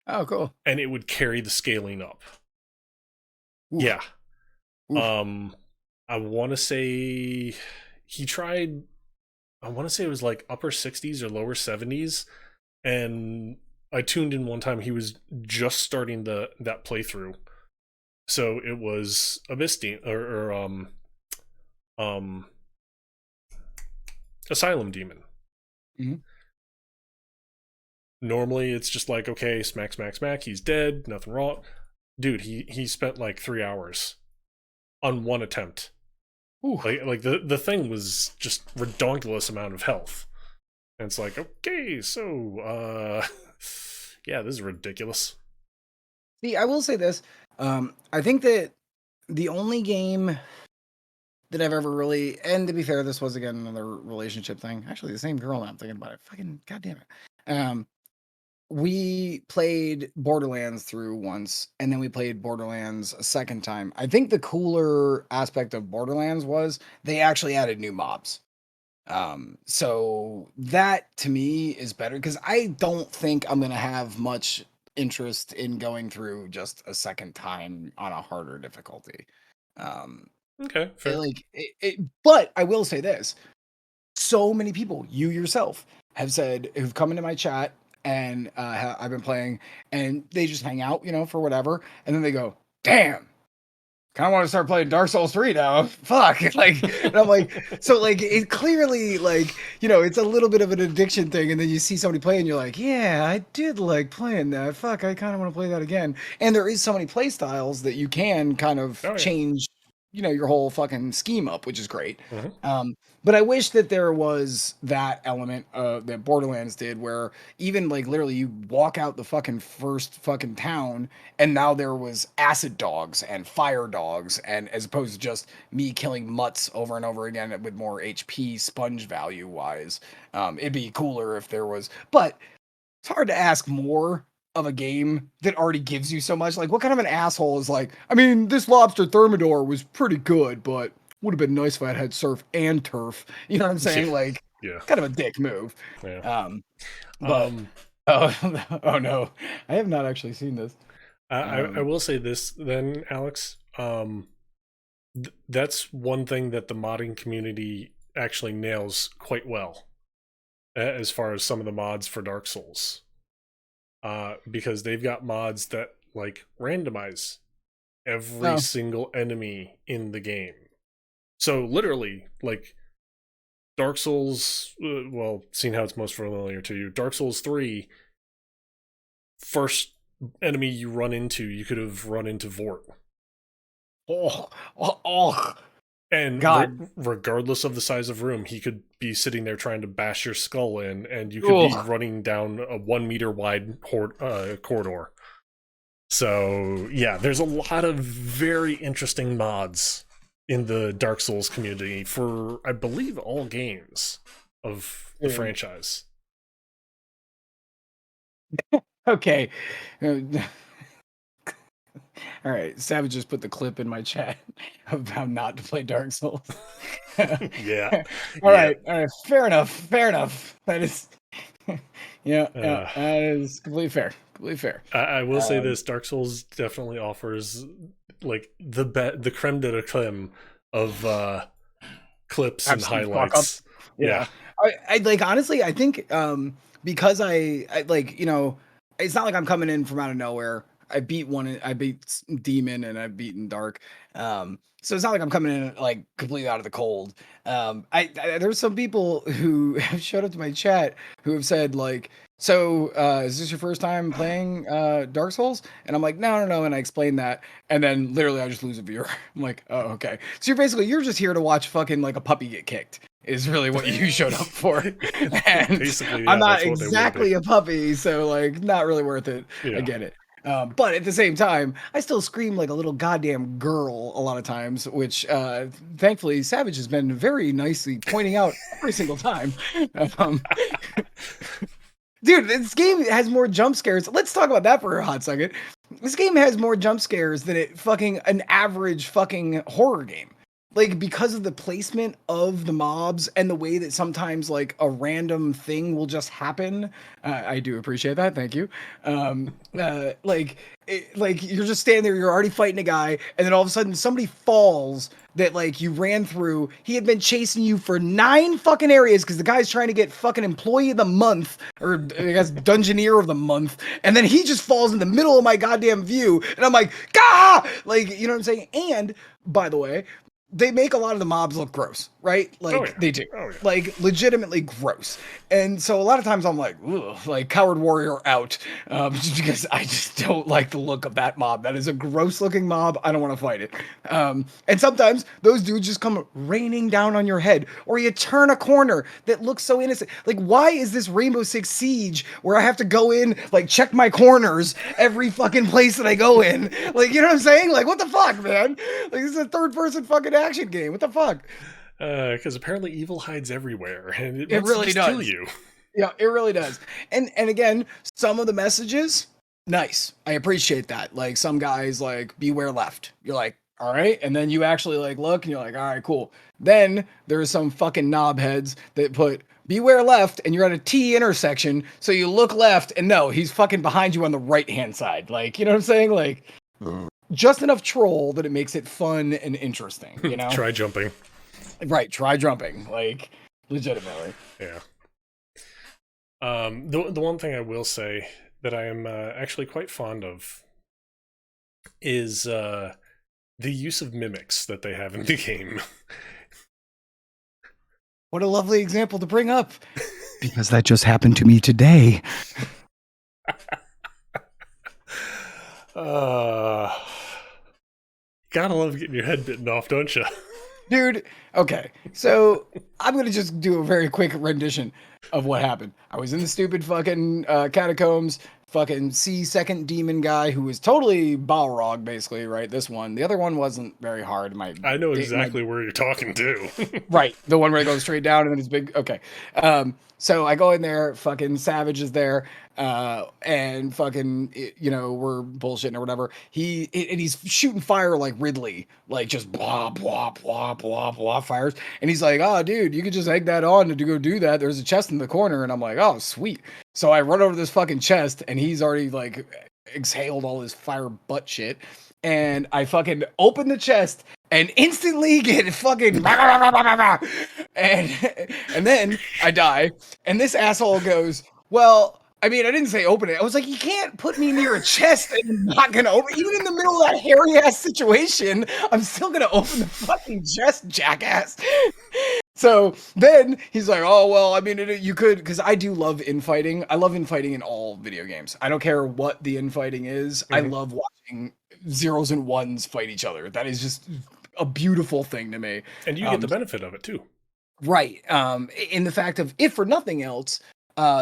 Oh, cool. And it would carry the scaling up. Oof. Yeah. Oof. I want to say he tried, I want to say it was like upper 60s or lower 70s, and I tuned in one time, he was just starting that playthrough. So it was Abyssine or Asylum Demon. Mm-hmm. Normally it's just like, okay, smack, smack, smack, he's dead, nothing wrong. Dude, he spent like 3 hours on one attempt. Ooh. Like the thing was just redonkulous amount of health. And it's like, okay, so yeah, this is ridiculous. See, I will say this. I think that the only game that I've ever really, and to be fair, this was again another relationship thing. Actually, the same girl now I'm thinking about it. Fucking goddamn it. We played Borderlands through once, and then we played Borderlands a second time. I think the cooler aspect of Borderlands was they actually added new mobs. So that to me is better because I don't think I'm gonna have much interest in going through just a second time on a harder difficulty. Um, Okay, fair. but I will say this: so many people, you yourself, have said who've come into my chat and I've been playing, and they just hang out, for whatever, and then they go, "Damn, kind of want to start playing Dark Souls 3 now." Fuck. Like, and I'm like, so like it clearly like, it's a little bit of an addiction thing. And then you see somebody play and you're like, yeah, I did like playing that. Fuck, I kind of want to play that again. And there is so many play styles that you can kind of Oh, yeah. change, your whole fucking scheme up, which is great. Mm-hmm. But I wish that there was that element that Borderlands did, where even like literally you walk out the fucking first fucking town, and now there was acid dogs and fire dogs, and as opposed to just me killing mutts over and over again with more HP sponge value wise. It'd be cooler if there was, but it's hard to ask more of a game that already gives you so much. Like, what kind of an asshole is like, I mean, this lobster thermidor was pretty good, but would have been nice if I had surf and turf. You know what I'm saying? Yeah. Like, Yeah. kind of a dick move. Yeah. But oh no, I have not actually seen this. I will say this then, Alex. That's one thing that the modding community actually nails quite well, as far as some of the mods for Dark Souls. Because they've got mods that like randomize every single enemy in the game. So literally, like Dark Souls, well, seeing how it's most familiar to you, Dark Souls 3, first enemy you run into, you could have run into Vort. Oh, And God. regardless of the size of room, he could be sitting there trying to bash your skull in, and you could be running down a 1 meter wide corridor. So, yeah, there's a lot of very interesting mods in the Dark Souls community for, I believe, all games of the franchise. Okay. All right, Savage just put the clip in my chat of how not to play Dark Souls. Yeah. All right, fair enough. That is, yeah, Uh, that is completely fair. Completely fair. I will say this: Dark Souls definitely offers like the creme de la creme of clips and Absolute fuck up. highlights. Yeah. Yeah. I like honestly, I think because I like, it's not like I'm coming in from out of nowhere. I beat Demon and I've beaten Dark. So it's not like I'm coming in like completely out of the cold. There's some people who have showed up to my chat who have said like, so is this your first time playing Dark Souls? And I'm like, no, and I explained that, and then literally I just lose a viewer. I'm like, oh, okay. So you're just here to watch fucking like a puppy get kicked is really what you showed up for. And Basically, yeah, I'm not that's what they would exactly be. a puppy, so like not really worth it. Yeah. I get it. But at the same time, I still scream like a little goddamn girl a lot of times, which thankfully Savage has been very nicely pointing out every single time. Um, Dude, this game has more jump scares. Let's talk about that for a hot second. This game has more jump scares than an average fucking horror game. Like, because of the placement of the mobs and the way that sometimes like a random thing will just happen. I do appreciate that. Thank you. Like you're just standing there, you're already fighting a guy, and then all of a sudden somebody falls that like you ran through. He had been chasing you for 9 fucking areas because the guy's trying to get fucking employee of the month, or I guess dungeoneer of the month, and then he just falls in the middle of my goddamn view, and I'm like, Gah! Like, you know what I'm saying? And by the way, they make a lot of the mobs look gross, right? Like they do, like legitimately gross. And so a lot of times I'm like, ugh, like Coward Warrior out, just because I just don't like the look of that mob. That is a gross looking mob. I don't want to fight it. And sometimes those dudes just come raining down on your head, or you turn a corner that looks so innocent. Like, why is this Rainbow Six Siege where I have to go in, like check my corners every fucking place that I go in? Like, you know what I'm saying? Like, what the fuck, man? Like, this is a third person fucking action game. What the fuck? Because apparently evil hides everywhere, and it It wants to really just does. kill you. Yeah, it really does. And again, some of the messages, nice. I appreciate that. Like some guys like beware left. You're like, all right. And then you actually like look and you're like, all right, cool. Then there's some fucking knobheads that put beware left and you're at a T intersection. So you look left and no, he's fucking behind you on the right hand side. Like, you know what I'm saying? Like just enough troll that it makes it fun and interesting, you know? Try jumping. Right, try jumping. Like legitimately. Yeah. The one thing I will say that I am actually quite fond of is the use of mimics that they have in the game. What a lovely example to bring up. Because that just happened to me today. Gotta love getting your head bitten off, don't you? Dude, okay. So I'm going to just do a very quick rendition of what happened. I was in the stupid fucking catacombs, fucking see second demon guy who was totally Balrog, basically, right? This one. The other one wasn't very hard. I know exactly where you're talking to. Right. The one where it goes straight down and then it's big. Okay. So I go in there, fucking Savage is there, and fucking, we're bullshitting or whatever. He's shooting fire like Ridley, like just blah, blah, blah, blah, blah fires. And he's like, oh, dude, you could just egg that on to go do that. There's a chest in the corner. And I'm like, oh, sweet. So I run over to this fucking chest and he's already like exhaled all his fire butt shit. And I fucking open the chest and instantly get fucking and then I die. And this asshole goes, well, I mean, I didn't say open it. I was like, you can't put me near a chest and I'm not gonna open. Even in the middle of that hairy ass situation, I'm still gonna open the fucking chest, jackass. So then he's like, oh, well, I mean, you could, because I do love infighting. I love infighting in all video games. I don't care what the infighting is. I love watching zeros and ones fight each other. That is just a beautiful thing to me. And you get the benefit of it too. Right. In the fact of, if for nothing else,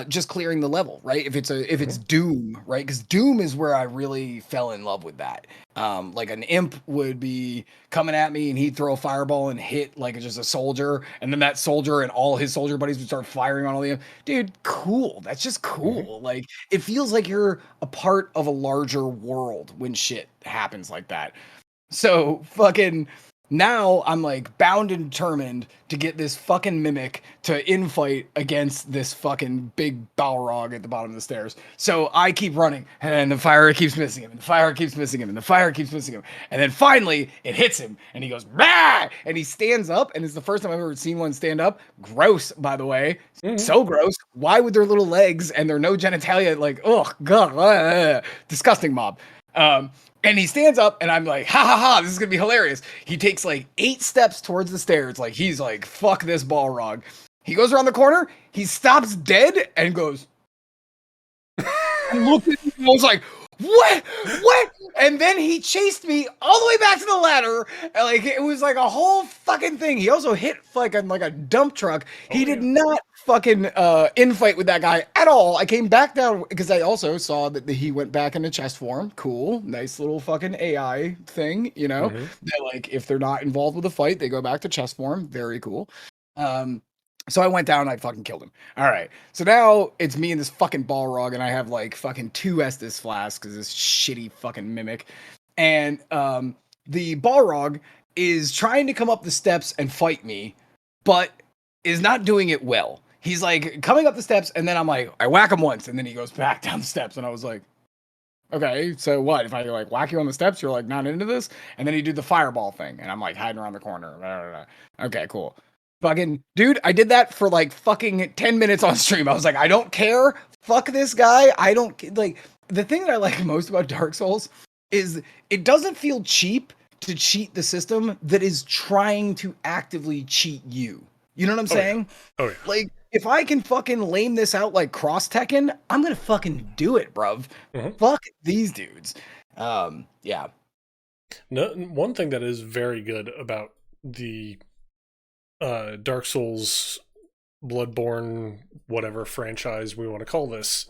just clearing the level, right? If it's Doom, right? Because Doom is where I really fell in love with that. Like an imp would be coming at me and he'd throw a fireball and hit like just a soldier, and then that soldier and all his soldier buddies would start firing on all the dude, cool. That's just cool. Like it feels like you're a part of a larger world when shit happens like that. So fucking now I'm like bound and determined to get this fucking mimic to infight against this fucking big Balrog at the bottom of the stairs. So I keep running and the fire keeps missing him and the fire keeps missing him and the fire keeps missing him. And then finally it hits him and he goes, bah! And he stands up, and it's the first time I've ever seen one stand up. Gross, by the way. So gross. Why would their little legs and their no genitalia like, oh god, disgusting mob. And he stands up, and I'm like, ha ha ha, this is gonna be hilarious. He takes like 8 steps towards the stairs, like he's like, fuck this Balrog. He goes around the corner, he stops dead, and goes, and looked at me and was like, what? And then he chased me all the way back to the ladder. And like it was like a whole fucking thing. He also hit like a dump truck. He did not fucking infight with that guy at all. I came back down because I also saw that he went back into chest form. Cool, nice little fucking AI thing, you know. That like if they're not involved with the fight, they go back to chest form. Very cool. So I went down and I fucking killed him. All right. So now it's me and this fucking Balrog, and I have like fucking 2 Estus flasks because this shitty fucking mimic. And the Balrog is trying to come up the steps and fight me, but is not doing it well. He's like coming up the steps, and then I'm like, I whack him once, and then he goes back down the steps, and I was like, okay, so what? If I like whack you on the steps, you're like not into this? And then he did the fireball thing, and I'm like hiding around the corner. Blah, blah, blah. Okay, cool. Fucking dude, I did that for like fucking 10 minutes on stream. I was like, I don't care. Fuck this guy. I don't like the thing that I like most about Dark Souls is it doesn't feel cheap to cheat the system that is trying to actively cheat you. You know what I'm saying? Oh yeah. Like if I can fucking lame this out like Cross Tekken, I'm gonna fucking do it, bruv. Fuck these dudes. Yeah. No, one thing that is very good about the Dark Souls, Bloodborne, whatever franchise we want to call this,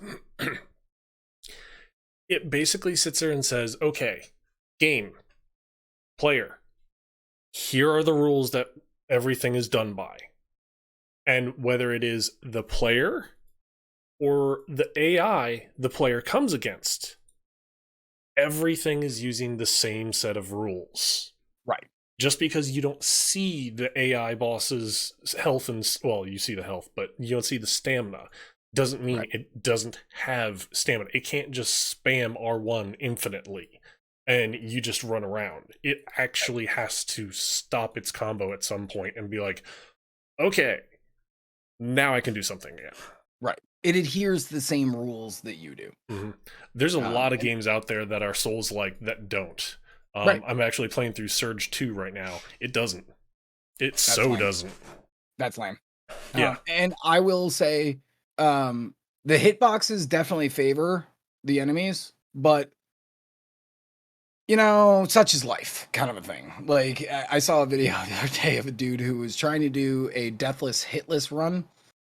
it basically sits there and says, okay, game, player, here are the rules that everything is done by. And whether it is the player or the AI the player comes against, everything is using the same set of rules. Right. Just because you don't see the AI boss's health and, well, you see the health, but you don't see the stamina, doesn't mean it doesn't have stamina. It can't just spam R1 infinitely and you just run around. It actually has to stop its combo at some point and be like, okay, now I can do something again. Right. It adheres to the same rules that you do. There's a lot of games out there that are Souls-like that don't. I'm actually playing through Surge 2 right now. It doesn't. That's doesn't. That's lame. Yeah. And I will say, the hitboxes definitely favor the enemies, but you know, such is life, kind of a thing. Like, I saw a video the other day of a dude who was trying to do a deathless, hitless run,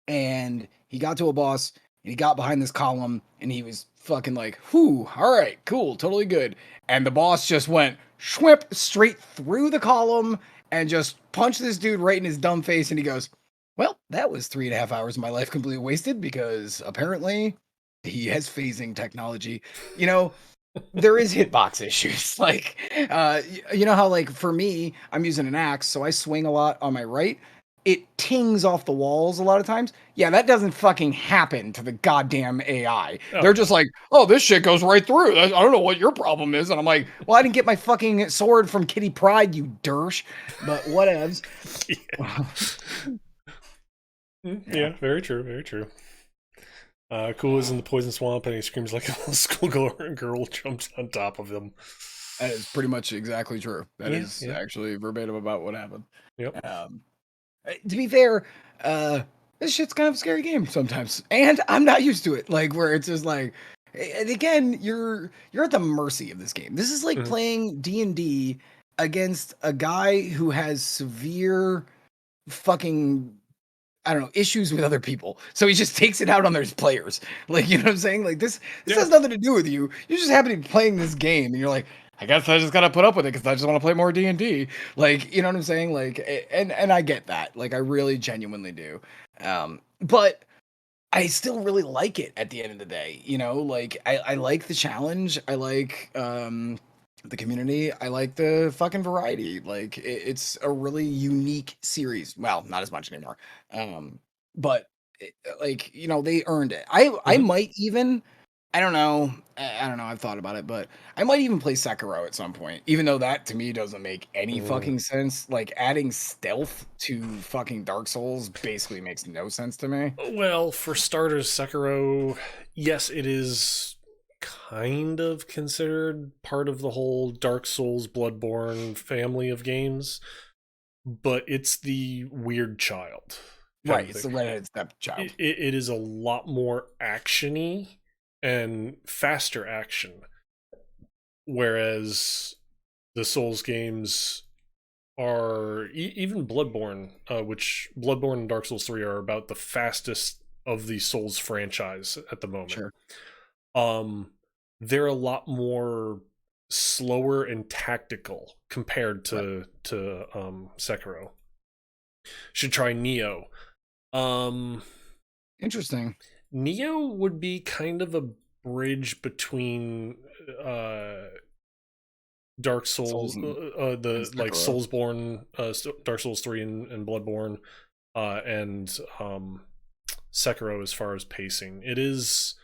and he got to a boss, and he got behind this column, and he was fucking like, whew, all right, cool, totally good. And the boss just went schwip straight through the column and just punched this dude right in his dumb face, and he goes, well, that was 3.5 hours of my life completely wasted because apparently he has phasing technology. You know, there is hitbox issues. Like, you know how, like, for me, I'm using an axe, so I swing a lot on my right. It tings off the walls a lot of times. Yeah, that doesn't fucking happen to the goddamn AI. They're just like, oh, this shit goes right through. I don't know what your problem is. And I'm like, well, I didn't get my fucking sword from Kitty Pryde, you dersh. But whatevs. Yeah, very true, very true. Cool is in the poison swamp and he screams like a little schoolgirl jumps on top of him. That is pretty much exactly true. That is actually verbatim about what happened. Yep. To be fair, this shit's kind of a scary game sometimes, and I'm not used to it. Like where it's just like, and again, you're at the mercy of this game. This is like playing D&D against a guy who has severe fucking I don't know, issues with other people. So he just takes it out on those players. Like, you know what I'm saying? Like this Yeah. has nothing to do with you. You just happen to be playing this game and you're like, I guess I just gotta put up with it because I just want to play more D&D. Like, you know what I'm saying? Like, and I get that. Like, I really genuinely do. But I still really like it at the end of the day. You know, like I like the challenge. I like the community. I like the fucking variety. Like it's a really unique series. Well, not as much anymore. But like, you know, they earned it. I Mhm. might even I don't know. I don't know. I've thought about it, but I might even play Sekiro at some point, even though that to me doesn't make any Mm. fucking sense. Like adding stealth to fucking Dark Souls basically makes no sense to me. Well, for starters, Sekiro, yes, it is kind of considered part of the whole Dark Souls Bloodborne family of games, but it's the weird child kind Right, of it's thing. the redheaded stepchild. It is a lot more actiony and faster action, whereas the Souls games are even Bloodborne, which Bloodborne and Dark Souls 3 are about the fastest of the Souls franchise at the moment. Sure. Um, they're a lot more slower and tactical compared Right. to Sekiro. Should try Neo. Um, Interesting. Neo would be kind of a bridge between Dark Souls Souls, and the like Sekiro. Soulsborne, Dark Souls 3 and Bloodborne, and Sekiro as far as pacing. It is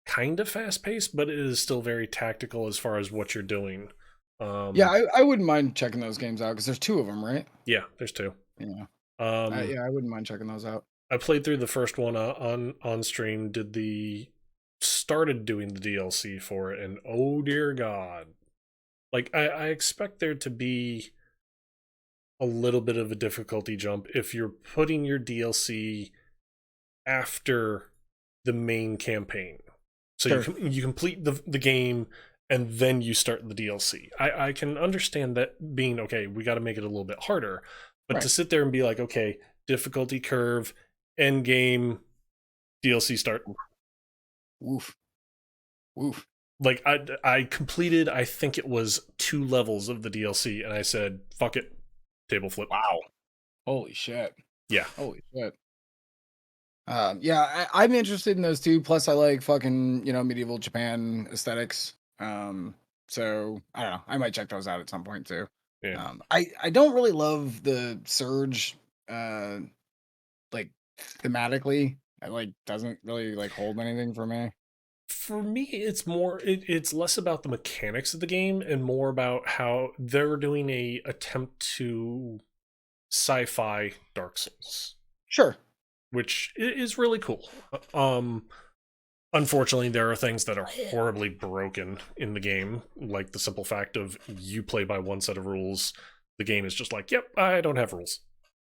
kind of fast paced, but it is still very tactical as far as what you're doing. Yeah, I wouldn't mind checking those games out because there's two of them, right? Yeah, there's two. Yeah. Um, Yeah, I wouldn't mind checking those out. I played through the first one on stream. Started doing the DLC for it, and oh dear God, like I expect there to be a little bit of a difficulty jump if you're putting your DLC after the main campaign. So Sure. you complete the game and then you start the DLC. I can understand that being okay, we got to make it a little bit harder. But to Right. sit there and be like, okay, difficulty curve, end game, DLC start. Woof. Woof. Like I completed, I think it was 2 levels of the DLC, and I said, fuck it, table flip. Wow. Holy shit. Yeah. Holy shit. Yeah, I'm interested in those too. Plus, I like fucking, you know, medieval Japan aesthetics. So I don't know. I might check those out at some point too. Yeah. I don't really love the Surge, uh, like thematically. It like doesn't really like hold anything for me. For me, it's less about the mechanics of the game and more about how they're doing a attempt to sci-fi Dark Souls, Sure. which is really cool. Um, Unfortunately, there are things that are horribly broken in the game, like the simple fact of you play by one set of rules. The game is just like, yep, I don't have rules.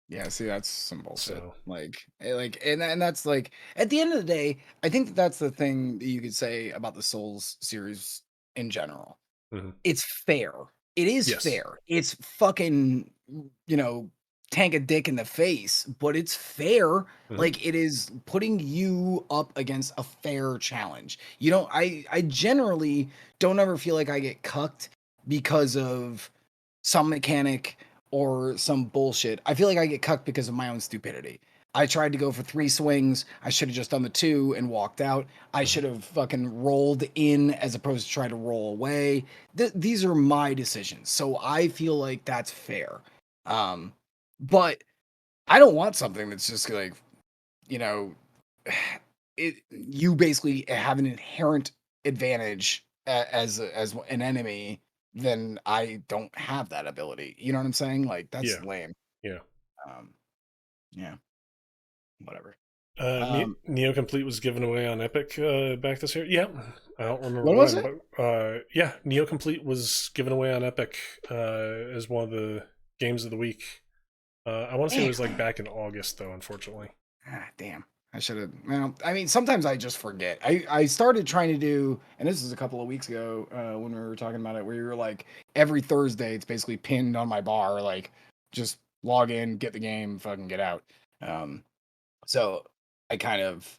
Yeah, see, that's some bullshit. So, And that's like at the end of the day, I think that that's the thing that you could say about the Souls series in general. mhm. It's fair. It is Yes. fair. It's fucking, you know, tank a dick in the face, but it's fair. Mhm. Like it is putting you up against a fair challenge. You don't I generally don't ever feel like I get cucked because of some mechanic or some bullshit. I feel like I get cucked because of my own stupidity. I tried to go for 3 swings. I should have just done the 2 and walked out. I Mhm. should have fucking rolled in as opposed to try to roll away. These are my decisions. So I feel like that's fair. Um, but I don't want something that's just like, you know, you basically have an inherent advantage as an enemy, then I don't have that ability. You know what I'm saying? Like that's Yeah. lame. Yeah. Um, yeah, whatever. Neo Complete was given away on Epic back this year. Yeah, I don't remember What was when, it? but yeah, Neo Complete was given away on Epic as one of the games of the week. I want to say it Damn. was like back in August, though. Unfortunately, Damn. I should have. Well, I mean, sometimes I just forget. I started trying to do, and this is a couple of weeks ago when we were talking about it, where you were like every Thursday, it's basically pinned on my bar, like just log in, get the game, fucking get out. Um, So I kind of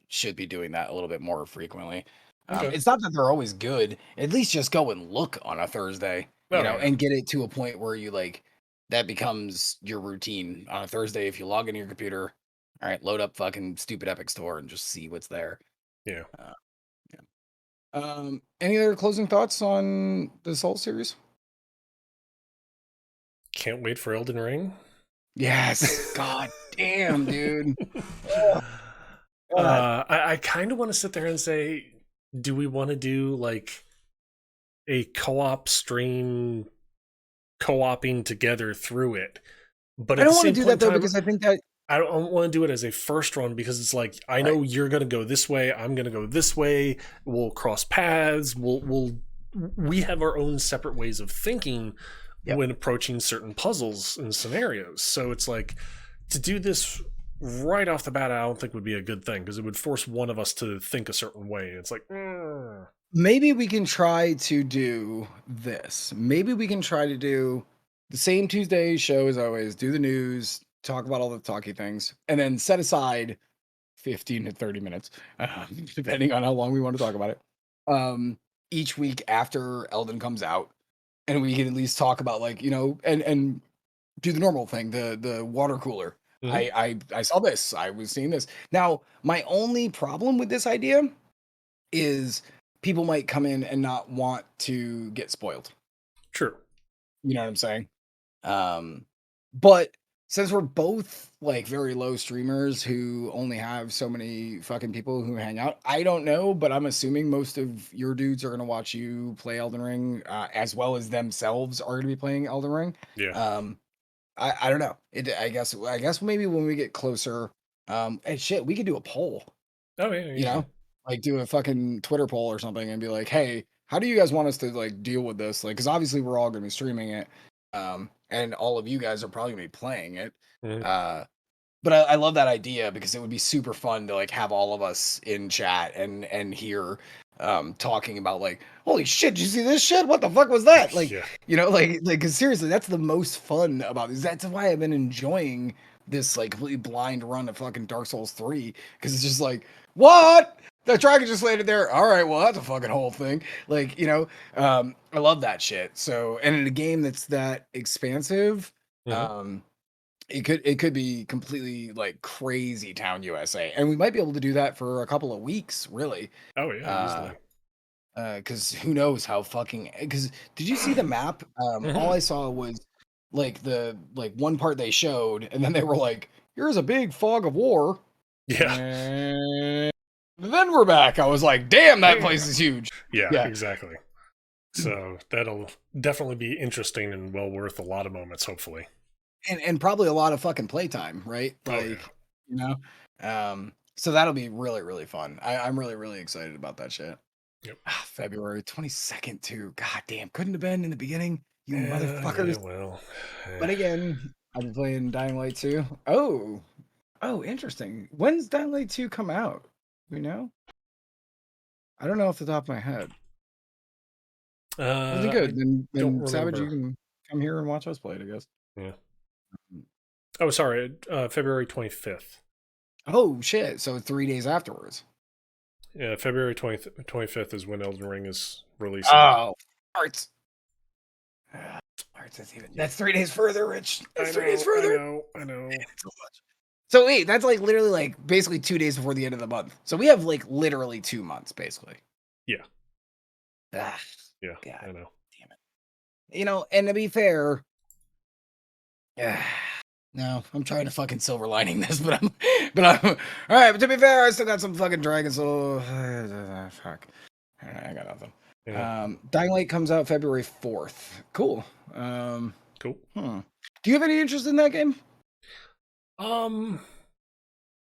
should be doing that a little bit more frequently. Okay. It's not that they're always good. At least just go and look on a Thursday, Oh yeah. and get it to a point where you like that becomes your routine on a Thursday. If you log into your computer, all right, load up fucking stupid Epic Store and just see what's there. Yeah. Uh, any other closing thoughts on the Soul series? Can't wait for Elden Ring. Yes. God damn, dude. Oh, God. I kind of want to sit there and say, do we want to do like a co-op stream, co-oping together through it? But I at the don't want to same do point that in though time, because I think that I don't want to do it as a first run because it's like I right. know you're gonna go this way, I'm gonna go this way. We'll cross paths. We have our own separate ways of thinking Yep. when approaching certain puzzles and scenarios. So it's like to do this right off the bat, I don't think would be a good thing because it would force one of us to think a certain way. It's like, Maybe we can try to do this. Maybe we can try to do the same Tuesday show as always, do the news, talk about all the talky things, and then set aside 15 to 30 minutes, depending on how long we want to talk about it, each week after Elden comes out. And we can at least talk about like, and do the normal thing, the water cooler. mhm, I saw this, I was seeing this. Now, my only problem with this idea is people might come in and not want to get spoiled. true. You know what I'm saying? Um, but since we're both like very low streamers who only have so many fucking people who hang out, I don't know, but I'm assuming most of your dudes are gonna watch you play Elden Ring, as well as themselves are gonna be playing Elden Ring. Yeah. Um, I don't know. I guess maybe when we get closer, and shit, we could do a poll. Oh yeah. You Yeah. know, like do a fucking Twitter poll or something and be like, "Hey, how do you guys want us to like deal with this?" Like, because obviously we're all gonna be streaming it, and all of you guys are probably gonna be playing it. Mhm. Uh, but I love that idea because it would be super fun to like have all of us in chat and hear talking about like, holy shit, did you see this shit? What the fuck was that? Like, Yeah. because seriously, that's the most fun about this. That's why I've been enjoying this like completely blind run of fucking Dark Souls 3. Because it's just like, what? The dragon just landed there. All right, well, that's a fucking whole thing. Like, I love that shit. So, and in a game that's that expansive, Mhm. um, it could be completely like crazy town USA, and we might be able to do that for a couple of weeks, really. Oh yeah. Uh, Easily. because who knows how fucking? Because did you see the map? All Mhm. I saw was like the like one part they showed, and then they were like, "Here's a big fog of war," Yeah. and then we're back. I was like, "Damn, that place Damn. is huge." Yeah. Yeah, Exactly. So that'll definitely be interesting and well worth a lot of moments. Hopefully. and probably a lot of fucking playtime, right? Oh yeah. Like, you know, so that'll be really really fun. I'm really really excited about that shit. Yep. February 22nd too. God damn, couldn't have been in the beginning, you Yeah. Yeah. motherfuckers. Well. But again, I've been playing Dying Light 2. Oh, interesting. When's Dying Light 2 come out? You know? I don't know off the top of my head. Really I good. Then don't then Savage, you remember. can come here and watch us play it, I guess. Yeah. Oh, sorry. February 25th. Oh shit. So 3 days afterwards. Yeah, February 25th is when Elden Ring is releasing. Oh, arts. Arts, that's 3 days further, Rich. That's 3 days I further. know, I know. So much. So wait, that's like literally like basically 2 days before the end of the month. So we have like literally 2 months, basically. Yeah, Ah, yeah, God I know. damn it. And to be fair, yeah. No, I'm trying to fucking silver lining this, but I'm all right. But to be fair, I still got some fucking dragon soul. Fuck. All right, I got nothing. Yeah, Dying Light comes out February 4th. Cool. cool. Do you have any interest in that game? Um,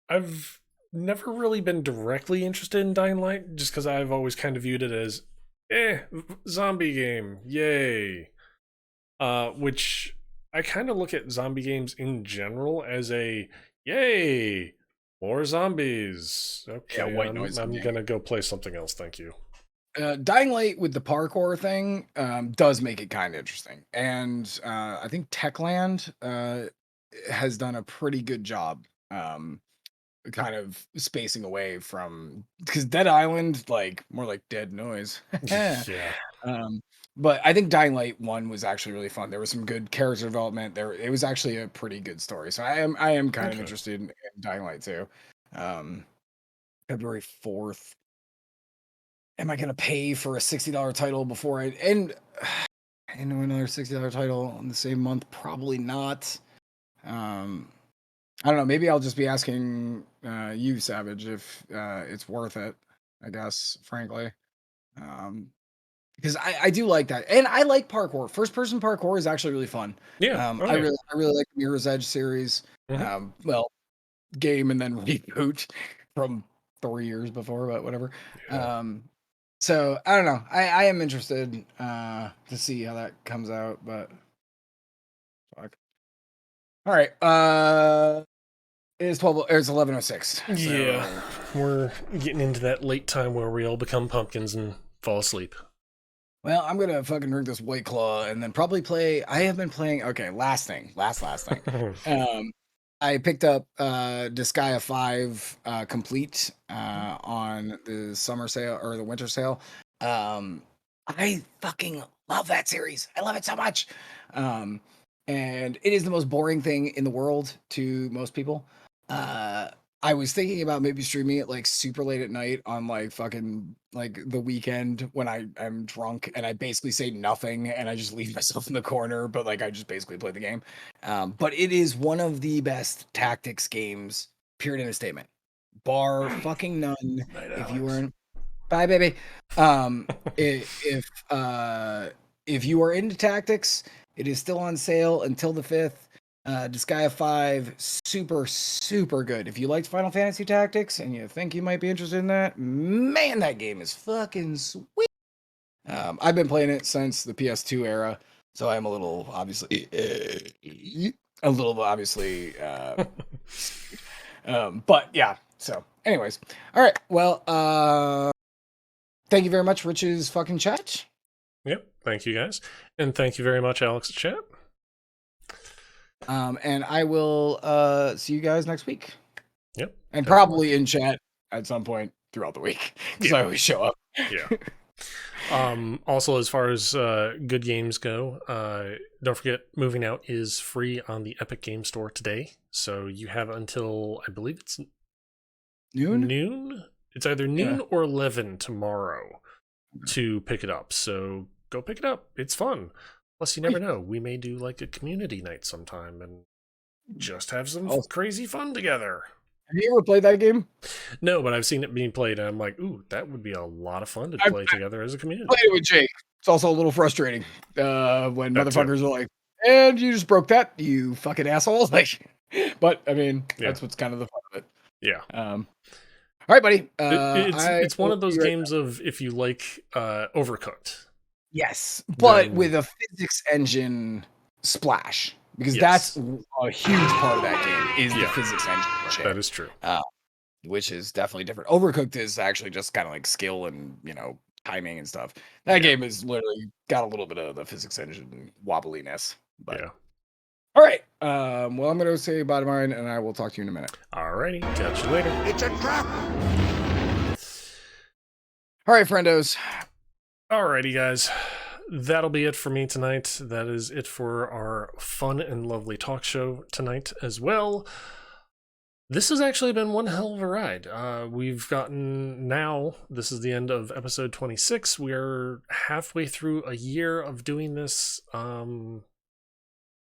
I've never really been directly interested in Dying Light, just because I've always kind of viewed it as, zombie game, yay. Which I kind of look at zombie games in general as a, yay, more zombies. Yeah, Okay, white noise I'm game. gonna go play something else. Thank you. Dying Light with the parkour thing does make it kind of interesting, and I think Techland has done a pretty good job. kind of spacing away from, because Dead Island, like more like dead noise. Yeah. Um, but I think Dying Light 1 was actually really fun. There was some good character development there. It was actually a pretty good story. So I am kind of Okay. interested in Dying Light 2. Um, February 4th. Am I gonna pay for a $60 title before I and into another $60 title in the same month? Probably not. Um, I don't know. Maybe I'll just be asking you, Savage, if it's worth it. I guess, frankly. Um, because I do like that, and I like parkour. First person parkour is actually really fun. Yeah. I Okay. really like the Mirror's Edge series. Mhm. Well, game and then reboot from 3 years before, but whatever. Yeah. So I don't know. I am interested to see how that comes out, but fuck. All right. It's 12 or it's 11:06. Yeah. So We're getting into that late time where we all become pumpkins and fall asleep. well, I'm gonna fucking drink this White Claw and then probably play. I have been playing. Okay, last thing. Um, I picked up Disgaea 5 complete on the summer sale or the winter sale. I fucking love that series. I love it so much. Um, and it is the most boring thing in the world to most people. Uh, I was thinking about maybe streaming it like super late at night on like fucking like the weekend when I'm drunk and I basically say nothing and I just leave myself in the corner, but like I just basically play the game. But it is one of the best tactics games, period in a statement. Bar fucking none. Night, If you Alex. were in bye baby. If you are into tactics, it is still on sale until the 5th. Disgaea 5, super, super good. If you liked Final Fantasy Tactics and you think you might be interested in that, man, that game is fucking sweet. I've been playing it since the PS2 era, so I'm a little obviously but yeah. So, anyways, all right. Well, thank you very much, Rich's fucking chat. Yep. Thank you guys. And thank you very much, Alex Chat. And I will see you guys next week. Yep. And definitely. probably in chat at some point throughout the week because I always show up. Yeah. Also, as far as good games go, don't forget Moving Out is free on the Epic Game Store today. So you have until, I believe it's noon? It's either noon or 11 tomorrow to pick it up. So go pick it up. It's fun. Plus, you never know. We may do like a community night sometime and just have some crazy fun together. Have you ever played that game? No, but I've seen it being played, and I'm like, ooh, that would be a lot of fun to play together as a community. Played it with Jake. It's also a little frustrating when motherfuckers are like, and you just broke that, you fucking assholes. Like, but I mean, that's what's kind of the fun of it. Yeah. All right, buddy. It's one of those games of if you like Overcooked. Yes, but with a physics engine splash. Because that's a huge part of that game is the physics engine shit. That is true. Which is definitely different. Overcooked is actually just kind of like skill and, timing and stuff. That game is literally got a little bit of the physics engine wobbliness. But all right. Well, I'm going to say bye to mine, and I will talk to you in a minute. All righty. Catch you later. It's a trap! All right, friendos. All righty, guys. That'll be it for me tonight. That is it for our fun and lovely talk show tonight as well. This has actually been one hell of a ride. We've gotten now, this is the end of episode 26. We're halfway through a year of doing this.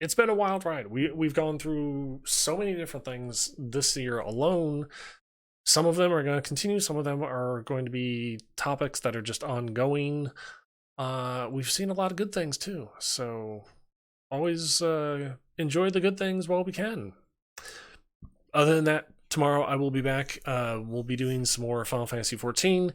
It's been a wild ride. We've gone through so many different things this year alone. Some of them are going to continue. Some of them are going to be topics that are just ongoing. We've seen a lot of good things too. So always enjoy the good things while we can. Other than that, tomorrow I will be back. We'll be doing some more Final Fantasy XIV.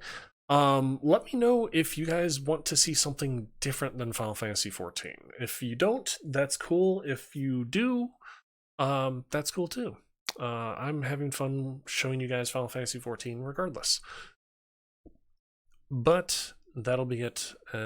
Let me know if you guys want to see something different than Final Fantasy XIV. If you don't, that's cool. If you do, that's cool too. I'm having fun showing you guys Final Fantasy XIV regardless. But that'll be it. And